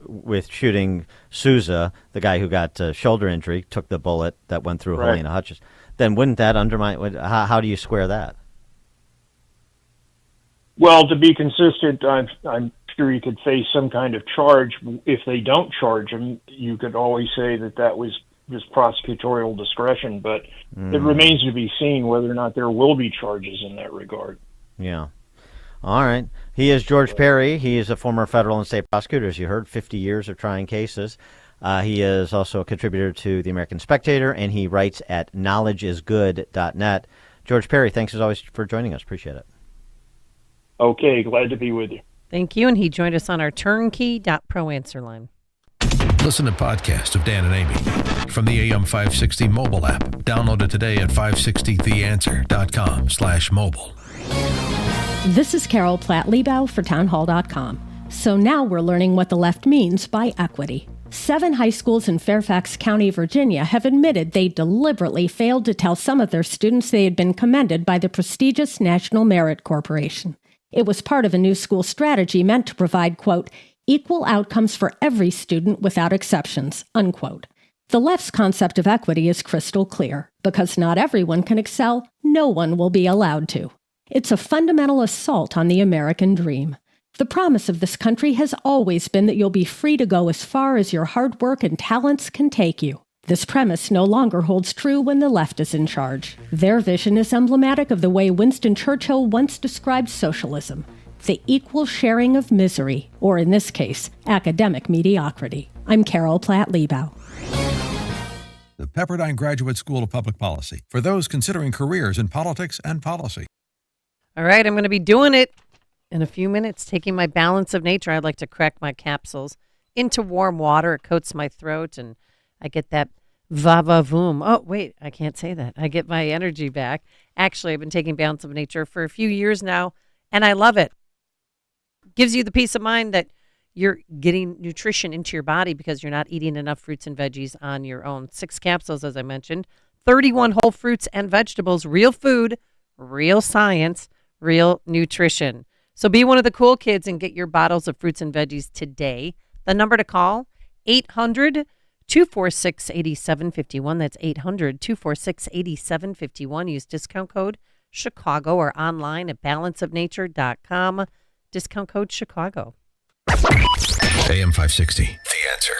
with shooting Souza, the guy who got shoulder injury, took the bullet that went through Helena Hutchins, then wouldn't that undermine? How do you square that? Well, to be consistent, I'm sure he could face some kind of charge. If they don't charge him, you could always say that was just prosecutorial discretion, but it remains to be seen whether or not there will be charges in that regard. Yeah. All right. He is George Perry. He is a former federal and state prosecutor, as you heard, 50 years of trying cases. He is also a contributor to the American Spectator, and he writes at knowledgeisgood.net. George Perry, thanks as always for joining us. Appreciate it. Okay, glad to be with you. Thank you, and he joined us on our turnkey.pro answer line. Listen to podcasts of Dan and Amy from the AM 560 mobile app. Download it today at 560theanswer.com/mobile. This is Carol Platt-Liebau for townhall.com. So now we're learning what the left means by equity. 7 high schools in Fairfax County, Virginia have admitted they deliberately failed to tell some of their students they had been commended by the prestigious National Merit Corporation. It was part of a new school strategy meant to provide, quote, equal outcomes for every student without exceptions, unquote. The left's concept of equity is crystal clear. Because not everyone can excel, no one will be allowed to. It's a fundamental assault on the American dream. The promise of this country has always been that you'll be free to go as far as your hard work and talents can take you. This premise no longer holds true when the left is in charge. Their vision is emblematic of the way Winston Churchill once described socialism, the equal sharing of misery, or in this case, academic mediocrity. I'm Carol Platt-Liebau. The Pepperdine Graduate School of Public Policy, for those considering careers in politics and policy. All right, I'm going to be doing it in a few minutes, taking my Balance of Nature. I'd like to crack my capsules into warm water. It coats my throat, and I get that va-va-voom. Oh, wait, I can't say that. I get my energy back. Actually, I've been taking Balance of Nature for a few years now, and I love it. Gives you the peace of mind that you're getting nutrition into your body because you're not eating enough fruits and veggies on your own. 6 capsules, as I mentioned. 31 whole fruits and vegetables, real food, real science, real nutrition. So be one of the cool kids and get your bottles of fruits and veggies today. The number to call, 800-246-8751. That's 800-246-8751. Use discount code Chicago or online at balanceofnature.com. Discount code Chicago. AM 560, The Answer.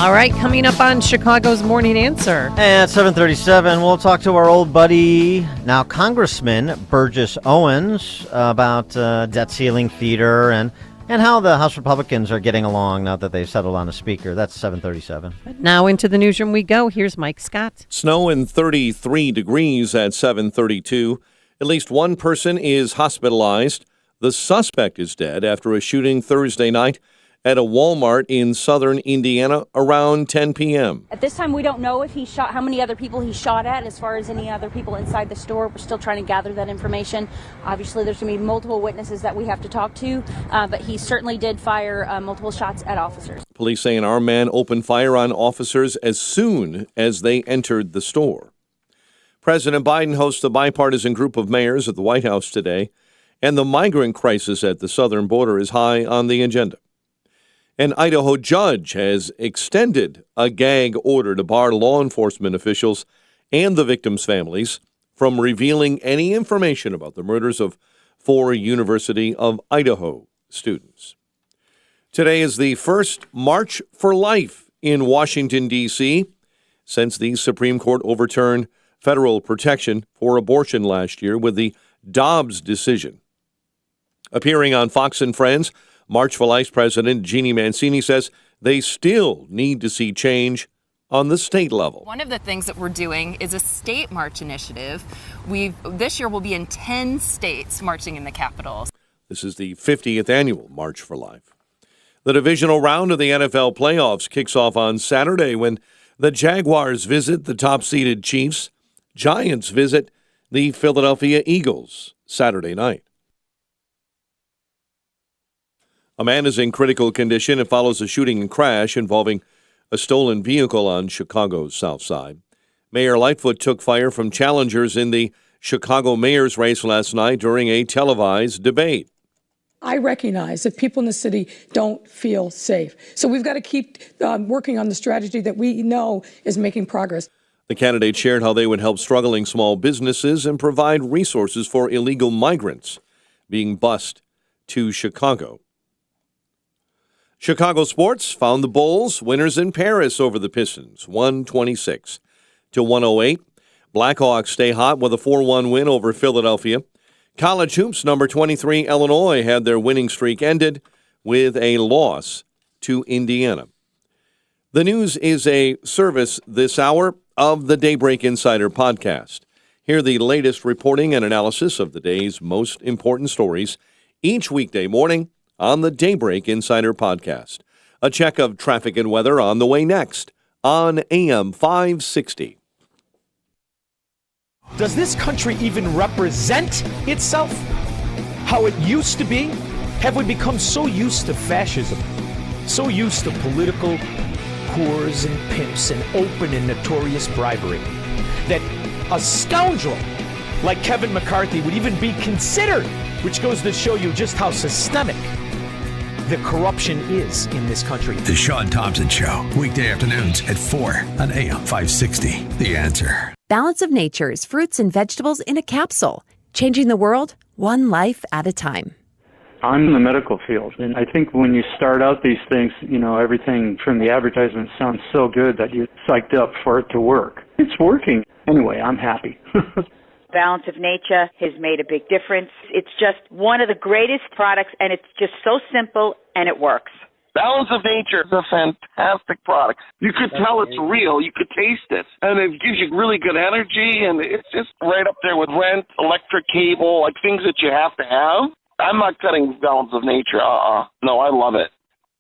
All right, coming up on Chicago's Morning Answer. At 7:37, we'll talk to our old buddy, now Congressman Burgess Owens, about debt ceiling theater and how the House Republicans are getting along now that they've settled on a speaker. That's 7:37. Now into the newsroom we go. Here's Mike Scott. Snow and 33 degrees at 7:32. At least one person is hospitalized. The suspect is dead after a shooting Thursday night at a Walmart in southern Indiana around 10 p.m. At this time, we don't know if he shot, how many other people he shot at. As far as any other people inside the store, we're still trying to gather that information. Obviously, there's going to be multiple witnesses that we have to talk to, but he certainly did fire multiple shots at officers. Police say an armed man opened fire on officers as soon as they entered the store. President Biden hosts a bipartisan group of mayors at the White House today, and the migrant crisis at the southern border is high on the agenda. An Idaho judge has extended a gag order to bar law enforcement officials and the victims' families from revealing any information about the murders of 4 University of Idaho students. Today is the first March for Life in Washington, D.C., since the Supreme Court overturned federal protection for abortion last year with the Dobbs decision. Appearing on Fox and Friends, March for Life President Jeannie Mancini says they still need to see change on the state level. One of the things that we're doing is a state march initiative. This year we'll be in 10 states marching in the capitals. This is the 50th annual March for Life. The divisional round of the NFL playoffs kicks off on Saturday when the Jaguars visit the top-seeded Chiefs. Giants visit the Philadelphia Eagles Saturday night. A man is in critical condition. It follows a shooting and crash involving a stolen vehicle on Chicago's South Side. Mayor Lightfoot took fire from challengers in the Chicago mayor's race last night during a televised debate. I recognize that people in the city don't feel safe. So we've got to keep working on the strategy that we know is making progress. The candidates shared how they would help struggling small businesses and provide resources for illegal migrants being bused to Chicago. Chicago sports found the Bulls winners in Paris over the Pistons, 126-108. Blackhawks stay hot with a 4-1 win over Philadelphia. College hoops number 23 Illinois had their winning streak ended with a loss to Indiana. The news is a service this hour of the Daybreak Insider podcast. Hear the latest reporting and analysis of the day's most important stories each weekday morning on the Daybreak Insider podcast. A check of traffic and weather on the way next on AM 560. Does this country even represent itself? How it used to be? Have we become so used to fascism, so used to political whores and pimps and open and notorious bribery, that a scoundrel like Kevin McCarthy would even be considered, which goes to show you just how systemic the corruption is in this country. The Sean Thompson Show, weekday afternoons at 4 on AM 560. The Answer. Balance of Nature's fruits and vegetables in a capsule, changing the world one life at a time. I'm in the medical field, and I think when you start out these things, everything from the advertisement sounds so good that you're psyched up for it to work. It's working. Anyway, I'm happy. Balance of Nature has made a big difference. It's just one of the greatest products, and it's just so simple, and it works. Balance of Nature is a fantastic product. You could tell it's real. You could taste it. And it gives you really good energy, and it's just right up there with rent, electric cable, like things that you have to have. I'm not cutting Balance of Nature. No, I love it.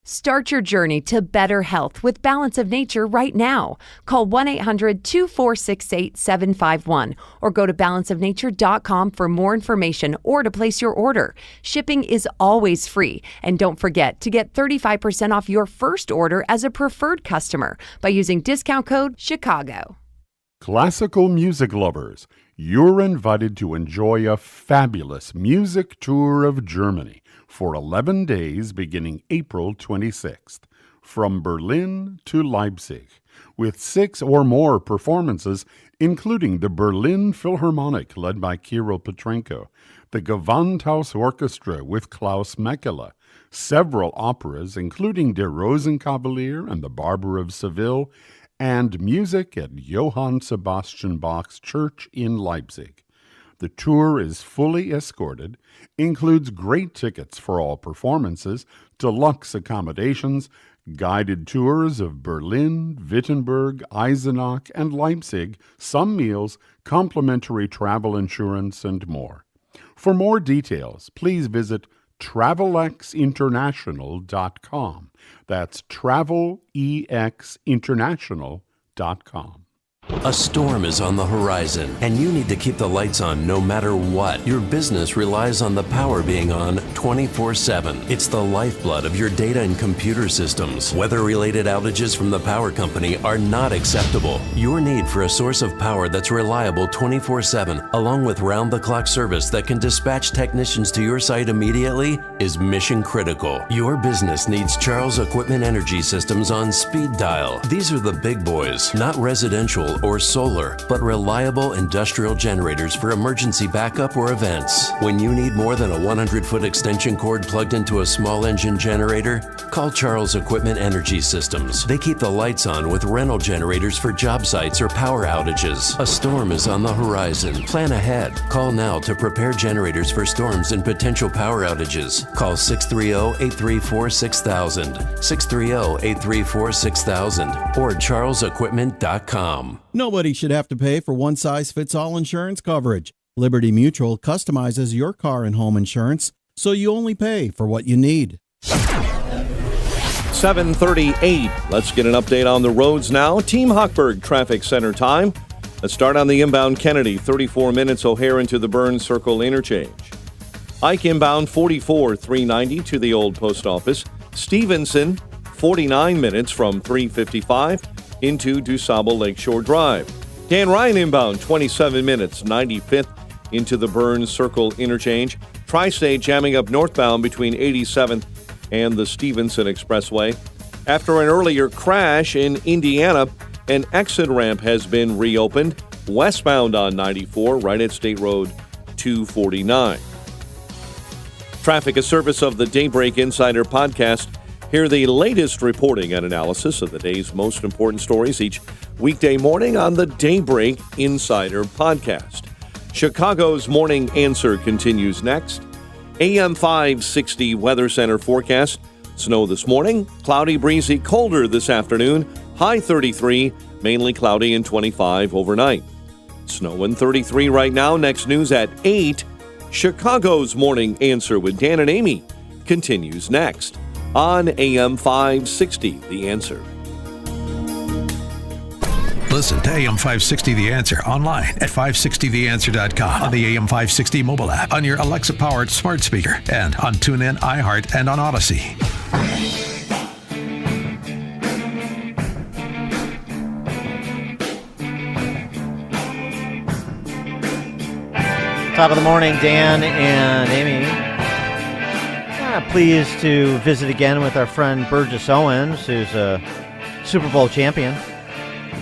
Start your journey to better health with Balance of Nature right now. Call 1-800-246-8751 or go to balanceofnature.com for more information or to place your order. Shipping is always free. And don't forget to get 35% off your first order as a preferred customer by using discount code CHICAGO. Classical music lovers, you're invited to enjoy a fabulous music tour of Germany for 11 days beginning April 26th, from Berlin to Leipzig, with 6 or more performances, including the Berlin Philharmonic led by Kirill Petrenko, the Gewandhaus Orchestra with Klaus Mekela, several operas, including Der Rosenkavalier and the Barber of Seville, and music at Johann Sebastian Bach's Church in Leipzig. The tour is fully escorted, includes great tickets for all performances, deluxe accommodations, guided tours of Berlin, Wittenberg, Eisenach, and Leipzig, some meals, complimentary travel insurance, and more. For more details, please visit TravelXInternational.com. That's TravelEXInternational.com. A storm is on the horizon, and you need to keep the lights on no matter what. Your business relies on the power being on 24/7. It's the lifeblood of your data and computer systems. Weather-related outages from the power company are not acceptable. Your need for a source of power that's reliable 24/7, along with round-the-clock service that can dispatch technicians to your site immediately, is mission critical. Your business needs Charles Equipment Energy Systems on speed dial. These are the big boys, not residential or solar, but reliable industrial generators for emergency backup or events. When you need more than a 100-foot extension cord plugged into a small engine generator, call Charles Equipment Energy Systems. They keep the lights on with rental generators for job sites or power outages. A storm is on the horizon. Plan ahead. Call now to prepare generators for storms and potential power outages. Call 630-834-6000, 630-834-6000, or charlesequipment.com. Nobody should have to pay for one-size-fits-all insurance coverage. Liberty Mutual customizes your car and home insurance, so you only pay for what you need. 7:38. Let's get an update on the roads now. Team Hochberg Traffic Center time. Let's start on the inbound Kennedy, 34 minutes O'Hare into the Burns Circle interchange. Ike inbound 44-390 to the old post office. Stevenson, 49 minutes from 355 into DuSable Lakeshore Drive. Dan Ryan inbound 27 minutes, 95th into the Burns Circle interchange. Tri-State jamming up northbound between 87th and the Stevenson Expressway. After an earlier crash in Indiana, an exit ramp has been reopened westbound on 94 right at State Road 249. Traffic, a service of the Daybreak Insider podcast. Hear the latest reporting and analysis of the day's most important stories each weekday morning on the Daybreak Insider podcast. Chicago's Morning Answer continues next. AM 560 Weather Center forecast. Snow this morning, cloudy, breezy, colder this afternoon, high 33, mainly cloudy and 25 overnight. Snow and 33 right now. Next news at 8. Chicago's Morning Answer with Dan and Amy continues next on AM 560, The Answer. Listen to AM 560 The Answer online at 560theanswer.com, on the AM 560 mobile app, on your Alexa-powered smart speaker, and on TuneIn, iHeart, and on Odyssey. Top of the morning, Dan and Amy. Pleased to visit again with our friend Burgess Owens, who's a Super Bowl champion.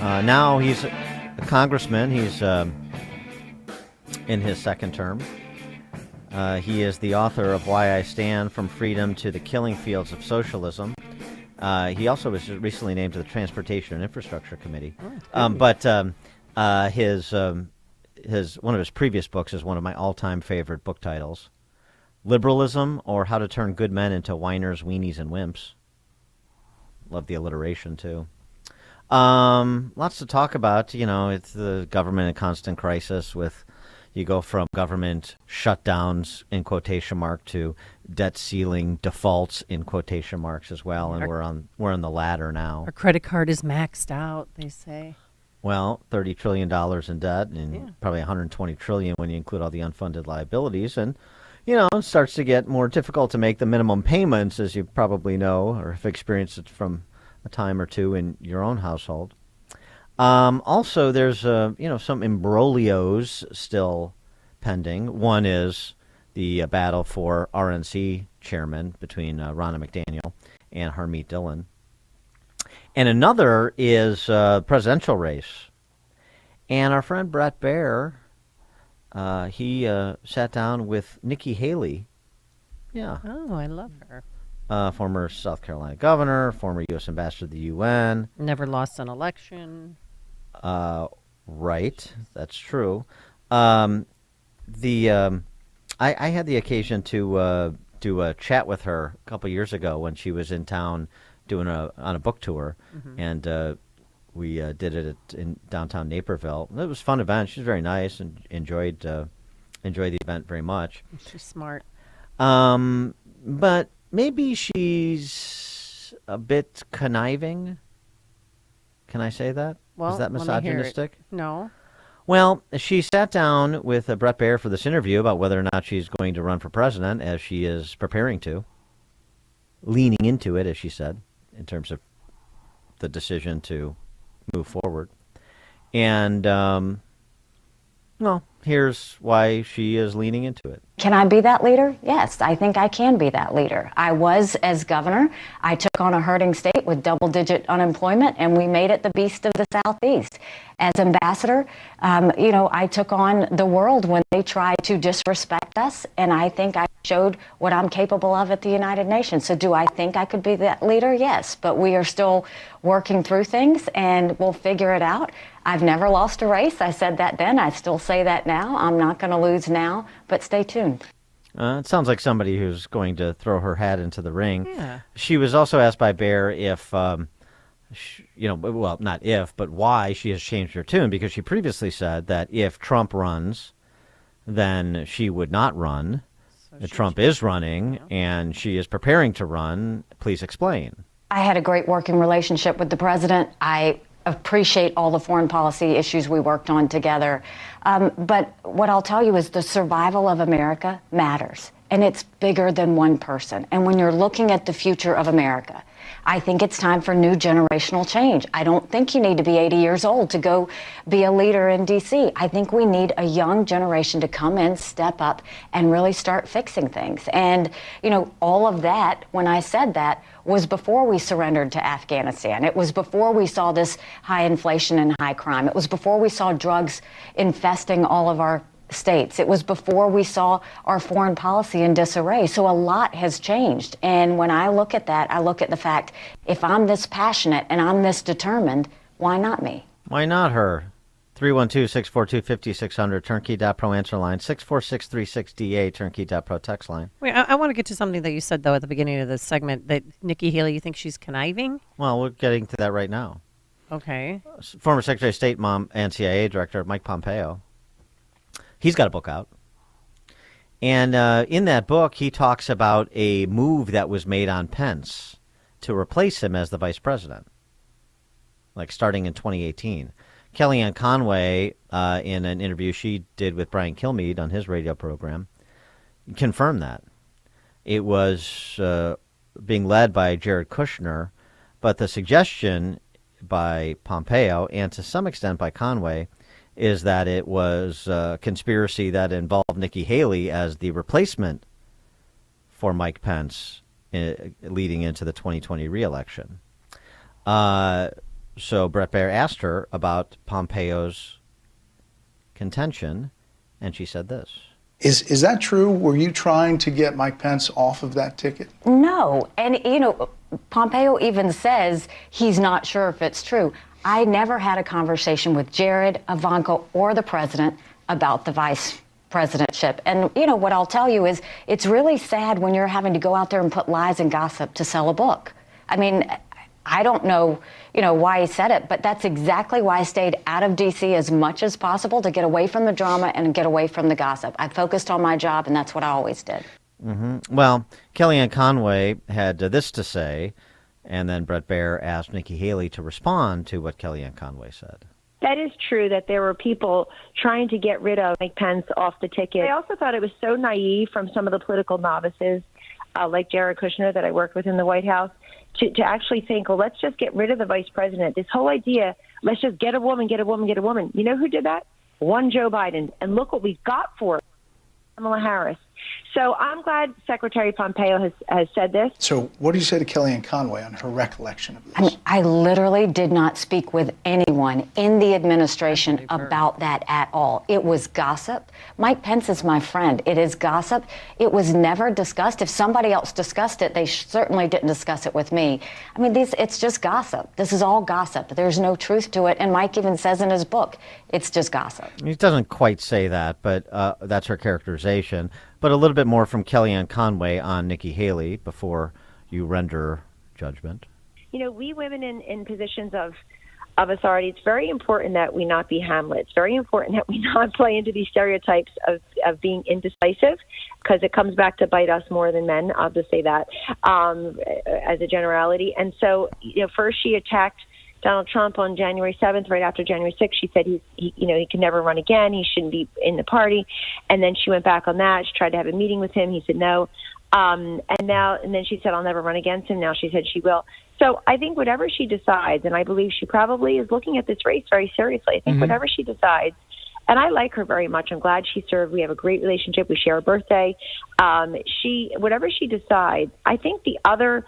Now he's a congressman. He's in his second term. He is the author of Why I Stand From Freedom to the Killing Fields of Socialism. He also was recently named to the Transportation and Infrastructure Committee. His one of his previous books is one of my all-time favorite book titles, Liberalism, or How to Turn Good Men into Whiners, Weenies, and Wimps. Love the alliteration, too. Lots to talk about. You know, it's the government in constant crisis with, You go from government shutdowns in quotation mark to debt ceiling defaults in quotation marks as well, and we're on the latter now. Our credit card is maxed out, they say. Well, $30 trillion in debt, and probably $120 trillion when you include all the unfunded liabilities, and it starts to get more difficult to make the minimum payments, as you probably know or have experienced it from a time or two in your own household. Also, there's some imbroglios still pending. One is the battle for RNC chairman between Ronna McDaniel and Harmeet Dillon. And another is presidential race. And our friend Bret Baier, he sat down with Nikki Haley. Yeah. Oh, I love her. Former South Carolina governor, former U.S. ambassador to the UN. Never lost an election. Right, that's true. I had the occasion to do a chat with her a couple years ago when she was in town doing on a book tour, and we did it in downtown Naperville. It was a fun event. She was very nice and enjoyed the event very much. She's smart. But maybe she's a bit conniving. Can I say that? Well, is that misogynistic? No. Well, she sat down with Bret Baier for this interview about whether or not she's going to run for president, as she is preparing to, leaning into it, as she said, in terms of the decision to move forward. And, here's why she is leaning into it. Can I be that leader? Yes, I think I can be that leader. I was as governor. I took on a hurting state with double-digit unemployment, and we made it the beast of the Southeast. As ambassador, I took on the world when they tried to disrespect us, and I think I showed what I'm capable of at the United Nations. So do I think I could be that leader? Yes, but we are still working through things, and we'll figure it out. I've never lost a race. I said that then. I still say that now. I'm not going to lose now, but stay tuned. It sounds like somebody who's going to throw her hat into the ring. Yeah. She was also asked by Baier if, not if, but why she has changed her tune, because she previously said that if Trump runs, then she would not run. So Trump is running, and she is preparing to run. Please explain. I had a great working relationship with the president. I appreciate all the foreign policy issues we worked on together. But what I'll tell you is the survival of America matters, and it's bigger than one person. And when you're looking at the future of America, I think it's time for new generational change. I don't think you need to be 80 years old to go be a leader in D.C. I think we need a young generation to come in, step up, and really start fixing things. And, all of that, when I said that, was before we surrendered to Afghanistan. It was before we saw this high inflation and high crime. It was before we saw drugs infesting all of our states. It was before we saw our foreign policy in disarray. So a lot has changed. And when I look at that, I look at the fact, if I'm this passionate and I'm this determined, why not me? Why not her? 312-642-5600, turnkey.pro answer line, 64636DA, turnkey.pro text line. Wait, I want to get to something that you said, though, at the beginning of this segment, that Nikki Haley, you think she's conniving? Well, we're getting to that right now. Okay. Former Secretary of State and CIA Director Mike Pompeo, he's got a book out. And in that book, he talks about a move that was made on Pence to replace him as the vice president, like starting in 2018. Kellyanne Conway, in an interview she did with Brian Kilmeade on his radio program, confirmed that. It was being led by Jared Kushner, but the suggestion by Pompeo, and to some extent by Conway, is that it was a conspiracy that involved Nikki Haley as the replacement for Mike Pence leading into the 2020 reelection. So Bret Baier asked her about Pompeo's contention, and she said this. Is that true? Were you trying to get Mike Pence off of that ticket? No. And, Pompeo even says he's not sure if it's true. I never had a conversation with Jared, Ivanka, or the president about the vice presidentship. And, what I'll tell you is it's really sad when you're having to go out there and put lies and gossip to sell a book. I mean, I don't know, why he said it, but that's exactly why I stayed out of D.C. as much as possible, to get away from the drama and get away from the gossip. I focused on my job, and that's what I always did. Mm-hmm. Well, Kellyanne Conway had this to say, and then Bret Baier asked Nikki Haley to respond to what Kellyanne Conway said. That is true that there were people trying to get rid of Mike Pence off the ticket. I also thought it was so naive from some of the political novices, like Jared Kushner that I worked with in the White House, to actually think, well, let's just get rid of the vice president. This whole idea, let's just get a woman, get a woman, get a woman. You know who did that? One Joe Biden. And look what we got for it. Kamala Harris. So I'm glad Secretary Pompeo has said this. So what do you say to Kellyanne Conway on her recollection of this? I literally did not speak with anyone in the administration about that at all. It was gossip. Mike Pence is my friend. It is gossip. It was never discussed. If somebody else discussed it, they certainly didn't discuss it with me. I mean, it's just gossip. This is all gossip. There's no truth to it. And Mike even says in his book, it's just gossip. He doesn't quite say that, but that's her characterization. But a little bit more from Kellyanne Conway on Nikki Haley before you render judgment. We women in positions of authority, it's very important that we not be Hamlet. It's very important that we not play into these stereotypes of being indecisive, because it comes back to bite us more than men. I'll just say that as a generality. And so, first she attacked Donald Trump on January 7th, right after January 6th. She said he can never run again. He shouldn't be in the party. And then she went back on that. She tried to have a meeting with him. He said no. And then she said, I'll never run against him. Now she said she will. So I think whatever she decides, and I believe she probably is looking at this race very seriously. I think whatever she decides, and I like her very much. I'm glad she served. We have a great relationship. We share a birthday. Whatever she decides, I think the other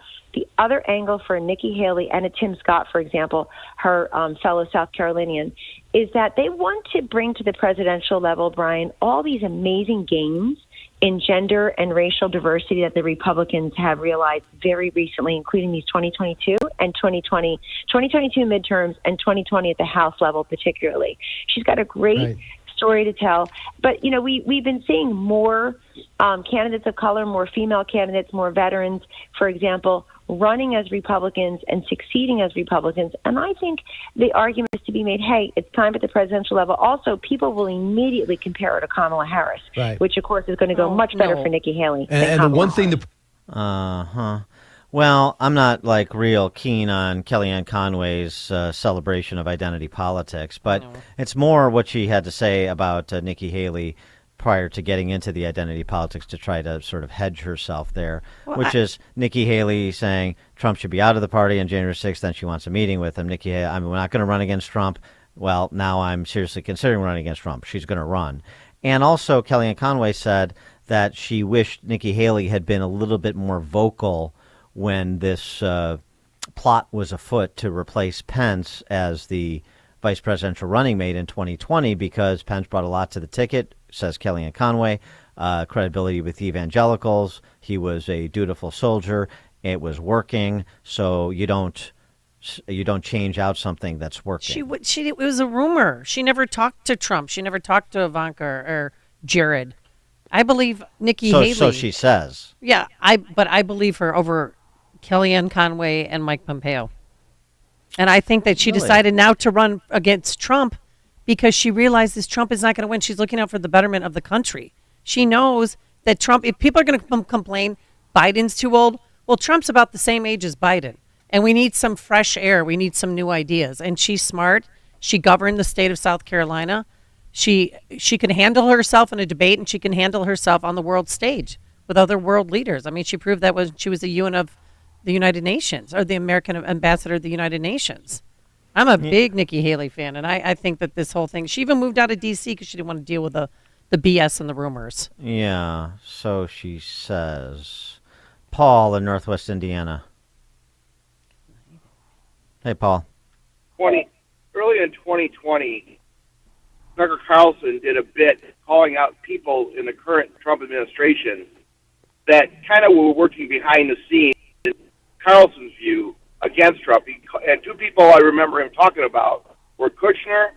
angle for Nikki Haley and a Tim Scott, for example, her fellow South Carolinian, is that they want to bring to the presidential level, Brian, all these amazing gains in gender and racial diversity that the Republicans have realized very recently, including these 2022 and 2022 midterms and 2020 at the House level particularly. She's got a great story to tell. But, we've been seeing more candidates of color, more female candidates, more veterans, for example, running as Republicans and succeeding as Republicans. And I think the argument is to be made, hey, it's time at the presidential level. Also, people will immediately compare her to Kamala Harris, which, of course, is going to go much better for Nikki Haley. And the one thing Well, I'm not real keen on Kellyanne Conway's celebration of identity politics, but it's more what she had to say about Nikki Haley prior to getting into the identity politics to try to sort of hedge herself there, which is Nikki Haley saying Trump should be out of the party on January 6th, then she wants a meeting with him. Nikki Haley, we're not going to run against Trump. Well, now I'm seriously considering running against Trump. She's going to run. And also Kellyanne Conway said that she wished Nikki Haley had been a little bit more vocal when this plot was afoot to replace Pence as the vice presidential running mate in 2020, because Pence brought a lot to the ticket, says Kellyanne Conway, credibility with evangelicals. He was a dutiful soldier. It was working. So you don't change out something that's working. It was a rumor. She never talked to Trump. She never talked to Ivanka or Jared. I believe Nikki Haley. So she says. Yeah, but I believe her over Kellyanne Conway and Mike Pompeo. And I think that she decided now to run against Trump because she realizes Trump is not going to win. She's looking out for the betterment of the country. She knows that Trump, if people are going to complain Biden's too old, well, Trump's about the same age as Biden. And we need some fresh air. We need some new ideas. And she's smart. She governed the state of South Carolina. She can handle herself in a debate, and she can handle herself on the world stage with other world leaders. I mean, she proved that when she was the UN of the United Nations, or the American ambassador of the United Nations. I'm a big Nikki Haley fan, and I think that this whole thing, she even moved out of D.C. because she didn't want to deal with the BS and the rumors. Yeah, so she says. Paul in Northwest Indiana. Hey, Paul. Early in 2020, Tucker Carlson did a bit calling out people in the current Trump administration that kind of were working behind the scenes, in Carlson's view, against Trump. And two people I remember him talking about were Kushner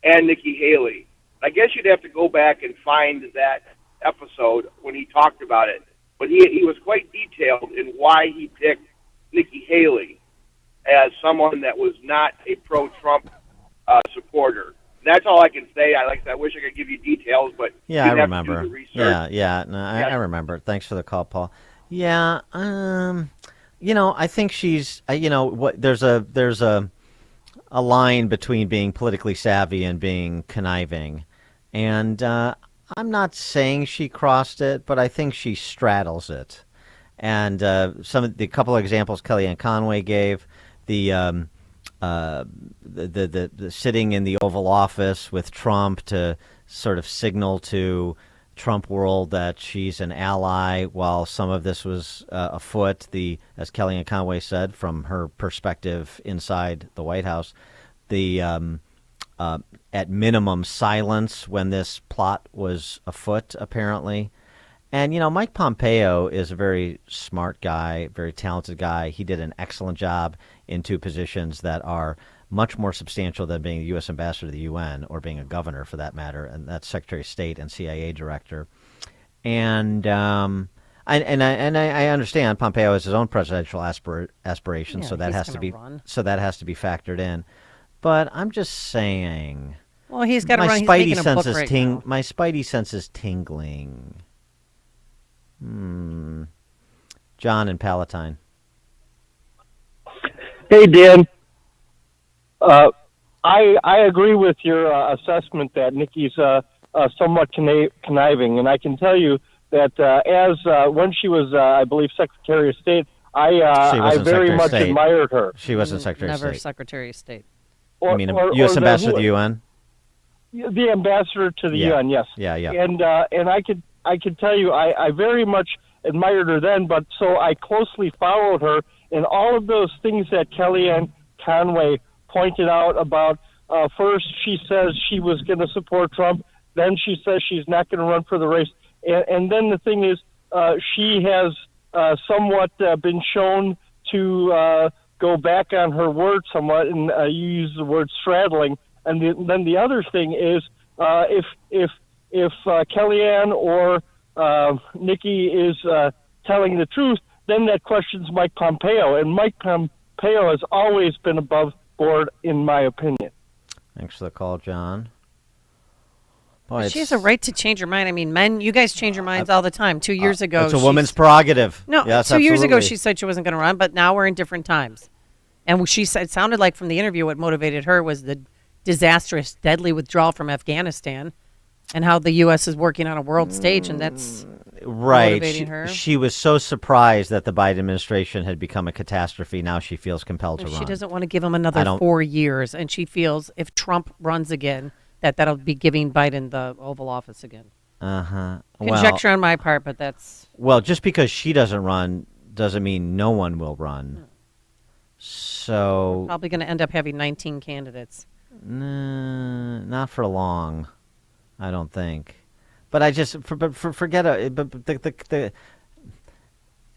and Nikki Haley. I guess you'd have to go back and find that episode when he talked about it. But he was quite detailed in why he picked Nikki Haley. as someone that was not a pro-Trump supporter. That's all I can say. I wish I could give you details, but yeah, I you'd have to remember. do the research. Yeah. No, I remember. Thanks for the call, Paul. Yeah. I think she's. There's a line between being politically savvy and being conniving, and I'm not saying she crossed it, but I think she straddles it. And some of the couple of examples Kellyanne Conway gave, the sitting in the Oval Office with Trump to sort of signal to Trump world that she's an ally, while some of this was afoot. As Kellyanne Conway said, from her perspective inside the White House, the at minimum silence when this plot was afoot, apparently. And, Mike Pompeo is a very smart guy, very talented guy. He did an excellent job in two positions that are much more substantial than being the U.S. ambassador to the UN or being a governor, for that matter, and that's Secretary of State and CIA director. And I understand Pompeo has his own presidential aspirations, so that has to be factored in. But I'm just saying. Well, he's got to run. He's making a book right now. My spidey sense is tingling. John in Palatine. Hey, Dan. I agree with your assessment that Nikki's somewhat conniving, and I can tell you that when she was, I believe, Secretary of State, I very much admired her. She wasn't Secretary of State. Never Secretary of State. You mean U.S. ambassador to the UN? The ambassador to the UN, yes. Yeah. And I could tell you, I very much admired her then, but so I closely followed her in all of those things that Kellyanne Conway pointed out about. First, she says she was going to support Trump. Then she says she's not going to run for the race. And then the thing is, she has somewhat been shown to go back on her word somewhat, and you use the word straddling. And then the other thing is, if Kellyanne or Nikki is telling the truth, then that questions Mike Pompeo, and Mike Pompeo has always been above board, in my opinion. Thanks for the call, John. Boy, she has a right to change her mind. I mean, men, you guys change your minds all the time. 2 years ago, it's a woman's prerogative. No, yes, 2 years ago absolutely. she said she wasn't going to run, but now we're in different times. And she said, it sounded like from the interview, what motivated her was the disastrous, deadly withdrawal from Afghanistan, and how the U.S. is working on a world stage, and that's motivating her. She was so surprised that the Biden administration had become a catastrophe. Now she feels compelled to run. She doesn't want to give him another 4 years, and she feels if Trump runs again, that'll be giving Biden the Oval Office again. Conjecture on my part, but that's... Well, just because she doesn't run doesn't mean no one will run. No. So... We're probably going to end up having 19 candidates. Not for long, I don't think. But I just forget it. But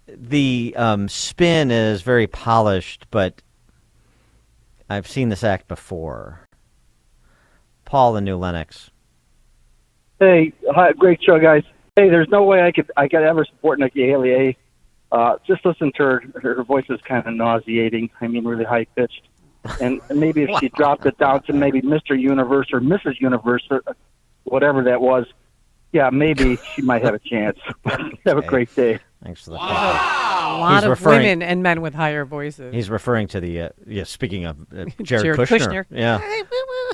the spin is very polished, but I've seen this act before. Paul in New Lenox. Hey, hi, great show, guys. Hey, there's no way I could ever support Nikki Haley. Just listen to her voice is kind of nauseating. I mean, really high pitched. And maybe if she dropped it down to maybe Mr. Universe or Mrs. Universe or whatever that was, yeah, maybe she might have a chance. Have a great day. Thanks for the call. A lot of women and men with higher voices. He's referring to the speaking of Jared Kushner. Yeah.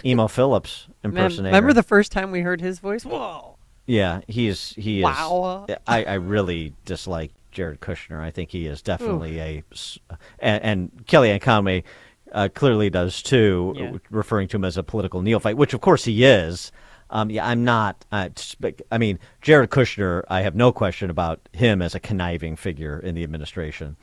Emo Phillips impersonator. Remember the first time we heard his voice? Whoa. Yeah, he is. Wow. I really dislike Jared Kushner. I think he is definitely and Kellyanne Conway clearly does too, referring to him as a political neophyte, which of course he is. I'm not. I mean, Jared Kushner, I have no question about him as a conniving figure in the administration.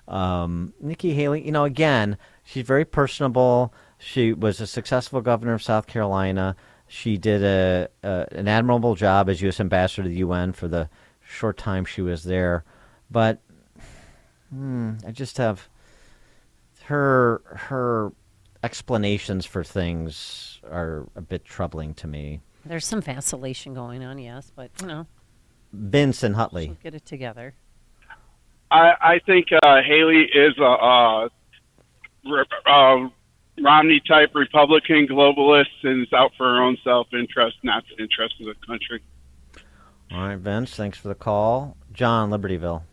Nikki Haley, again, she's very personable. She was a successful governor of South Carolina. She did an admirable job as U.S. ambassador to the UN for the short time she was there. But I just have her explanations for things are a bit troubling to me. There's some vacillation going on, yes, but Vince and Hutley. She'll get it together. I think Haley is Romney-type Republican globalist and is out for her own self-interest, not the interest of the country. All right, Vince, thanks for the call. John, Libertyville.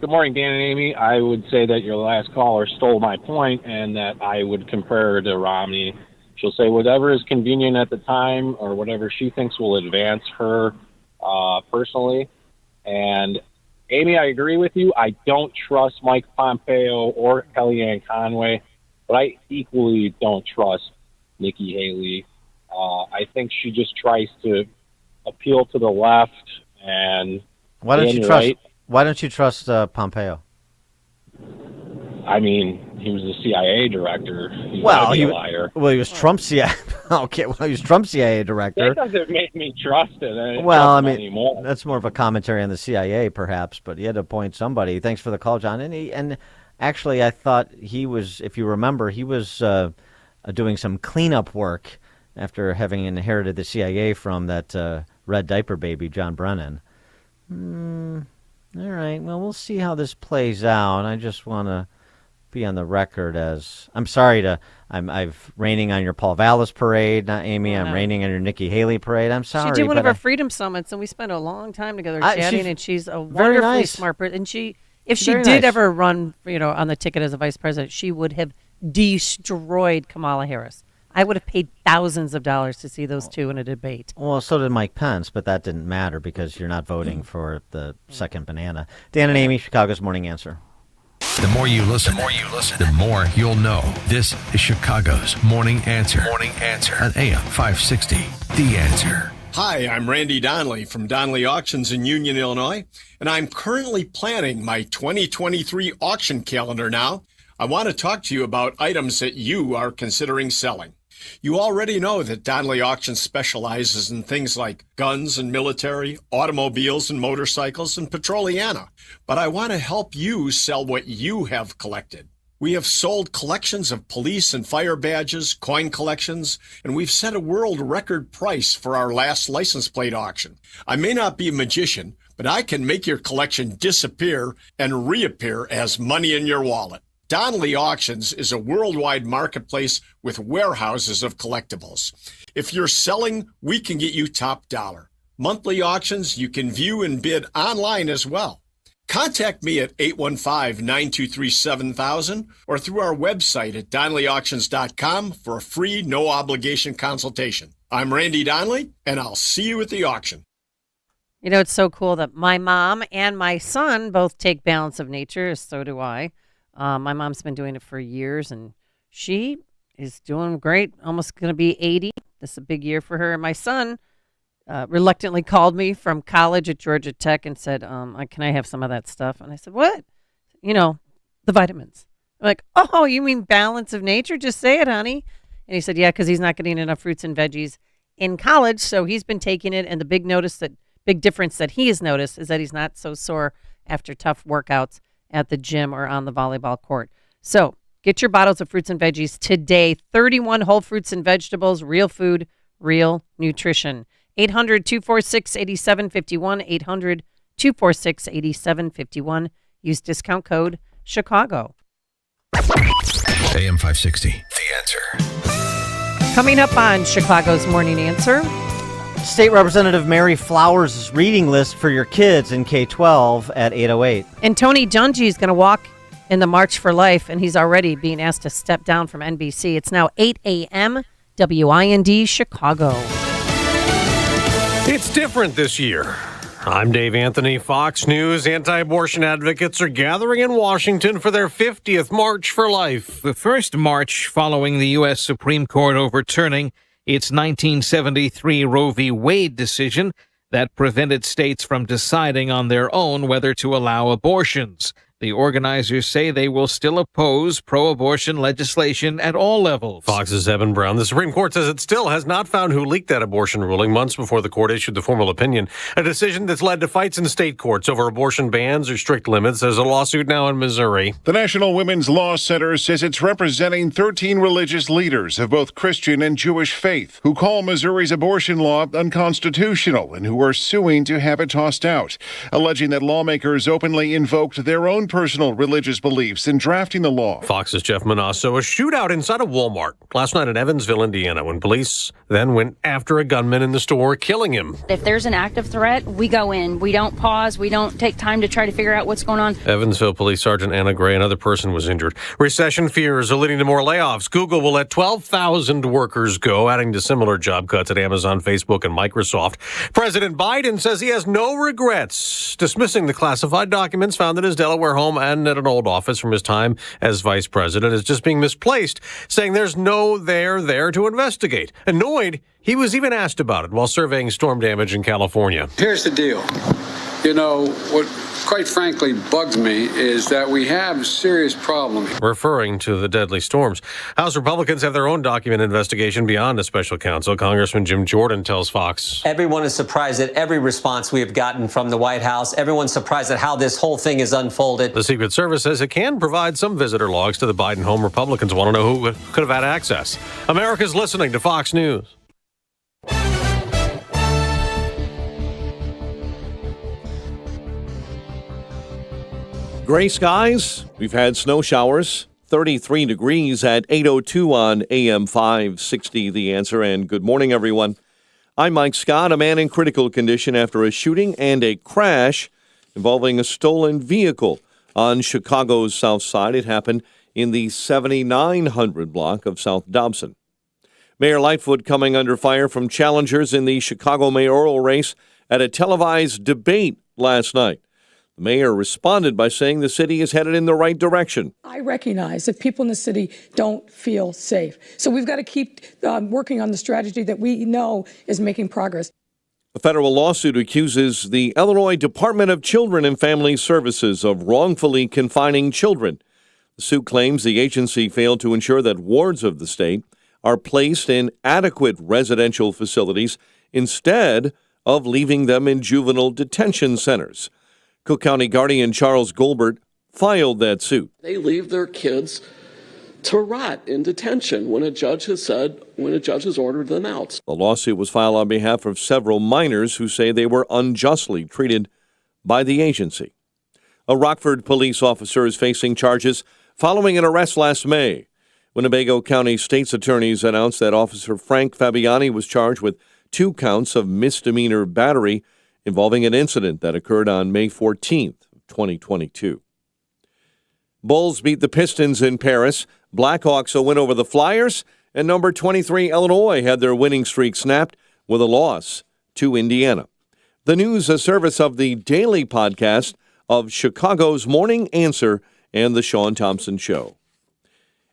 Good morning, Dan and Amy. I would say that your last caller stole my point and that I would compare her to Romney. She'll say whatever is convenient at the time or whatever she thinks will advance her personally. And, Amy, I agree with you. I don't trust Mike Pompeo or Kellyanne Conway, but I equally don't trust Nikki Haley. I think she just tries to appeal to the left and Why don't you trust Pompeo? I mean, he was the CIA director. He's Well, gotta be he a liar. He was Trump CIA. Okay, well, he was Trump CIA director. That doesn't make me trust it. Well, I mean, anymore. that's more of a commentary on the CIA, perhaps. But he had to appoint somebody. Thanks for the call, John. And actually, I thought he was, if you remember, he was doing some cleanup work after having inherited the CIA from that red diaper baby, John Brennan. All right. Well, we'll see how this plays out. I just want to be on the record as I'm raining on your Paul Vallis parade, not Amy. I'm raining on your Nikki Haley parade. I'm sorry. She did one of our freedom summits, and we spent a long time together chatting. And she's a very wonderfully nice. smart person. And if she did ever run, on the ticket as a vice president, she would have destroyed Kamala Harris. I would have paid thousands of dollars to see those two in a debate. Well, so did Mike Pence, but that didn't matter because you're not voting for the second banana. Dan and Amy, Chicago's Morning Answer. The more you listen, the more you'll know. This is Chicago's Morning Answer. Morning Answer on AM 560. The Answer. Hi, I'm Randy Donnelly from Donnelly Auctions in Union, Illinois, and I'm currently planning my 2023 auction calendar now. I want to talk to you about items that you are considering selling. You already know that Donnelly Auctions specializes in things like guns and military, automobiles and motorcycles, and Petroliana. But I want to help you sell what you have collected. We have sold collections of police and fire badges, coin collections, and we've set a world record price for our last license plate auction. I may not be a magician, but I can make your collection disappear and reappear as money in your wallet. Donnelly Auctions is a worldwide marketplace with warehouses of collectibles. If you're selling, we can get you top dollar. Monthly auctions you can view and bid online as well. Contact me at 815-923-7000 or through our website at DonnellyAuctions.com for a free, no-obligation consultation. I'm Randy Donnelly, and I'll see you at the auction. You know, it's so cool that my mom and my son both take Balance of Nature, so do I. My mom's been doing it for years, and she is doing great, almost going to be 80. This is a big year for her. And my son reluctantly called me from college at Georgia Tech and said, can I have some of that stuff? And I said, what? The vitamins. I'm like, oh, you mean Balance of Nature? Just say it, honey. And he said, yeah, because he's not getting enough fruits and veggies in college, so he's been taking it. And the big difference that he has noticed is that he's not so sore after tough workouts at the gym or on the volleyball court. So get your bottles of fruits and veggies today. 31 whole fruits and vegetables, real food, real nutrition. 800-246-8751. 800-246-8751. Use discount code Chicago. AM 560. The Answer. Coming up on Chicago's Morning Answer. State Representative Mary Flowers' reading list for your kids in K-12 at 8:08. And Tony Dungy is going to walk in the March for Life, and he's already being asked to step down from NBC. It's now 8 a.m. WIND Chicago. It's different this year. I'm Dave Anthony, Fox News. Anti-abortion advocates are gathering in Washington for their 50th March for Life. The first march following the U.S. Supreme Court overturning its 1973 Roe v. Wade decision that prevented states from deciding on their own whether to allow abortions. The organizers say they will still oppose pro-abortion legislation at all levels. Fox's Evan Brown. The Supreme Court says it still has not found who leaked that abortion ruling months before the court issued the formal opinion, a decision that's led to fights in state courts over abortion bans or strict limits. There's a lawsuit now in Missouri. The National Women's Law Center says it's representing 13 religious leaders of both Christian and Jewish faith who call Missouri's abortion law unconstitutional and who are suing to have it tossed out, alleging that lawmakers openly invoked their own own personal religious beliefs in drafting the law. Fox's Jeff Manasso. A shootout inside a Walmart last night in Evansville, Indiana, when police then went after a gunman in the store, killing him. If there's an active threat, we go in. We don't pause. We don't take time to try to figure out what's going on. Evansville Police Sergeant Anna Gray, another person was injured. Recession fears are leading to more layoffs. Google will let 12,000 workers go, adding to similar job cuts at Amazon, Facebook, and Microsoft. President Biden says he has no regrets, dismissing the classified documents found in his Delaware home and at an old office from his time as vice president as just being misplaced, saying there's no there to investigate. Annoyed, he was even asked about it while surveying storm damage in California. Here's the deal. You know, what quite frankly bugs me is that we have a serious problem. Referring to the deadly storms. House Republicans have their own document investigation beyond a special counsel. Congressman Jim Jordan tells Fox. Everyone is surprised at every response we have gotten from the White House. Everyone's surprised at how this whole thing is unfolded. The Secret Service says it can provide some visitor logs to the Biden home. Republicans want to know who could have had access. America's listening to Fox News. Gray skies. We've had snow showers. 33 degrees at 8:02 on AM 560, The Answer. And good morning, everyone. I'm Mike Scott. A man in critical condition after a shooting and a crash involving a stolen vehicle on Chicago's South Side. It happened in the 7900 block of South Dobson. Mayor Lightfoot coming under fire from challengers in the Chicago mayoral race at a televised debate last night. The mayor responded by saying the city is headed in the right direction. I recognize that people in the city don't feel safe. So we've got to keep working on the strategy that we know is making progress. A federal lawsuit accuses the Illinois Department of Children and Family Services of wrongfully confining children. The suit claims the agency failed to ensure that wards of the state are placed in adequate residential facilities instead of leaving them in juvenile detention centers. Cook County Guardian Charles Goldberg filed that suit. They leave their kids to rot in detention when a judge has ordered them out. The lawsuit was filed on behalf of several minors who say they were unjustly treated by the agency. A Rockford police officer is facing charges following an arrest last May. Winnebago County State's attorneys announced that Officer Frank Fabiani was charged with 2 counts of misdemeanor battery involving an incident that occurred on May 14th, 2022. Bulls beat the Pistons in Paris. Blackhawks a win over the Flyers. And number 23 Illinois had their winning streak snapped with a loss to Indiana. The news, a service of the daily podcast of Chicago's Morning Answer and the Sean Thompson Show.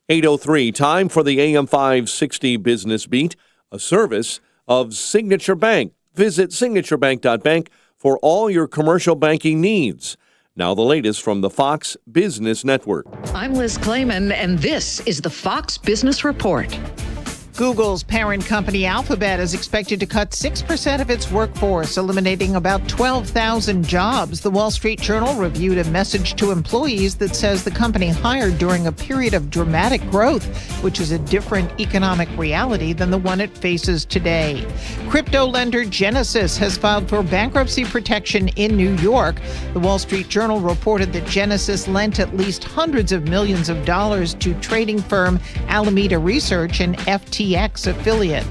8:03, time for the AM 560 Business Beat, a service of Signature Bank. Visit signaturebank.bank for all your commercial banking needs. Now the latest from the Fox Business Network. I'm Liz Clayman, and this is the Fox Business Report. Google's parent company Alphabet is expected to cut 6% of its workforce, eliminating about 12,000 jobs. The Wall Street Journal reviewed a message to employees that says the company hired during a period of dramatic growth, which is a different economic reality than the one it faces today. Crypto lender Genesis has filed for bankruptcy protection in New York. The Wall Street Journal reported that Genesis lent at least hundreds of millions of dollars to trading firm Alameda Research and FTX affiliate.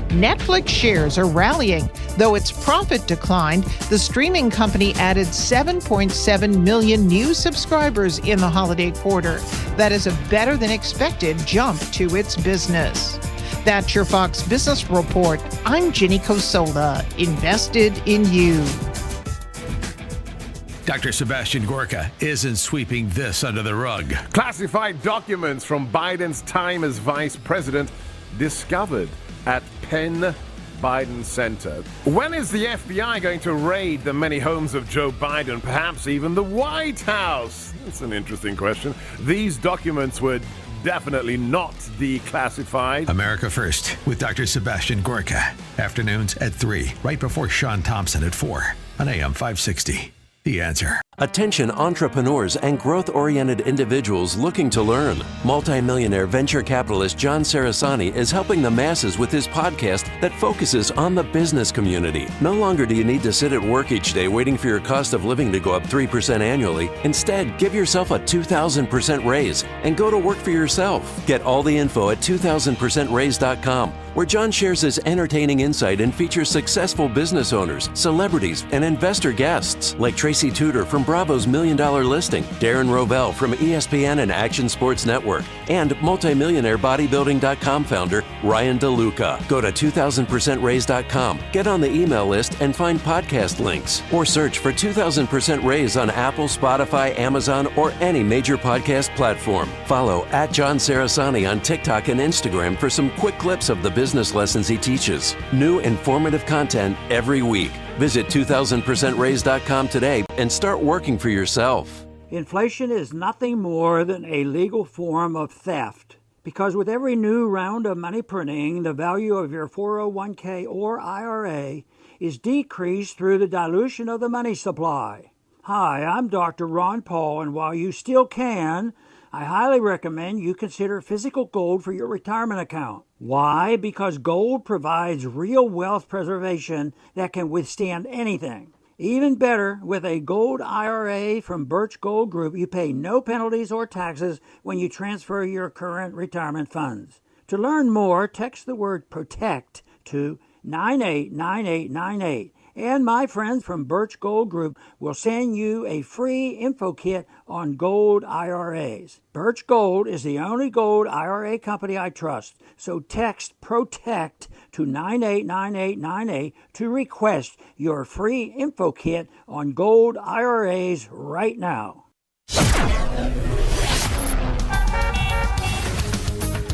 Netflix shares are rallying. Though its profit declined, the streaming company added 7.7 million new subscribers in the holiday quarter. That is a better than expected jump to its business. That's your Fox Business Report. I'm Ginny Cosola, invested in you. Dr. Sebastian Gorka isn't sweeping this under the rug. Classified documents from Biden's time as vice president discovered at Penn Biden Center. When is the FBI going to raid the many homes of Joe Biden, perhaps even the White House? That's an interesting question. These documents were definitely not declassified. America First with Dr. Sebastian Gorka. Afternoons at 3, right before Sean Thompson at 4 on AM 560. The Answer. Attention entrepreneurs and growth-oriented individuals looking to learn. Multimillionaire venture capitalist John Sarasani is helping the masses with his podcast that focuses on the business community. No longer do you need to sit at work each day waiting for your cost of living to go up 3% annually. Instead, give yourself a 2,000% raise and go to work for yourself. Get all the info at 2000percentraise.com, where John shares his entertaining insight and features successful business owners, celebrities, and investor guests like Tracy Tudor from Bravo's $1 Million Listing, Darren Rovell from ESPN and Action Sports Network, and multimillionaire bodybuilding.com founder Ryan DeLuca. Go to 2000percentraise.com, get on the email list, and find podcast links. Or search for 2000% Raise on Apple, Spotify, Amazon, or any major podcast platform. Follow at John Sarasani on TikTok and Instagram for some quick clips of the business lessons he teaches. New informative content every week. Visit 2000percentraise.com today and start working for yourself. Inflation is nothing more than a legal form of theft, because with every new round of money printing, the value of your 401k or IRA is decreased through the dilution of the money supply. Hi, I'm Dr. Ron Paul, and while you still can, I highly recommend you consider physical gold for your retirement account. Why? Because gold provides real wealth preservation that can withstand anything. Even better, with a gold IRA from Birch Gold Group, you pay no penalties or taxes when you transfer your current retirement funds. To learn more, text the word PROTECT to 989898. And my friends from Birch Gold Group will send you a free info kit on gold IRAs. Birch Gold is the only gold IRA company I trust, so text PROTECT to 989898 to request your free info kit on gold IRAs right now.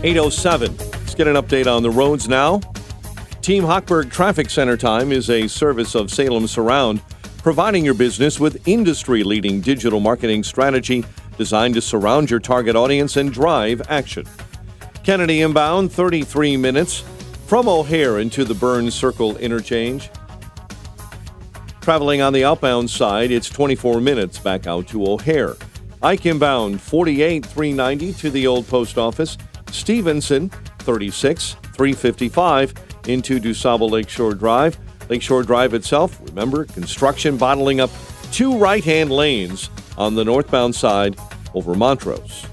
8:07. Let's get an update on the roads now. Team Hochberg Traffic Center Time is a service of Salem Surround, providing your business with industry-leading digital marketing strategy designed to surround your target audience and drive action. Kennedy inbound, 33 minutes from O'Hare into the Burns Circle interchange. Traveling on the outbound side, it's 24 minutes back out to O'Hare. Ike inbound, 48, 390 to the old post office. Stevenson, 36, 355 into DuSable Lakeshore Drive. Lakeshore Drive itself, remember, construction bottling up 2 right-hand lanes on the northbound side over Montrose.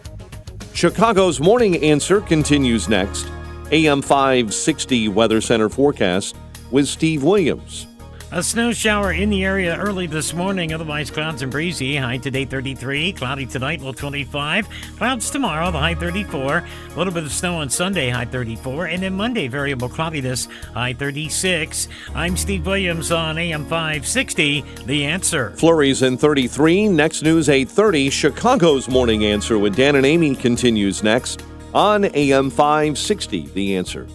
Chicago's Morning Answer continues next. AM 560 Weather Center forecast with Steve Williams. A snow shower in the area early this morning, otherwise clouds and breezy. High today 33, cloudy tonight, low 25. Clouds tomorrow, the high 34. A little bit of snow on Sunday, high 34. And then Monday, variable cloudiness, high 36. I'm Steve Williams on AM 560, The Answer. Flurries in 33. Next news 8:30. Chicago's Morning Answer with Dan and Amy continues next on AM 560, The Answer.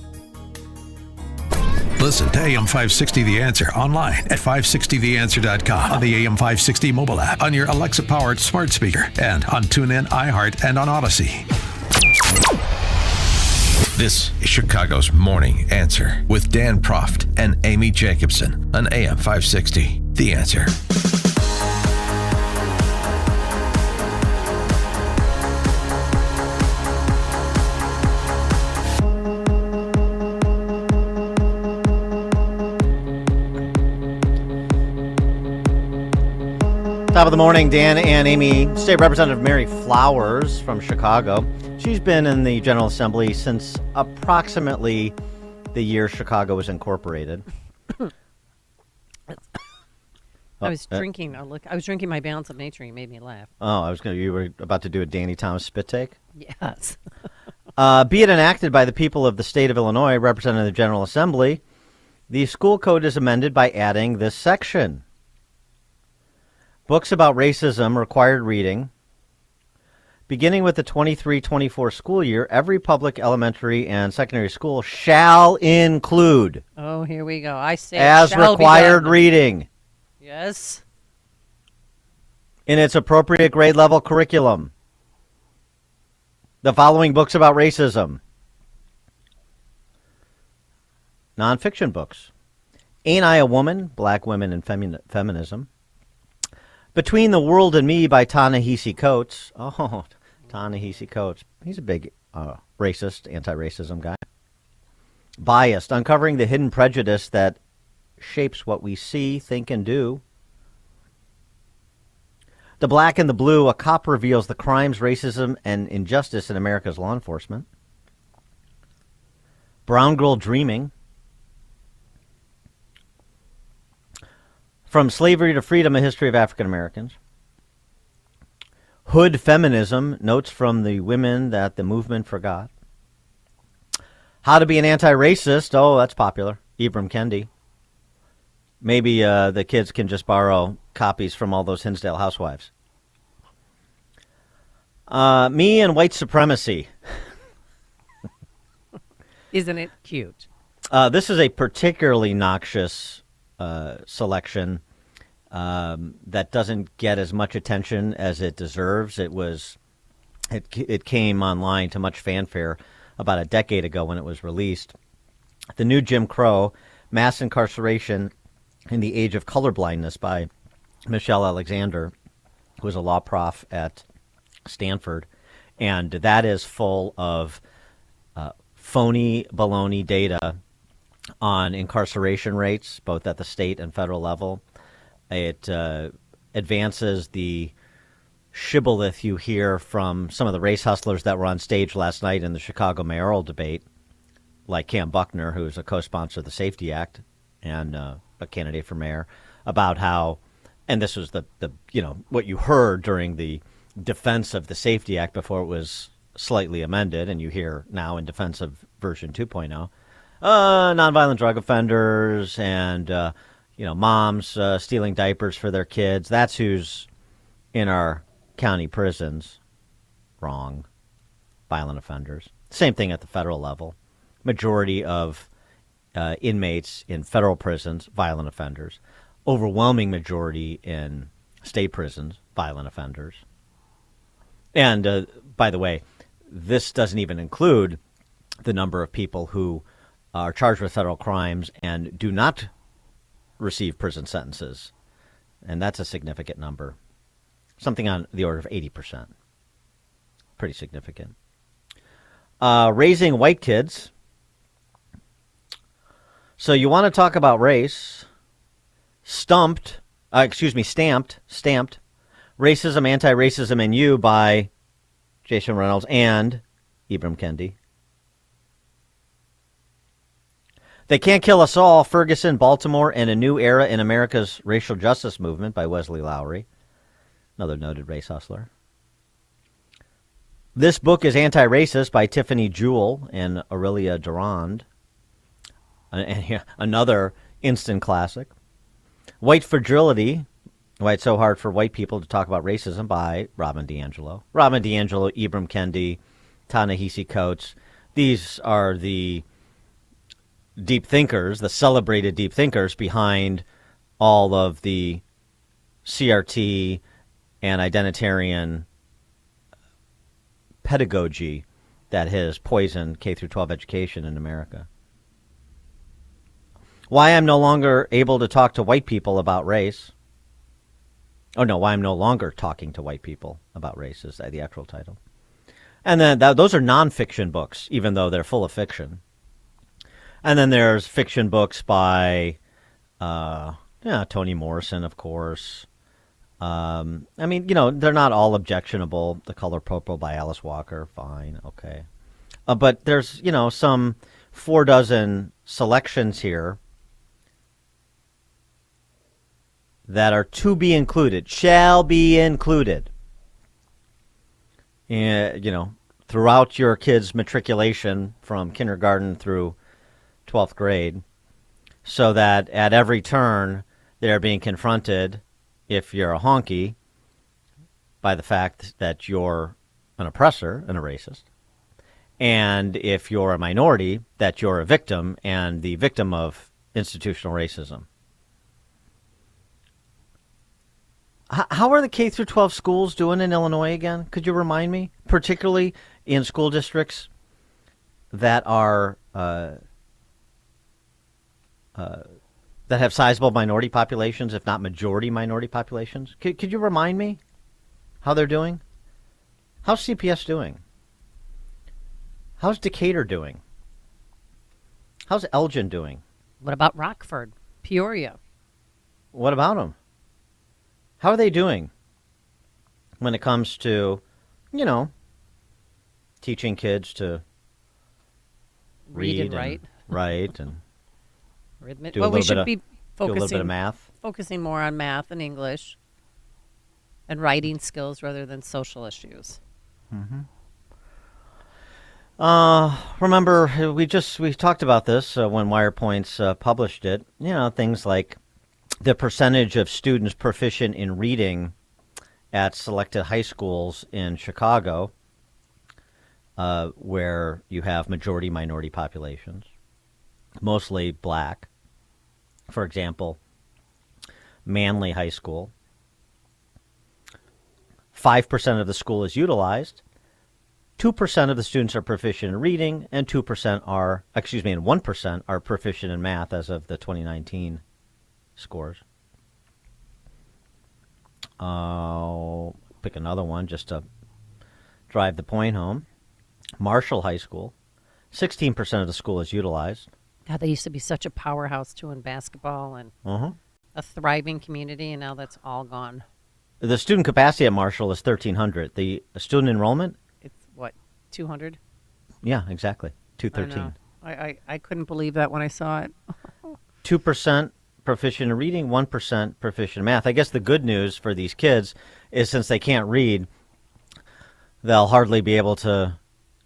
Listen to AM 560 The Answer online at 560theanswer.com, on the AM 560 mobile app, on your Alexa-powered smart speaker, and on TuneIn, iHeart, and on Odyssey. This is Chicago's Morning Answer with Dan Proft and Amy Jacobson on AM 560 The Answer. Top of the morning, Dan and Amy. State Representative Mary Flowers from Chicago. She's been in the General Assembly since approximately the year Chicago was incorporated. I was drinking my Balance of Nature. You made me laugh. Oh, you were about to do a Danny Thomas spit take? Yes. Be it enacted by the people of the state of Illinois, representing the General Assembly, the school code is amended by adding this section. Books about racism required reading. Beginning with the 23-24 school year, every public elementary and secondary school shall include. Oh, here we go. I say as required reading. Yes. In its appropriate grade level curriculum, the following books about racism. Nonfiction books. Ain't I a Woman? Black Women and Feminism. Between the World and Me by Ta-Nehisi Coates. Oh, Ta-Nehisi Coates. He's a big racist, anti-racism guy. Biased, uncovering the hidden prejudice that shapes what we see, think, and do. The Black and the Blue, a cop reveals the crimes, racism, and injustice in America's law enforcement. Brown Girl Dreaming. From Slavery to Freedom, a History of African Americans. Hood Feminism, notes from the women that the movement forgot. How to be an anti-racist, oh, that's popular. Ibram Kendi. Maybe the kids can just borrow copies from all those Hinsdale housewives. Me and White Supremacy. Isn't it cute? This is a particularly noxious selection that doesn't get as much attention as it deserves. It came online to much fanfare about a decade ago when it was released. The New Jim Crow, Mass Incarceration in the Age of Colorblindness by Michelle Alexander, who was a law prof at Stanford. And that is full of phony baloney data on incarceration rates, both at the state and federal level. It advances the shibboleth you hear from some of the race hustlers that were on stage last night in the Chicago mayoral debate, like Cam Buckner, who's a co-sponsor of the Safety Act and a candidate for mayor, about how, and this was the what you heard during the defense of the Safety Act before it was slightly amended, and you hear now in defense of version 2.0, nonviolent drug offenders and moms stealing diapers for their kids. That's who's in our county prisons. Wrong. Violent offenders. Same thing at the federal level. Majority of inmates in federal prisons, violent offenders. Overwhelming majority in state prisons, violent offenders. And by the way, this doesn't even include the number of people who are charged with federal crimes and do not receive prison sentences. And that's a significant number. Something on the order of 80%. Pretty significant. Raising white kids. So you want to talk about race. Stamped. Racism, Anti-Racism, and You by Jason Reynolds and Ibram Kendi. They Can't Kill Us All, Ferguson, Baltimore, and a New Era in America's Racial Justice Movement by Wesley Lowery, another noted race hustler. This Book is Anti-Racist by Tiffany Jewell and Aurelia Durand, another instant classic. White Fragility, Why It's So Hard for White People to Talk About Racism by Robin DiAngelo. Robin DiAngelo, Ibram Kendi, Ta-Nehisi Coates. These are the deep thinkers, the celebrated deep thinkers behind all of the CRT and identitarian pedagogy that has poisoned K-12 education in America. Why I'm no longer able to talk to white people about race. Why I'm no longer talking to white people about race is the actual title. And then those are nonfiction books, even though they're full of fiction. And then there's fiction books by Toni Morrison, of course. They're not all objectionable. The Color Purple by Alice Walker, fine, okay. But there's, some 4 selections here that are to be included, shall be included, throughout your kid's matriculation from kindergarten through 12th grade, so that at every turn they're being confronted, if you're a honky, by the fact that you're an oppressor and a racist, and if you're a minority, that you're a victim and the victim of institutional racism. How are the K-12 schools doing in Illinois again? Could you remind me? Particularly in school districts that are that that have sizable minority populations, if not majority minority populations. Could you remind me how they're doing? How's CPS doing? How's Decatur doing? How's Elgin doing? What about Rockford, Peoria? What about them? How are they doing when it comes to, teaching kids to Read and write. Write and Arithmetic. do Well, a we little should bit be do a little bit focusing of math. focusing more on math and English and writing skills rather than social issues. Mm-hmm. Remember, we talked about this when WirePoints published it. Things like the percentage of students proficient in reading at selected high schools in Chicago, where you have majority minority populations, mostly black. For example, Manly High School. 5% of the school is utilized. 2% of the students are proficient in reading, and 1% are proficient in math as of the 2019 scores. I'll pick another one just to drive the point home. Marshall High School, 16% of the school is utilized. God, they used to be such a powerhouse, too, in basketball and a thriving community, and now that's all gone. The student capacity at Marshall is 1,300. The student enrollment? It's, what, 200? Yeah, exactly. 213. I couldn't believe that when I saw it. 2% proficient in reading, 1% proficient in math. I guess the good news for these kids is since they can't read, they'll hardly be able to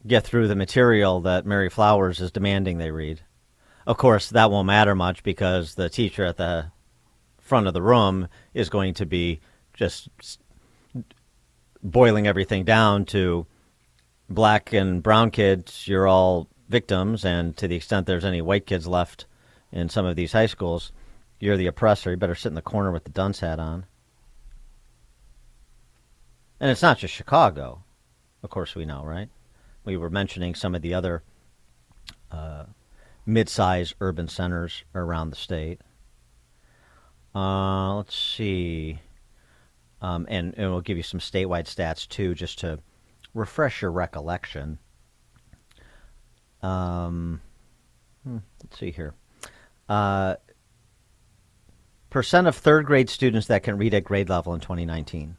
get through the material that Mary Flowers is demanding they read. Of course, that won't matter much because the teacher at the front of the room is going to be just boiling everything down to black and brown kids, you're all victims, and to the extent there's any white kids left in some of these high schools, you're the oppressor. You better sit in the corner with the dunce hat on. And it's not just Chicago, of course we know, right? We were mentioning some of the other mid-sized urban centers around the state. Let's see. And we'll give you some statewide stats, too, just to refresh your recollection. Let's see here. Percent of third-grade students that can read at grade level in 2019.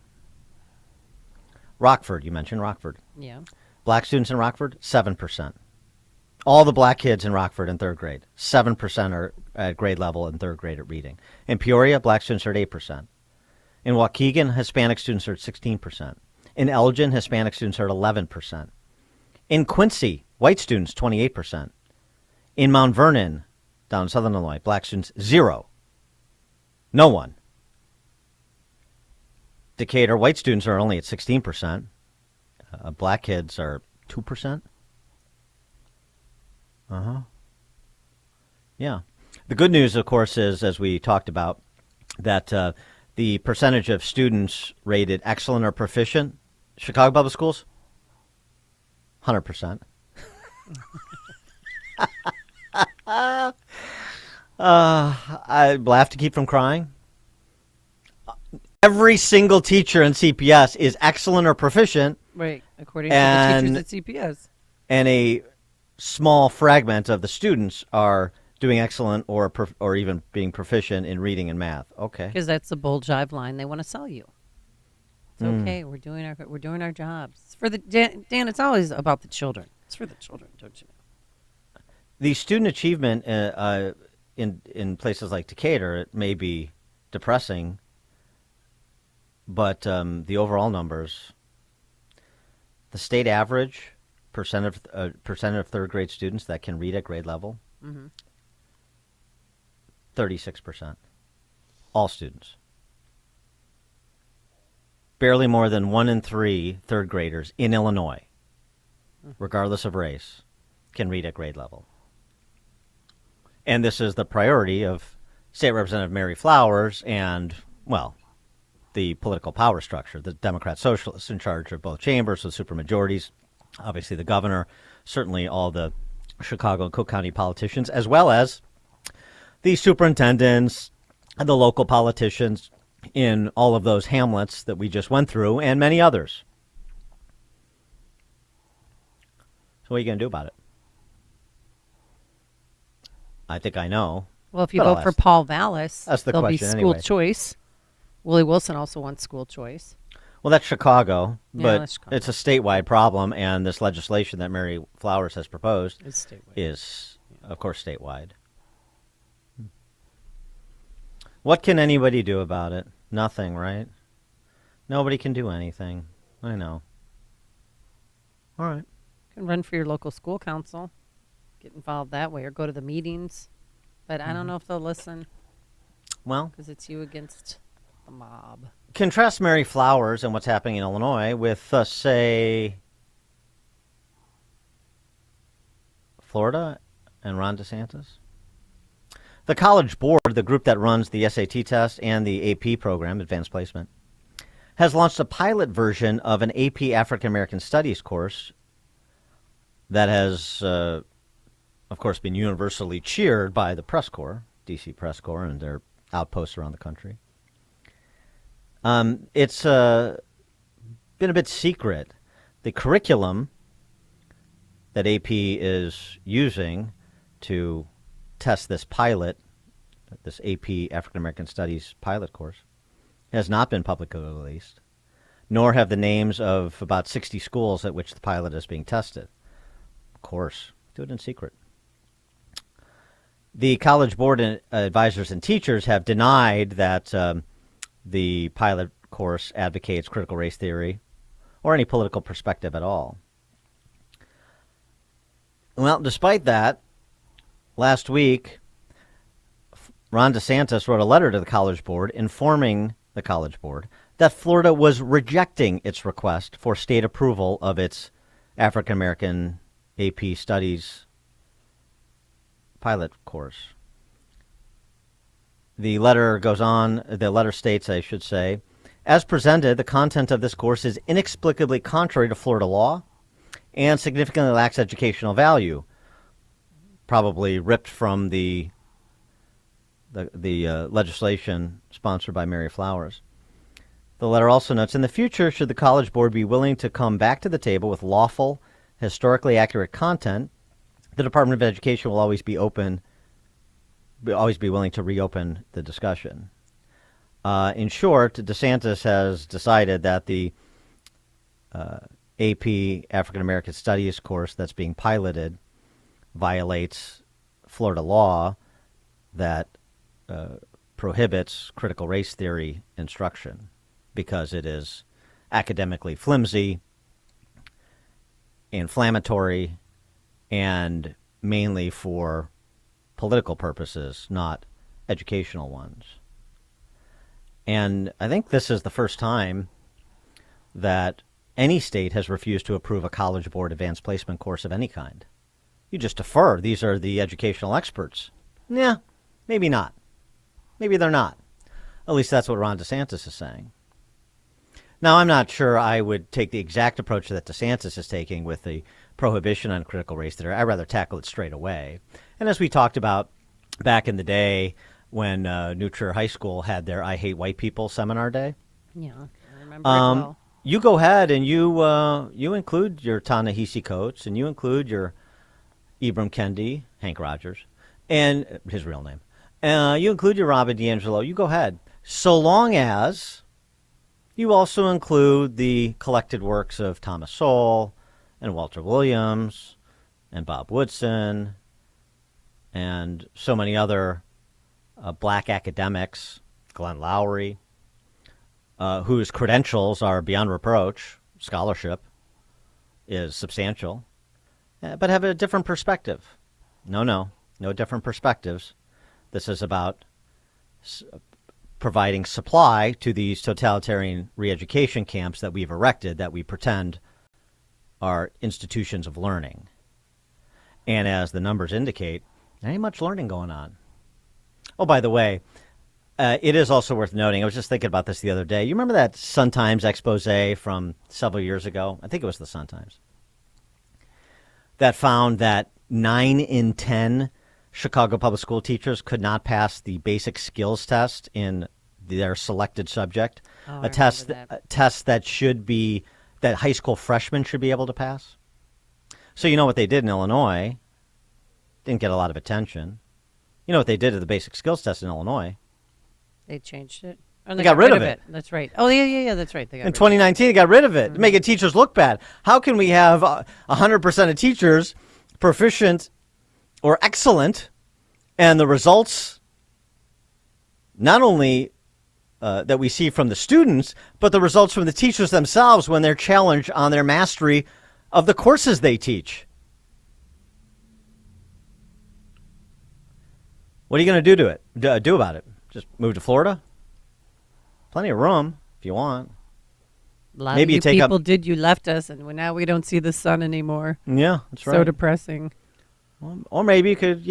Rockford, you mentioned Rockford. Yeah. Black students in Rockford, 7%. All the black kids in Rockford in third grade, 7% are at grade level in third grade at reading. In Peoria, black students are at 8%. In Waukegan, Hispanic students are at 16%. In Elgin, Hispanic students are at 11%. In Quincy, white students, 28%. In Mount Vernon, down in southern Illinois, black students, 0. No one. Decatur, white students are only at 16%. Black kids are 2%. Yeah. The good news, of course, is, as we talked about, that the percentage of students rated excellent or proficient, Chicago Public Schools, 100%. I'll have to keep from crying. Every single teacher in CPS is excellent or proficient. Right, according to the teachers at CPS. And a small fragment of the students are doing excellent or even being proficient in reading and math. Okay. Because that's the bold jive line they want to sell you. It's okay. We're doing our jobs. It's for the Dan. It's always about the children. It's for the children, don't you know? The student achievement in places like Decatur, it may be depressing, but the overall numbers, the state average percent of third grade students that can read at grade level, 36%. All students. Barely more than 1 in 3 third graders in Illinois, regardless of race, can read at grade level. And this is the priority of State Representative Mary Flowers and, well, the political power structure, the Democrat Socialists in charge of both chambers with supermajorities, obviously the governor, certainly all the Chicago and Cook County politicians, as well as the superintendents, the local politicians in all of those hamlets that we just went through, and many others. So what are you going to do about it? I think I know. Well, if you vote for Paul Vallis, there'll be school anyway. choice. Willie Wilson also wants school choice. Well, that's Chicago, but that's Chicago. It's a statewide problem, and this legislation that Mary Flowers has proposed is, of course, statewide. What can anybody do about it? Nothing, right? Nobody can do anything. I know. All right. You can run for your local school council, get involved that way, or go to the meetings. But I don't know if they'll listen. Well, because it's you against the mob. Contrast Mary Flowers and what's happening in Illinois with, say, Florida and Ron DeSantis. The College Board, the group that runs the SAT test and the AP program, Advanced Placement, has launched a pilot version of an AP African American Studies course that has, of course, been universally cheered by the press corps, D.C. press corps, and their outposts around the country. It's been a bit secret. The curriculum that AP is using to test this pilot, this AP African American Studies pilot course, has not been publicly released, nor have the names of about 60 schools at which the pilot is being tested. Of course, do it in secret. The College Board advisors and teachers have denied that the pilot course advocates critical race theory or any political perspective at all. Well, despite that, last week, Ron DeSantis wrote a letter to the College Board informing the College Board that Florida was rejecting its request for state approval of its African American AP Studies pilot course. The letter goes on, the letter states, I should say, as presented, the content of this course is inexplicably contrary to Florida law and significantly lacks educational value. Probably ripped from the legislation sponsored by Mary Flowers. The letter also notes, in the future, should the College Board be willing to come back to the table with lawful, historically accurate content, the Department of Education will always be willing to reopen the discussion. In short, DeSantis has decided that the AP African American Studies course that's being piloted violates Florida law that prohibits critical race theory instruction because it is academically flimsy, inflammatory, and mainly for political purposes, not educational ones. And I think this is the first time that any state has refused to approve a College Board advanced placement course of any kind. You just defer. These are the educational experts. Yeah, maybe not. Maybe they're not. At least that's what Ron DeSantis is saying. Now, I'm not sure I would take the exact approach that DeSantis is taking with the prohibition on critical race theory. I'd rather tackle it straight away. And as we talked about back in the day when New Trier High School had their I Hate White People seminar day. Yeah, I remember it well. You go ahead and you include your Ta-Nehisi Coates and you include your Ibram Kendi, Hank Rogers, and his real name. You include your Robin DiAngelo. You go ahead. So long as you also include the collected works of Thomas Sowell and Walter Williams and Bob Woodson and so many other black academics, Glenn Lowry, whose credentials are beyond reproach, scholarship is substantial, but have a different perspective. No different perspectives. This is about providing supply to these totalitarian re-education camps that we've erected that we pretend are institutions of learning. And as the numbers indicate, there ain't much learning going on. Oh, by the way, it is also worth noting, I was just thinking about this the other day. You remember that Sun-Times expose from several years ago? I think it was the Sun-Times. That found that 9 in 10 Chicago public school teachers could not pass the basic skills test in their selected subject, a test that high school freshmen should be able to pass. So you know what they did in Illinois? Didn't get a lot of attention. You know what they did to the basic skills test in Illinois? They changed it. Oh, they got rid of it. That's right. Oh, yeah, that's right. In 2019, they got rid of it, making teachers look bad. How can we have 100% of teachers proficient or excellent, and the results not only that we see from the students, but the results from the teachers themselves when they're challenged on their mastery of the courses they teach? What are you going to do about it? Just move to Florida? Plenty of room if you want. A lot of you people did. You left us, and now we don't see the sun anymore. Yeah, that's right. So depressing. Or maybe you could,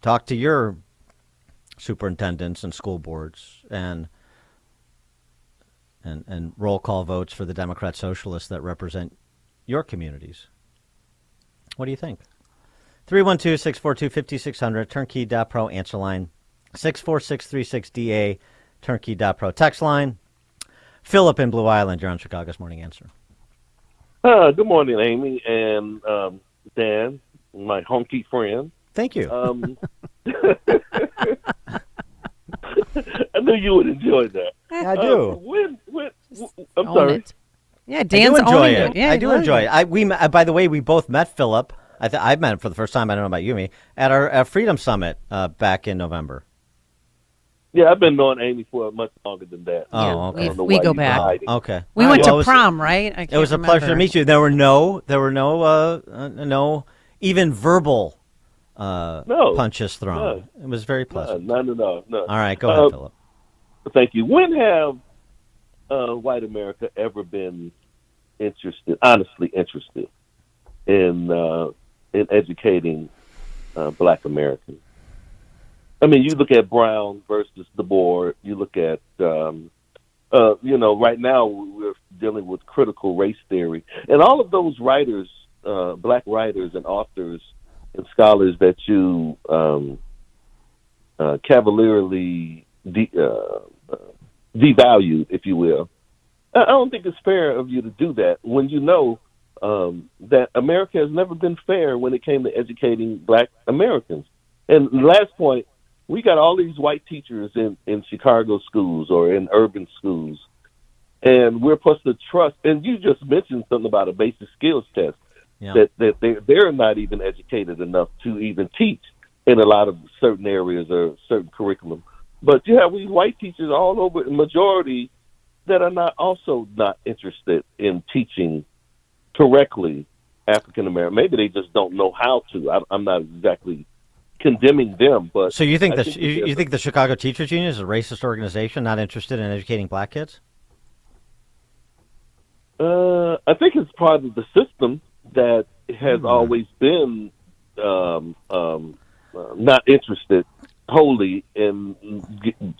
talk to your superintendents and school boards and roll call votes for the Democrat Socialists that represent your communities. What do you think? 312-642-5600, turnkey.pro, answer line 64636DA, turnkey.pro, text line. Philip in Blue Island, you're on Chicago's Morning Answer. Good morning, Amy and Dan, my honky friend. Thank you. I knew you would enjoy that. Yeah, I do. I'm sorry. Yeah, Dan's owning it. Yeah, I do enjoy it. By the way, we both met Philip. I met him for the first time. I don't know about you, me, at our Freedom Summit back in November. Yeah, I've been knowing Amy for much longer than that. Oh, okay. We go back. Okay. We went to prom, right? It was a pleasure to meet you. There were no even verbal punches thrown. No. It was very pleasant. No. All right, go ahead, Philip. Thank you. When have white America ever been honestly interested in educating Black Americans? I mean, you look at Brown versus the board. You look at, right now we're dealing with critical race theory. And all of those writers, Black writers and authors and scholars that you cavalierly devalued, if you will, I don't think it's fair of you to do that when you know that America has never been fair when it came to educating Black Americans. And the last point, we got all these white teachers in Chicago schools or in urban schools, and we're supposed to trust. And you just mentioned something about a basic skills test, that they're not even educated enough to even teach in a lot of certain areas or certain curriculum. But you have these white teachers all over, the majority, that are not interested in teaching correctly African American. Maybe they just don't know how to. I'm not exactly condemning them, but so you think you think the Chicago Teachers Union is a racist organization, not interested in educating Black kids? I think it's part of the system that has always been not interested wholly in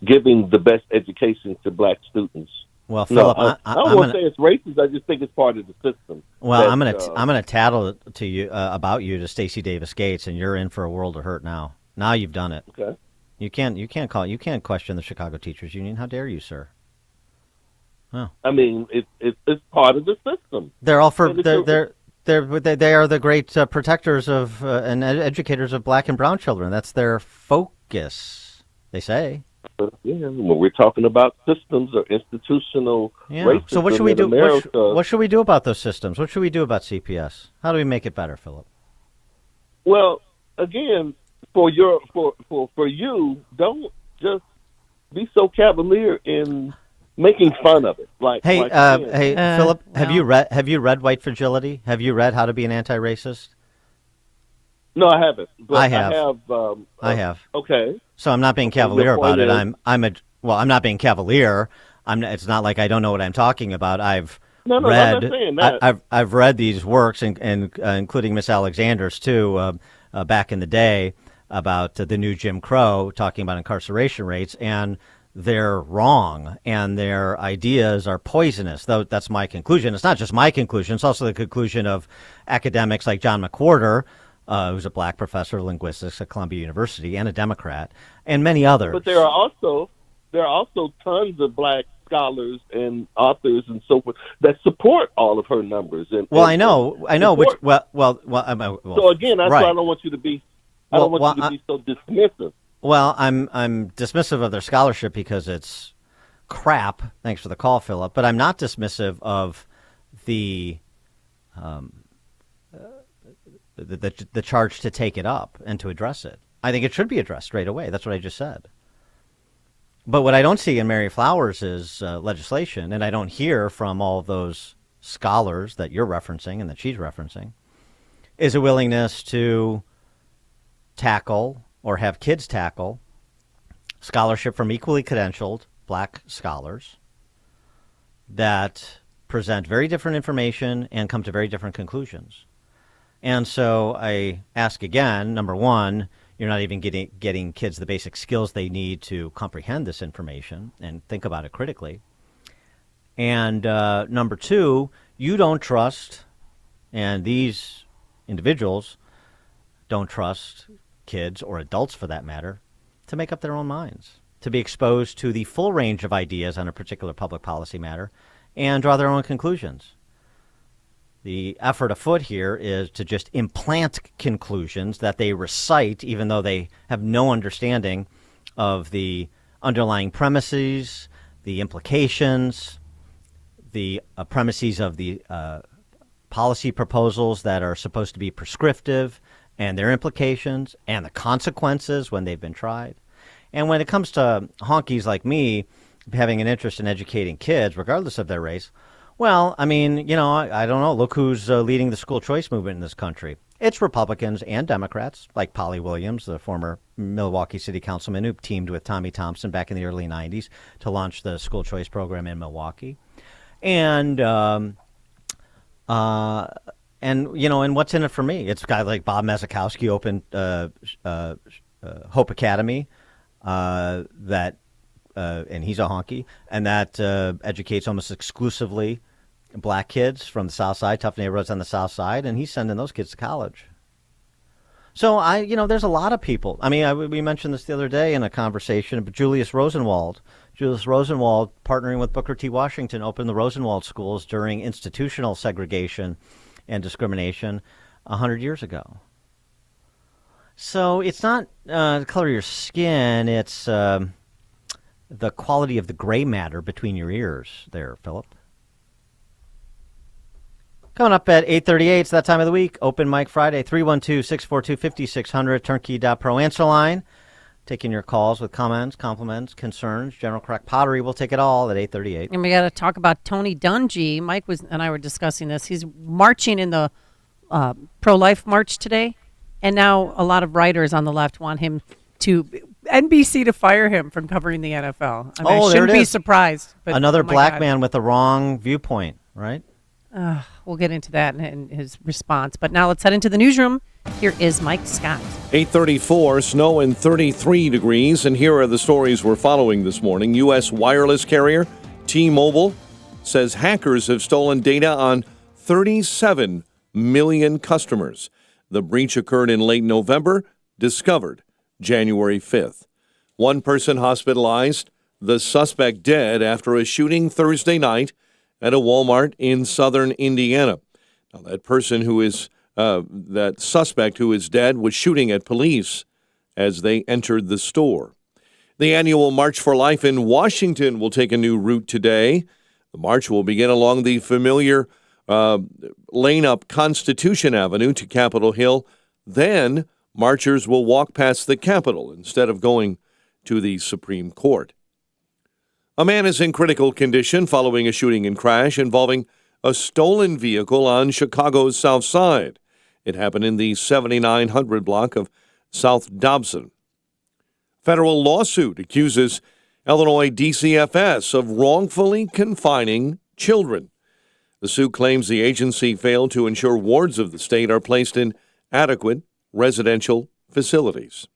giving the best education to Black students. Well, Philip, I don't want to say it's racist. I just think it's part of the system. Well, I'm gonna tattle to you about you to Stacey Davis Gates, and you're in for a world of hurt now. Now you've done it. Okay. You can't question the Chicago Teachers Union. How dare you, sir? Oh. I mean, it's part of the system. They're all for they are the great protectors of and educators of Black and brown children. That's their focus. They say. Yeah, when we're talking about systems or institutional racism, so what should we do? America, what should we do about those systems? What should we do about CPS? How do we make it better, Philip? Well, again, for you, don't just be so cavalier in making fun of it. Philip, have you read White Fragility? Have you read How to Be an Anti-Racist? No, I haven't. But I have. I have. Okay. So I'm not being cavalier about it. I'm not being cavalier. It's not like I don't know what I'm talking about. I've read. I'm not saying that. I've read these works, and including Miss Alexander's too, back in the day about the new Jim Crow, talking about incarceration rates, and they're wrong, and their ideas are poisonous. Though that's my conclusion. It's not just my conclusion. It's also the conclusion of academics like John McWhorter, who's a black professor of linguistics at Columbia University and a Democrat, and many others. But there are also tons of black scholars and authors and so forth that support all of her numbers. And well, I know. Support. Well. So again, that's right. why I don't want you to be. I don't want you to be so dismissive. Well, I'm dismissive of their scholarship because it's crap. Thanks for the call, Philip. But I'm not dismissive of the charge to take it up and to address it. I think it should be addressed straight away. That's what I just said. But what I don't see in Mary Flowers is legislation, and I don't hear from all of those scholars that you're referencing and that she's referencing, is a willingness to tackle or have kids tackle scholarship from equally credentialed black scholars that present very different information and come to very different conclusions. And so I ask again, number one, you're not even getting kids the basic skills they need to comprehend this information and think about it critically. And number two, you don't trust, and these individuals don't trust kids or adults for that matter to make up their own minds, to be exposed to the full range of ideas on a particular public policy matter and draw their own conclusions. The effort afoot here is to just implant conclusions that they recite, even though they have no understanding of the underlying premises, the implications, the premises of the policy proposals that are supposed to be prescriptive, and their implications and the consequences when they've been tried. And when it comes to honkies like me having an interest in educating kids, regardless of their race, well, I mean, I don't know. Look who's leading the school choice movement in this country. It's Republicans and Democrats, like Polly Williams, the former Milwaukee city councilman who teamed with Tommy Thompson back in the early 90s to launch the school choice program in Milwaukee. And what's in it for me? It's guys like Bob Mazakowski opened Hope Academy, and he's a honky, and that educates almost exclusively black kids from the South Side, tough neighborhoods on the South Side, and he's sending those kids to college. So there's a lot of people. I mean, we mentioned this the other day in a conversation, but Julius Rosenwald, partnering with Booker T. Washington, opened the Rosenwald schools during institutional segregation and discrimination 100 years ago. So it's not the color of your skin, it's the quality of the gray matter between your ears there, Philip. Coming up at 8:38, it's that time of the week. Open Mic Friday, 312-642-5600, turnkey.pro answer line. Taking your calls with comments, compliments, concerns, general crack pottery. We'll take it all at 8:38. And we got to talk about Tony Dungy. Mike and I were discussing this. He's marching in the pro-life march today, and now a lot of writers on the left want him NBC to fire him from covering the NFL. I mean, I shouldn't be surprised. But, another black man with the wrong viewpoint, right? We'll get into that and his response. But now let's head into the newsroom. Here is Mike Scott. 8:34, snow and 33 degrees. And here are the stories we're following this morning. U.S. wireless carrier T-Mobile says hackers have stolen data on 37 million customers. The breach occurred in late November, discovered January 5th. One person hospitalized, the suspect dead after a shooting Thursday night at a Walmart in southern Indiana. Now, that suspect who is dead was shooting at police as they entered the store. The annual March for Life in Washington will take a new route today. The march will begin along the familiar lane up Constitution Avenue to Capitol Hill. Then marchers will walk past the Capitol instead of going to the Supreme Court. A man is in critical condition following a shooting and crash involving a stolen vehicle on Chicago's South Side. It happened in the 7900 block of South Dobson. Federal lawsuit accuses Illinois DCFS of wrongfully confining children. The suit claims the agency failed to ensure wards of the state are placed in adequate residential facilities.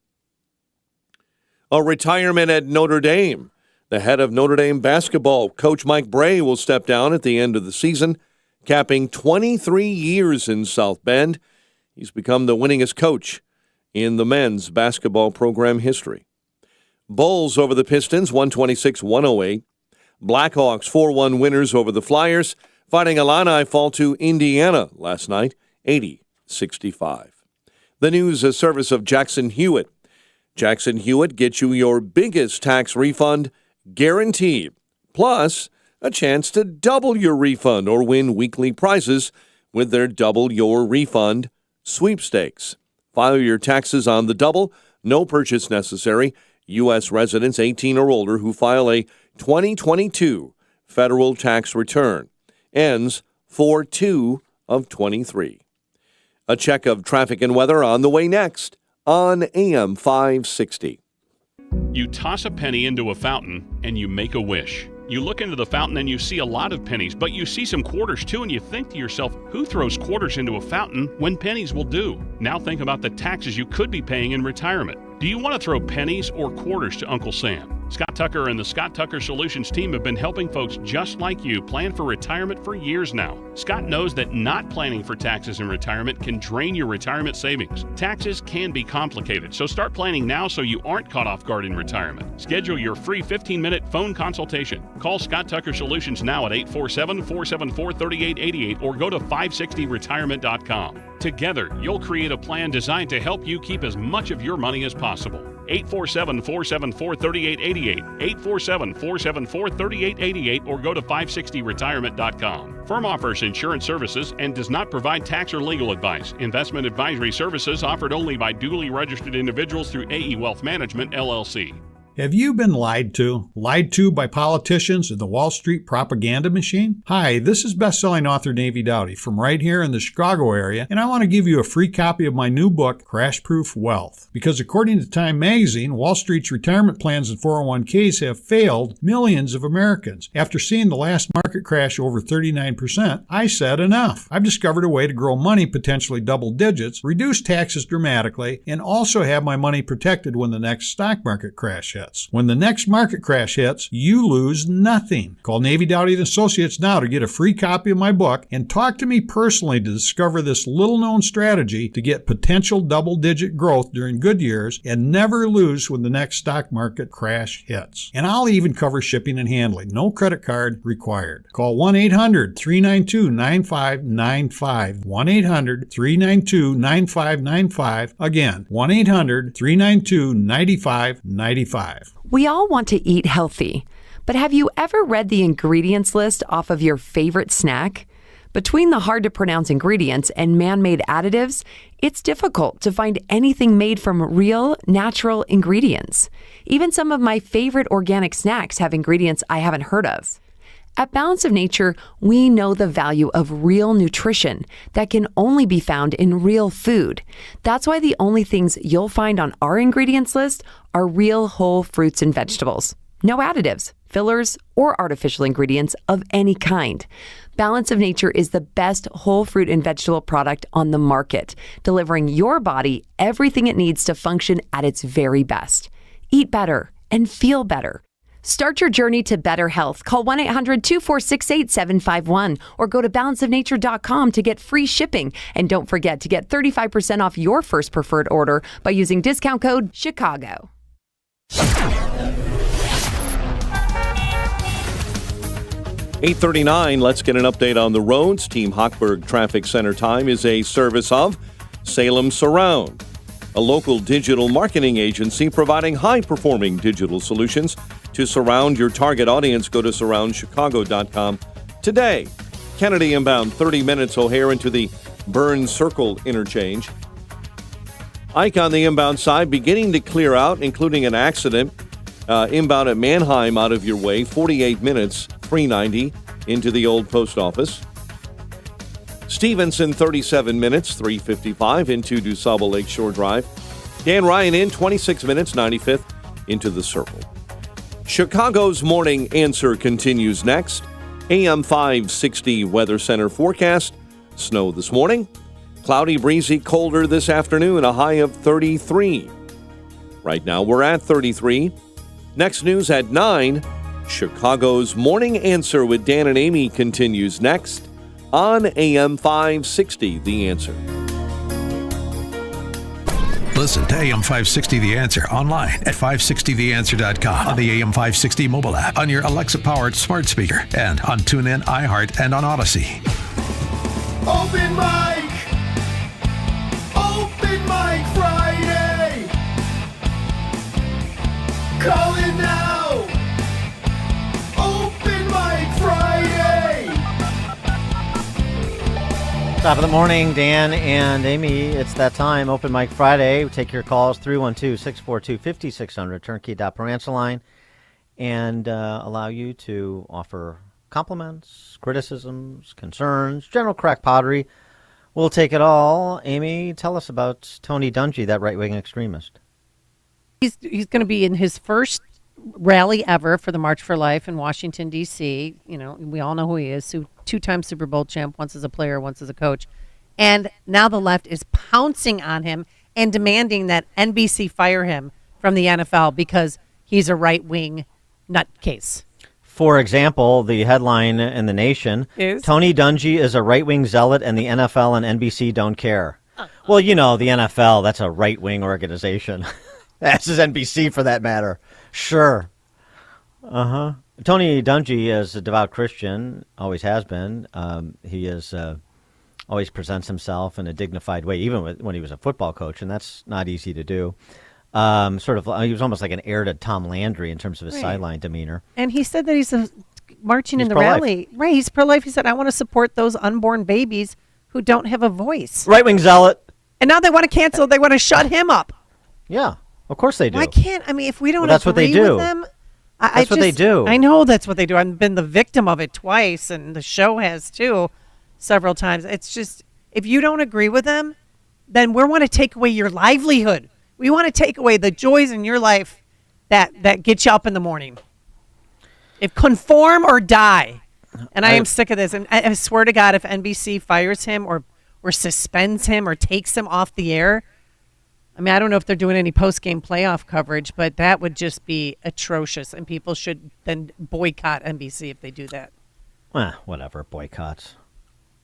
A retirement at Notre Dame. The head of Notre Dame basketball, Coach Mike Brey, will step down at the end of the season, capping 23 years in South Bend. He's become the winningest coach in the men's basketball program history. Bulls over the Pistons, 126-108. Blackhawks 4-1 winners over the Flyers. Fighting Illini fall to Indiana last night, 80-65. The news, a service of Jackson Hewitt. Jackson Hewitt gets you your biggest tax refund guaranteed, plus a chance to double your refund or win weekly prizes with their Double Your Refund sweepstakes. File your taxes on the double, no purchase necessary. U.S. residents 18 or older who file a 2022 federal tax return. Ends 4/2 of 23. A check of traffic and weather on the way next on AM 560. You toss a penny into a fountain and you make a wish. You look into the fountain and you see a lot of pennies, but you see some quarters too, and you think to yourself, who throws quarters into a fountain when pennies will do? Now think about the taxes you could be paying in retirement. Do you want to throw pennies or quarters to Uncle Sam? Scott Tucker and the Scott Tucker Solutions team have been helping folks just like you plan for retirement for years now. Scott knows that not planning for taxes in retirement can drain your retirement savings. Taxes can be complicated, so start planning now so you aren't caught off guard in retirement. Schedule your free 15-minute phone consultation. Call Scott Tucker Solutions now at 847-474-3888 or go to 560retirement.com. Together, you'll create a plan designed to help you keep as much of your money as possible. 847-474-3888, 847-474-3888, or go to 560retirement.com. Firm offers insurance services and does not provide tax or legal advice. Investment advisory services offered only by duly registered individuals through AE Wealth Management, LLC. Have you been lied to? Lied to by politicians and the Wall Street propaganda machine? Hi, this is best-selling author Navy Dowdy from right here in the Chicago area, and I want to give you a free copy of my new book, Crash Proof Wealth. Because according to Time magazine, Wall Street's retirement plans and 401ks have failed millions of Americans. After seeing the last market crash over 39%, I said enough. I've discovered a way to grow money potentially double digits, reduce taxes dramatically, and also have my money protected when the next stock market crash hits. When the next market crash hits, you lose nothing. Call Navy Dowdy & Associates now to get a free copy of my book and talk to me personally to discover this little-known strategy to get potential double-digit growth during good years and never lose when the next stock market crash hits. And I'll even cover shipping and handling. No credit card required. Call 1-800-392-9595. 1-800-392-9595. Again, 1-800-392-9595. We all want to eat healthy, but have you ever read the ingredients list off of your favorite snack? Between the hard-to-pronounce ingredients and man-made additives, it's difficult to find anything made from real, natural ingredients. Even some of my favorite organic snacks have ingredients I haven't heard of. At Balance of Nature, we know the value of real nutrition that can only be found in real food. That's why the only things you'll find on our ingredients list are real whole fruits and vegetables. No additives, fillers, or artificial ingredients of any kind. Balance of Nature is the best whole fruit and vegetable product on the market, delivering your body everything it needs to function at its very best. Eat better and feel better. Start your journey to better health. Call 1-800-246-8751 or go to balanceofnature.com to get free shipping. And don't forget to get 35% off your first preferred order by using discount code CHICAGO. 8:39, let's get an update on the roads. Team Hochberg Traffic Center time is a service of Salem Surround, a local digital marketing agency providing high-performing digital solutions to surround your target audience. Go to surroundchicago.com today. Kennedy inbound, 30 minutes O'Hare into the Burns Circle interchange. Ike on the inbound side beginning to clear out, including an accident inbound at Manheim out of your way. 48 minutes, 390 into the old post office. Stevenson, 37 minutes, 355 into DuSable Lakeshore Drive. Dan Ryan in 26 minutes, 95th into the Circle. Chicago's Morning Answer continues next. AM 560 Weather Center forecast. Snow this morning. Cloudy, breezy, colder this afternoon, a high of 33. Right now we're at 33. Next news at 9. Chicago's Morning Answer with Dan and Amy continues next on AM 560, The Answer. Listen to AM 560 The Answer online at 560theanswer.com, on the AM 560 mobile app, on your Alexa-powered smart speaker, and on TuneIn, iHeart, and on Odyssey. Open mic! Open mic Friday! Call it now! Open mic Friday! Top of the morning, Dan and Amy. It's that time, Open Mic Friday. We take your calls, 312-642-5600, turnkey.per answer line, and allow you to offer compliments, criticisms, concerns, general crack pottery. We'll take it all. Amy, tell us about Tony Dungy, that right-wing extremist. He's going to be in his first rally ever for the March for Life in Washington, D.C. You know, we all know who he is. Two-time Super Bowl champ, once as a player, once as a coach. And now the left is pouncing on him and demanding that NBC fire him from the NFL because he's a right-wing nutcase. For example, the headline in The Nation, is Tony Dungy is a right-wing zealot and the NFL and NBC don't care. Well, you know, the NFL, that's a right-wing organization. That's his NBC for that matter. Sure. Uh-huh. Tony Dungy is a devout Christian, always has been. He is always presents himself in a dignified way, even when he was a football coach, and that's not easy to do. He was almost like an heir to Tom Landry in terms of his sideline demeanor. And he said that he's marching in the rally. Right, he's pro-life. He said, I want to support those unborn babies who don't have a voice. Right-wing zealot. And now they want to cancel. They want to shut him up. Yeah, of course they do. Why can't? I mean, if we don't that's what they agree do. with them, That's what they do. I know that's what they do. I've been the victim of it twice, and the show has too, several times. It's just, if you don't agree with them, then we want to take away your livelihood. We want to take away the joys in your life that get you up in the morning. If conform or die. And I am sick of this. And I swear to God, if NBC fires him or suspends him or takes him off the air, I mean, I don't know if they're doing any post-game playoff coverage, but that would just be atrocious. And people should then boycott NBC if they do that. Well, whatever, boycotts.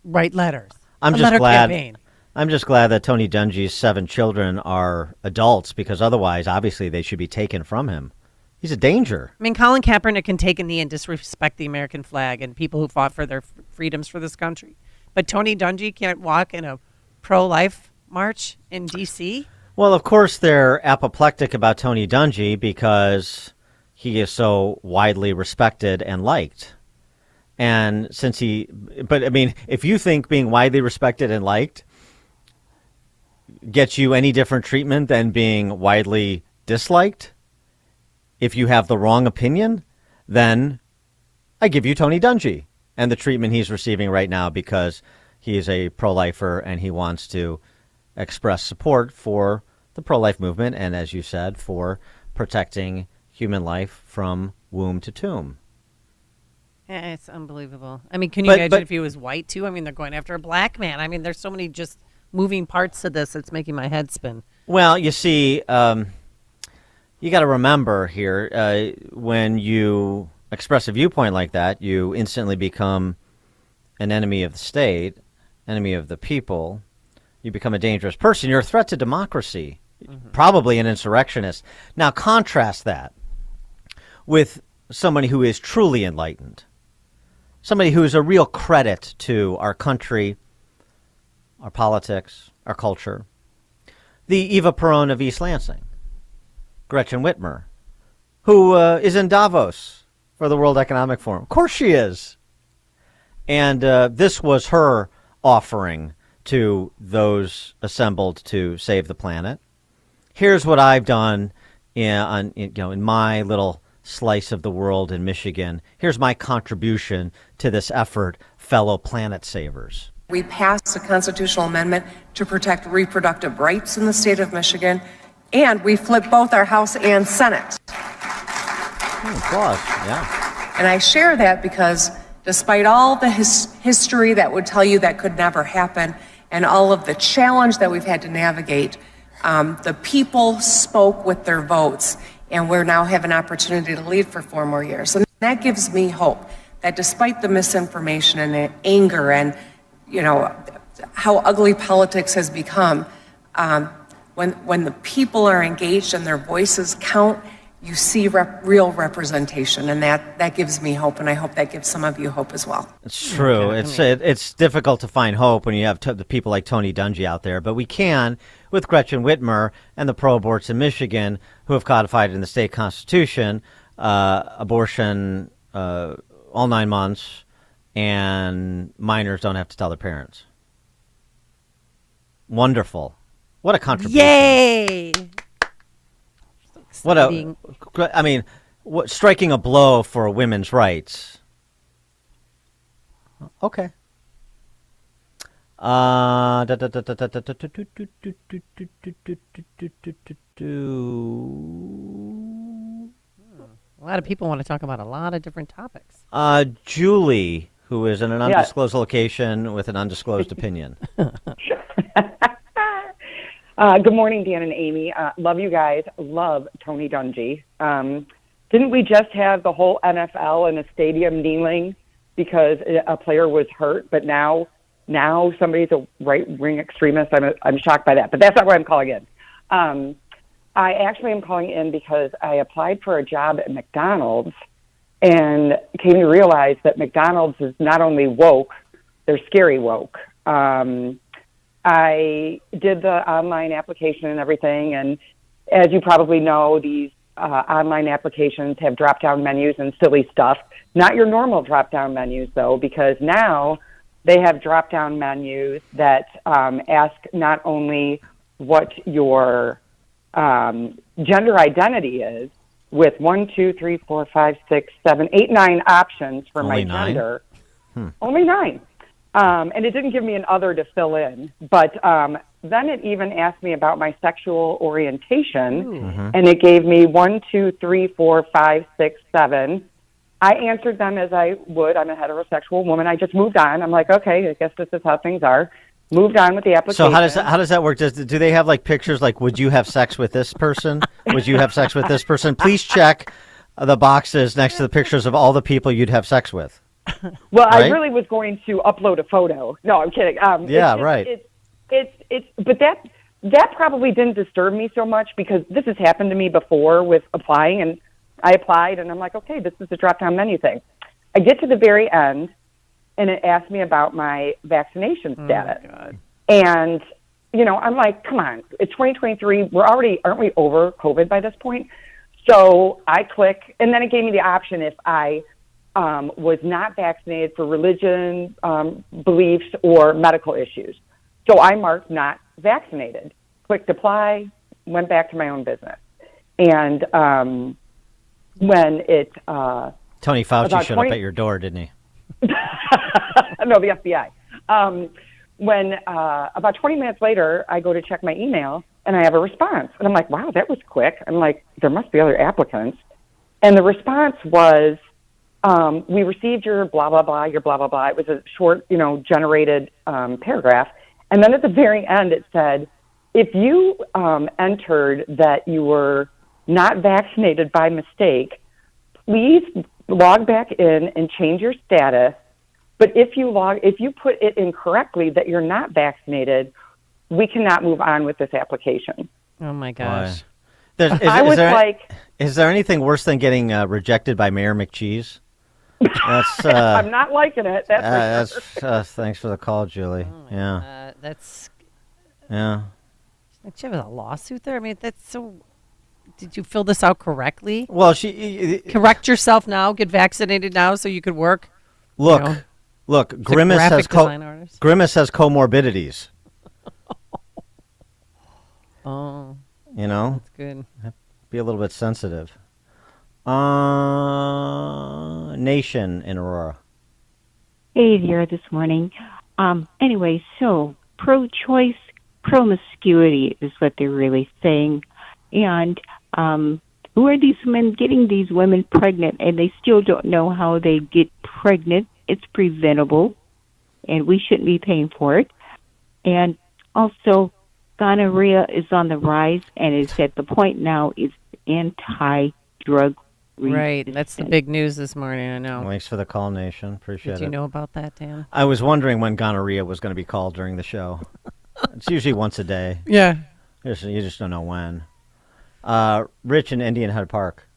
Write letters. I'm A just letter glad. campaign. I'm just glad that Tony Dungy's 7 children are adults, because otherwise, obviously, they should be taken from him. He's a danger. I mean, Colin Kaepernick can take a knee and disrespect the American flag and people who fought for their freedoms for this country. But Tony Dungy can't walk in a pro-life march in D.C.? Well, of course, they're apoplectic about Tony Dungy because he is so widely respected and liked. And but I mean, if you think being widely respected and liked gets you any different treatment than being widely disliked, if you have the wrong opinion, then I give you Tony Dungy and the treatment he's receiving right now because he is a pro-lifer and he wants to express support for the pro-life movement and, as you said, for protecting human life from womb to tomb. It's unbelievable. I mean, can you imagine if he was white, too? I mean, they're going after a black man. I mean, there's so many just moving parts to this. It's making my head spin. Well, you see, you got to remember here, when you express a viewpoint like that, you instantly become an enemy of the state, enemy of the people. You become a dangerous person. You're a threat to democracy, probably an insurrectionist. Now, contrast that with somebody who is truly enlightened, somebody who is a real credit to our country, our politics, our culture. The Eva Peron of East Lansing, Gretchen Whitmer, who is in Davos for the World Economic Forum. Of course she is. And this was her offering to those assembled to save the planet. Here's what I've done in my little slice of the world in Michigan. Here's my contribution to this effort, fellow planet savers. We passed a constitutional amendment to protect reproductive rights in the state of Michigan, and we flipped both our House and Senate. Applause, yeah. And I share that because despite all the history that would tell you that could never happen and all of the challenge that we've had to navigate, the people spoke with their votes, and we now have an opportunity to lead for 4 more years. And that gives me hope that despite the misinformation and the anger and, how ugly politics has become, when the people are engaged and their voices count, you see real representation, and that gives me hope, and I hope that gives some of you hope as well. It's true. It's difficult to find hope when you have the people like Tony Dungy out there, but we can with Gretchen Whitmer and the pro-aborts in Michigan who have codified in the state constitution abortion all 9 months, and minors don't have to tell their parents. Wonderful. What a contribution. Yay! Striking a blow for women's rights. Okay. A lot of people want to talk about a lot of different topics. Julie, who is in an undisclosed location with an undisclosed opinion. Good morning, Dan and Amy. Love you guys. Love Tony Dungy. Didn't we just have the whole NFL in a stadium kneeling because a player was hurt? But now somebody's a right-wing extremist. I'm shocked by that. But that's not why I'm calling in. I actually am calling in because I applied for a job at McDonald's and came to realize that McDonald's is not only woke, they're scary woke. I did the online application and everything, and as you probably know, these online applications have drop-down menus and silly stuff. Not your normal drop-down menus, though, because now they have drop-down menus that ask not only what your gender identity is, with 1, 2, 3, 4, 5, 6, 7, 8, 9 options for Only my 9? gender. Only 9. And it didn't give me an other to fill in. But then it even asked me about my sexual orientation, and it gave me 1, 2, 3, 4, 5, 6, 7. I answered them as I would. I'm a heterosexual woman. I just moved on. I'm like, okay, I guess this is how things are. Moved on with the application. So how does that work? Do they have like pictures like, would you have sex with this person? Would you have sex with this person? Please check the boxes next to the pictures of all the people you'd have sex with. Well, right? I really was going to upload a photo. No, I'm kidding. Right. But that probably didn't disturb me so much because this has happened to me before with applying, and I applied, and I'm like, okay, this is a drop-down menu thing. I get to the very end, and it asked me about my vaccination status. God. And, I'm like, come on, it's 2023. Aren't we over COVID by this point? So I click, and then it gave me the option if I was not vaccinated for religion, beliefs, or medical issues. So I marked not vaccinated. Clicked apply, went back to my own business. And when it... Tony Fauci showed up at your door, didn't he? No, the FBI. When about 20 minutes later, I go to check my email, and I have a response. And I'm like, wow, that was quick. I'm like, there must be other applicants. And the response was, we received your blah, blah, blah, your blah, blah, blah. It was a short, generated paragraph. And then at the very end, it said, if you entered that you were not vaccinated by mistake, please log back in and change your status. But if you put it incorrectly that you're not vaccinated, we cannot move on with this application. Oh, my gosh. Is there anything worse than getting rejected by Mayor McCheese? That's, I'm not liking it. Thanks for the call, Julie. Yeah. That's... Yeah. Don't you have a lawsuit there? I mean, that's so... Did you fill this out correctly? Well, correct yourself now. Get vaccinated now so you could work. Look. Grimace has comorbidities. Oh. That's good. Be a little bit sensitive. Nation in Aurora. Hey there this morning. Anyway, so pro-choice, promiscuity is what they're really saying. And who are these men getting these women pregnant? And they still don't know how they get pregnant. It's preventable, and we shouldn't be paying for it. And gonorrhea is on the rise, and it's at the point now is anti-drug Right, that's the big news this morning, I know. Thanks for the call, Nation. Appreciate it. Did you know about that, Dan? I was wondering when gonorrhea was going to be called during the show. It's usually once a day. Yeah. You just don't know when. Rich in Indian Head Park.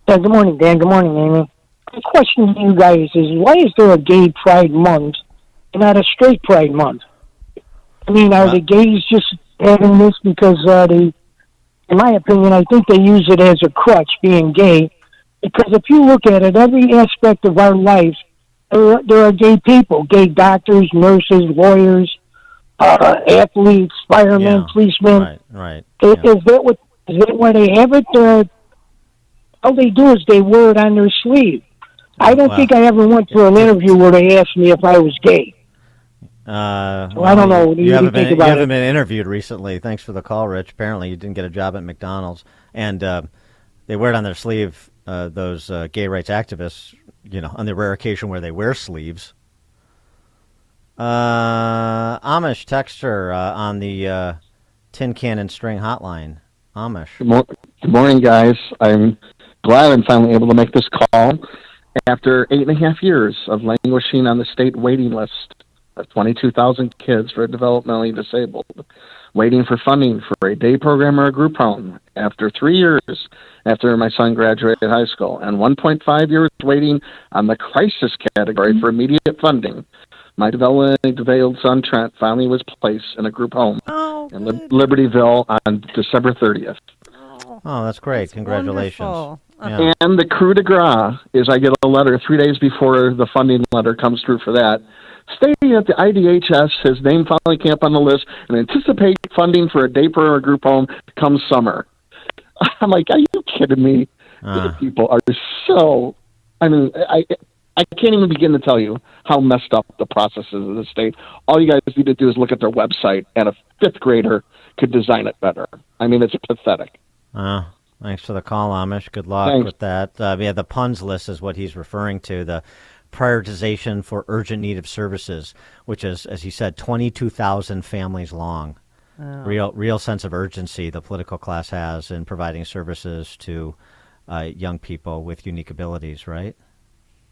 Yeah, good morning, Dan. Good morning, Amy. My question to you guys is, why is there a gay pride month and not a straight pride month? I mean, are the gays just having this because they, in my opinion, I think they use it as a crutch, being gay. Because if you look at it, every aspect of our life, there are gay people, gay doctors, nurses, lawyers, athletes, firemen, policemen. Right. Is that why they have it? All they do is they wear it on their sleeve. I don't think I ever went to an interview where they asked me if I was gay. I don't know. What do you think about it? You haven't been interviewed recently. Thanks for the call, Rich. Apparently, you didn't get a job at McDonald's, and they wear it on their sleeve. Those gay rights activists, on the rare occasion where they wear sleeves. Amish texter on the Tin Can and String hotline. Amish. Good morning, guys. I'm glad I'm finally able to make this call after 8.5 years of languishing on the state waiting list of 22,000 kids for developmentally disabled, waiting for funding for a day program or a group home after 3 years after my son graduated high school, and 1.5 years waiting on the crisis category for immediate funding. My developmentally disabled son, Trent, finally was placed in a group home in Libertyville on December 30th. Oh, that's great. Congratulations. Yeah. And the coup de grace is I get a letter 3 days before the funding letter comes through for that, stating that the IDHS has named finally camp on the list and anticipate funding for a day program or group home come summer. I'm like, are you kidding me? These people are so, I can't even begin to tell you how messed up the process is of the state. All you guys need to do is look at their website, and a fifth grader could design it better. It's pathetic. Thanks for the call, Amish. Good luck with that. The PUNS list is what he's referring to, the prioritization for urgent need of services, which is, as he said, 22,000 families long. Real sense of urgency the political class has in providing services to young people with unique abilities, right?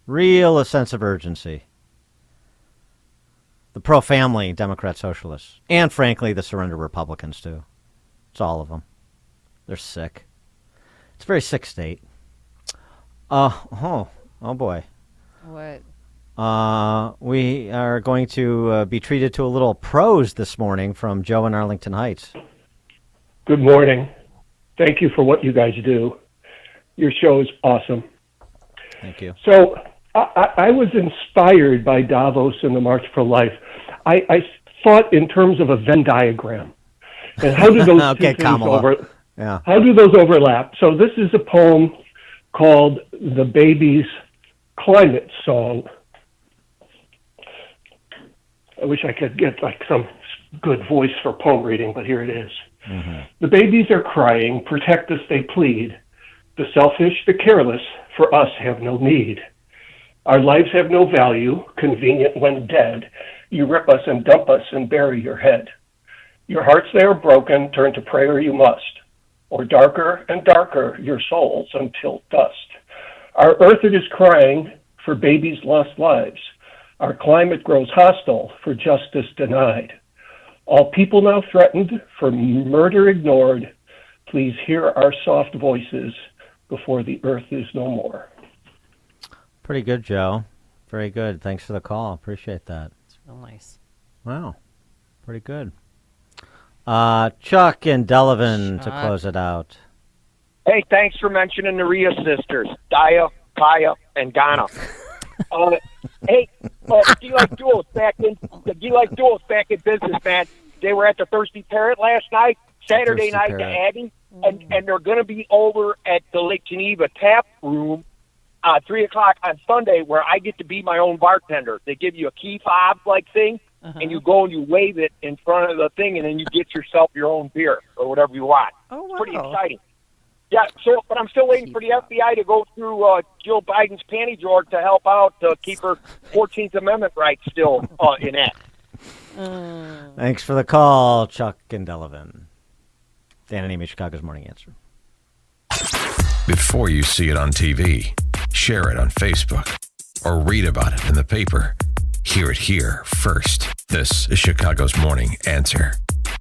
Real sense of urgency. The pro-family Democrat Socialists, and frankly, the surrender Republicans, too. It's all of them. They're sick. It's a very sick state. Oh boy. What? We are going to be treated to a little prose this morning from Joe in Arlington Heights. Good morning. Thank you for what you guys do. Your show is awesome. Thank you. So I was inspired by Davos and the March for Life. I thought in terms of a Venn diagram. And how do those two things how do those overlap? So this is a poem called The Baby's Climate Song. I wish I could get some good voice for poem reading, but here it is. Mm-hmm. The babies are crying, protect us they plead. The selfish, the careless, for us have no need. Our lives have no value, convenient when dead. You rip us and dump us and bury your head. Your hearts they are broken, turn to prayer you must. Or darker and darker your souls until dust. Our earth it is crying for babies' lost lives. Our climate grows hostile for justice denied. All people now threatened, for murder ignored. Please hear our soft voices before the earth is no more. Pretty good, Joe. Very good. Thanks for the call. Appreciate that. It's real nice. Wow. Pretty good. Chuck and Delavan to close it out. Hey, thanks for mentioning the Rhea sisters, Daya, Kaya, and Ghana. Hey, D-Like Duels back in business, man. They were at the Thirsty Parrot last night, Saturday Thirsty night Parrot. to Abbey, and they're going to be over at the Lake Geneva tap room 3 o'clock on Sunday, where I get to be my own bartender. They give you a key fob like thing, and you go and you wave it in front of the thing, and then you get yourself your own beer or whatever you want. Oh, wow. Pretty exciting. Yeah, so, but I'm still waiting for the FBI to go through Jill Biden's panty drawer to help out to keep her 14th Amendment rights still in act. Thanks for the call, Chuck and Delavan. Dan and Amy, Chicago's Morning Answer. Before you see it on TV, share it on Facebook, or read about it in the paper. Hear it here first. This is Chicago's Morning Answer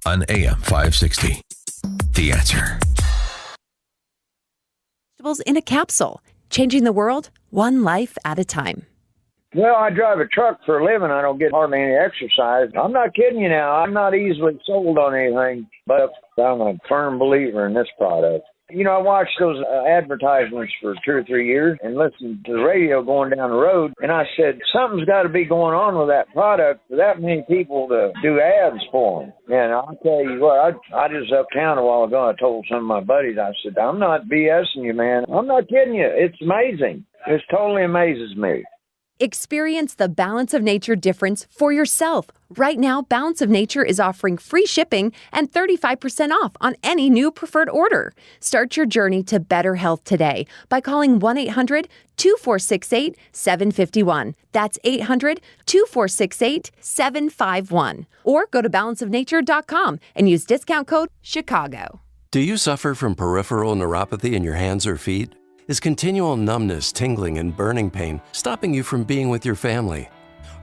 on AM 560. The Answer. Vegetables in a capsule, changing the world one life at a time. Well, I drive a truck for a living. I don't get hardly any exercise. I'm not kidding you now. I'm not easily sold on anything, but I'm a firm believer in this product. You know, I watched those advertisements for 2 or 3 years and listened to the radio going down the road, and I said, something's got to be going on with that product for that many people to do ads for them. And I'll tell you what, I just uptown a while ago, I told some of my buddies, I said, I'm not BSing you, man. I'm not kidding you. It's amazing. It totally amazes me. Experience the Balance of Nature difference for yourself. Right now, Balance of Nature is offering free shipping and 35% off on any new preferred order. Start your journey to better health today by calling 1-800-2468-751. That's 800-2468-751. Or go to balanceofnature.com and use discount code CHICAGO. Do you suffer from peripheral neuropathy in your hands or feet? Is continual numbness, tingling, and burning pain stopping you from being with your family?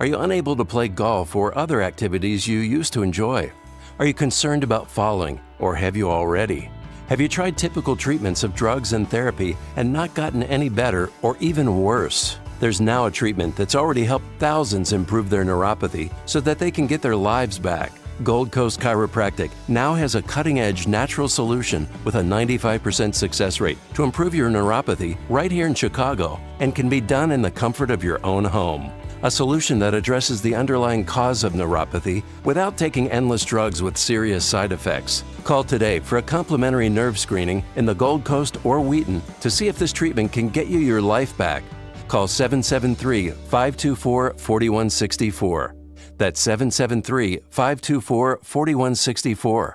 Are you unable to play golf or other activities you used to enjoy? Are you concerned about falling, or have you already? Have you tried typical treatments of drugs and therapy and not gotten any better or even worse? There's now a treatment that's already helped thousands improve their neuropathy so that they can get their lives back. Gold Coast Chiropractic now has a cutting-edge natural solution with a 95% success rate to improve your neuropathy right here in Chicago and can be done in the comfort of your own home. A solution that addresses the underlying cause of neuropathy without taking endless drugs with serious side effects. Call today for a complimentary nerve screening in the Gold Coast or Wheaton to see if this treatment can get you your life back. Call 773-524-4164. That's 773-524-4164.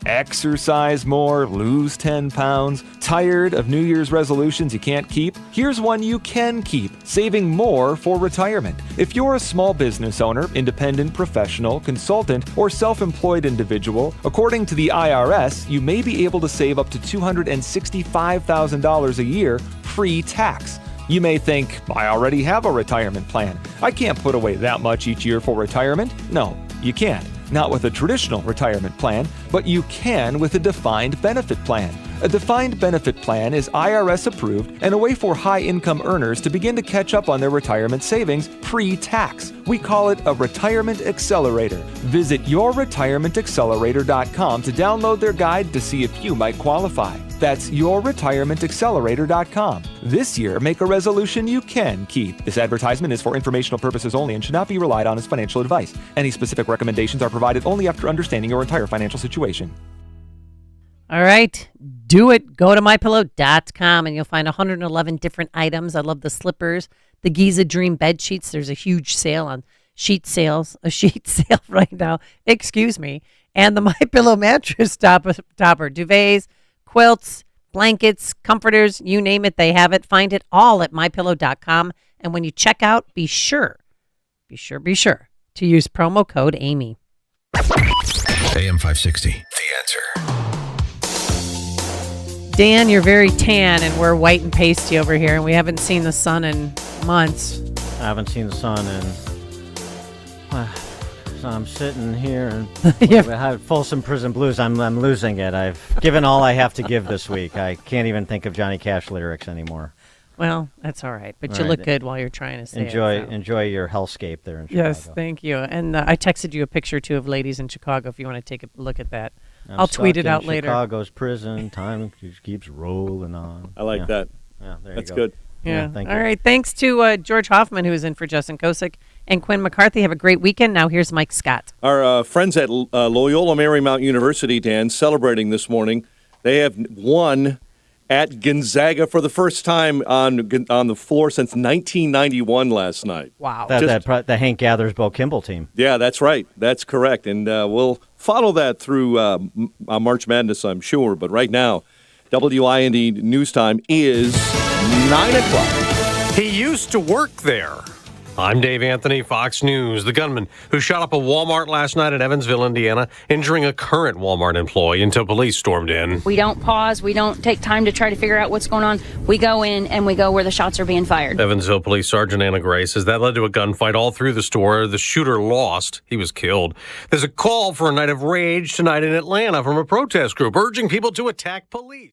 Exercise more, lose 10 pounds. Tired of New Year's resolutions you can't keep? Here's one you can keep, saving more for retirement. If you're a small business owner, independent, professional, consultant, or self-employed individual, according to the IRS, you may be able to save up to $265,000 a year pre-tax. You may think, I already have a retirement plan. I can't put away that much each year for retirement. No, you can't. Not with a traditional retirement plan, but you can with a defined benefit plan. A defined benefit plan is IRS approved and a way for high-income earners to begin to catch up on their retirement savings pre-tax. We call it a retirement accelerator. Visit yourretirementaccelerator.com to download their guide to see if you might qualify. That's yourretirementaccelerator.com. This year, make a resolution you can keep. This advertisement is for informational purposes only and should not be relied on as financial advice. Any specific recommendations are provided only after understanding your entire financial situation. All right, do it. Go to MyPillow.com and you'll find 111 different items. I love the slippers, the Giza Dream bed sheets. There's a huge sale on a sheet sale right now. Excuse me. And the MyPillow mattress topper, duvets, quilts, blankets, comforters, you name it, they have it. Find it all at MyPillow.com. And when you check out, be sure to use promo code Amy. AM 560, The Answer. Dan, you're very tan, and we're white and pasty over here, and we haven't seen the sun in months. I haven't seen the sun in... So I'm sitting here and we have Folsom Prison Blues. I'm losing it. I've given all I have to give this week. I can't even think of Johnny Cash lyrics anymore. Well, that's all right. But you look good while you're trying to say Enjoy your hellscape there in Chicago. Yes, thank you. And I texted you a picture, too, of ladies in Chicago if you want to take a look at that. I'll tweet it out later. Chicago's prison. Time just keeps rolling on. I like that. Yeah, there That's you go. good. Yeah. Thank you. All right. Thanks to George Hoffman, who is in for Justin Kosick, and Quinn McCarthy. Have a great weekend. Now here's Mike Scott. Our friends at Loyola Marymount University, Dan, celebrating this morning. They have won at Gonzaga for the first time on the floor since 1991 last night. Wow. The Hank Gathersbo Kimball team. Yeah, that's right. That's correct. And we'll follow that through March Madness, I'm sure. But right now, WIND News Time is 9 o'clock. He used to work there. I'm Dave Anthony, Fox News. The gunman who shot up a Walmart last night in Evansville, Indiana, injuring a current Walmart employee until police stormed in. We don't pause. We don't take time to try to figure out what's going on. We go in and we go where the shots are being fired. Evansville Police Sergeant Anna Gray says that led to a gunfight all through the store. The shooter lost. He was killed. There's a call for a night of rage tonight in Atlanta from a protest group urging people to attack police.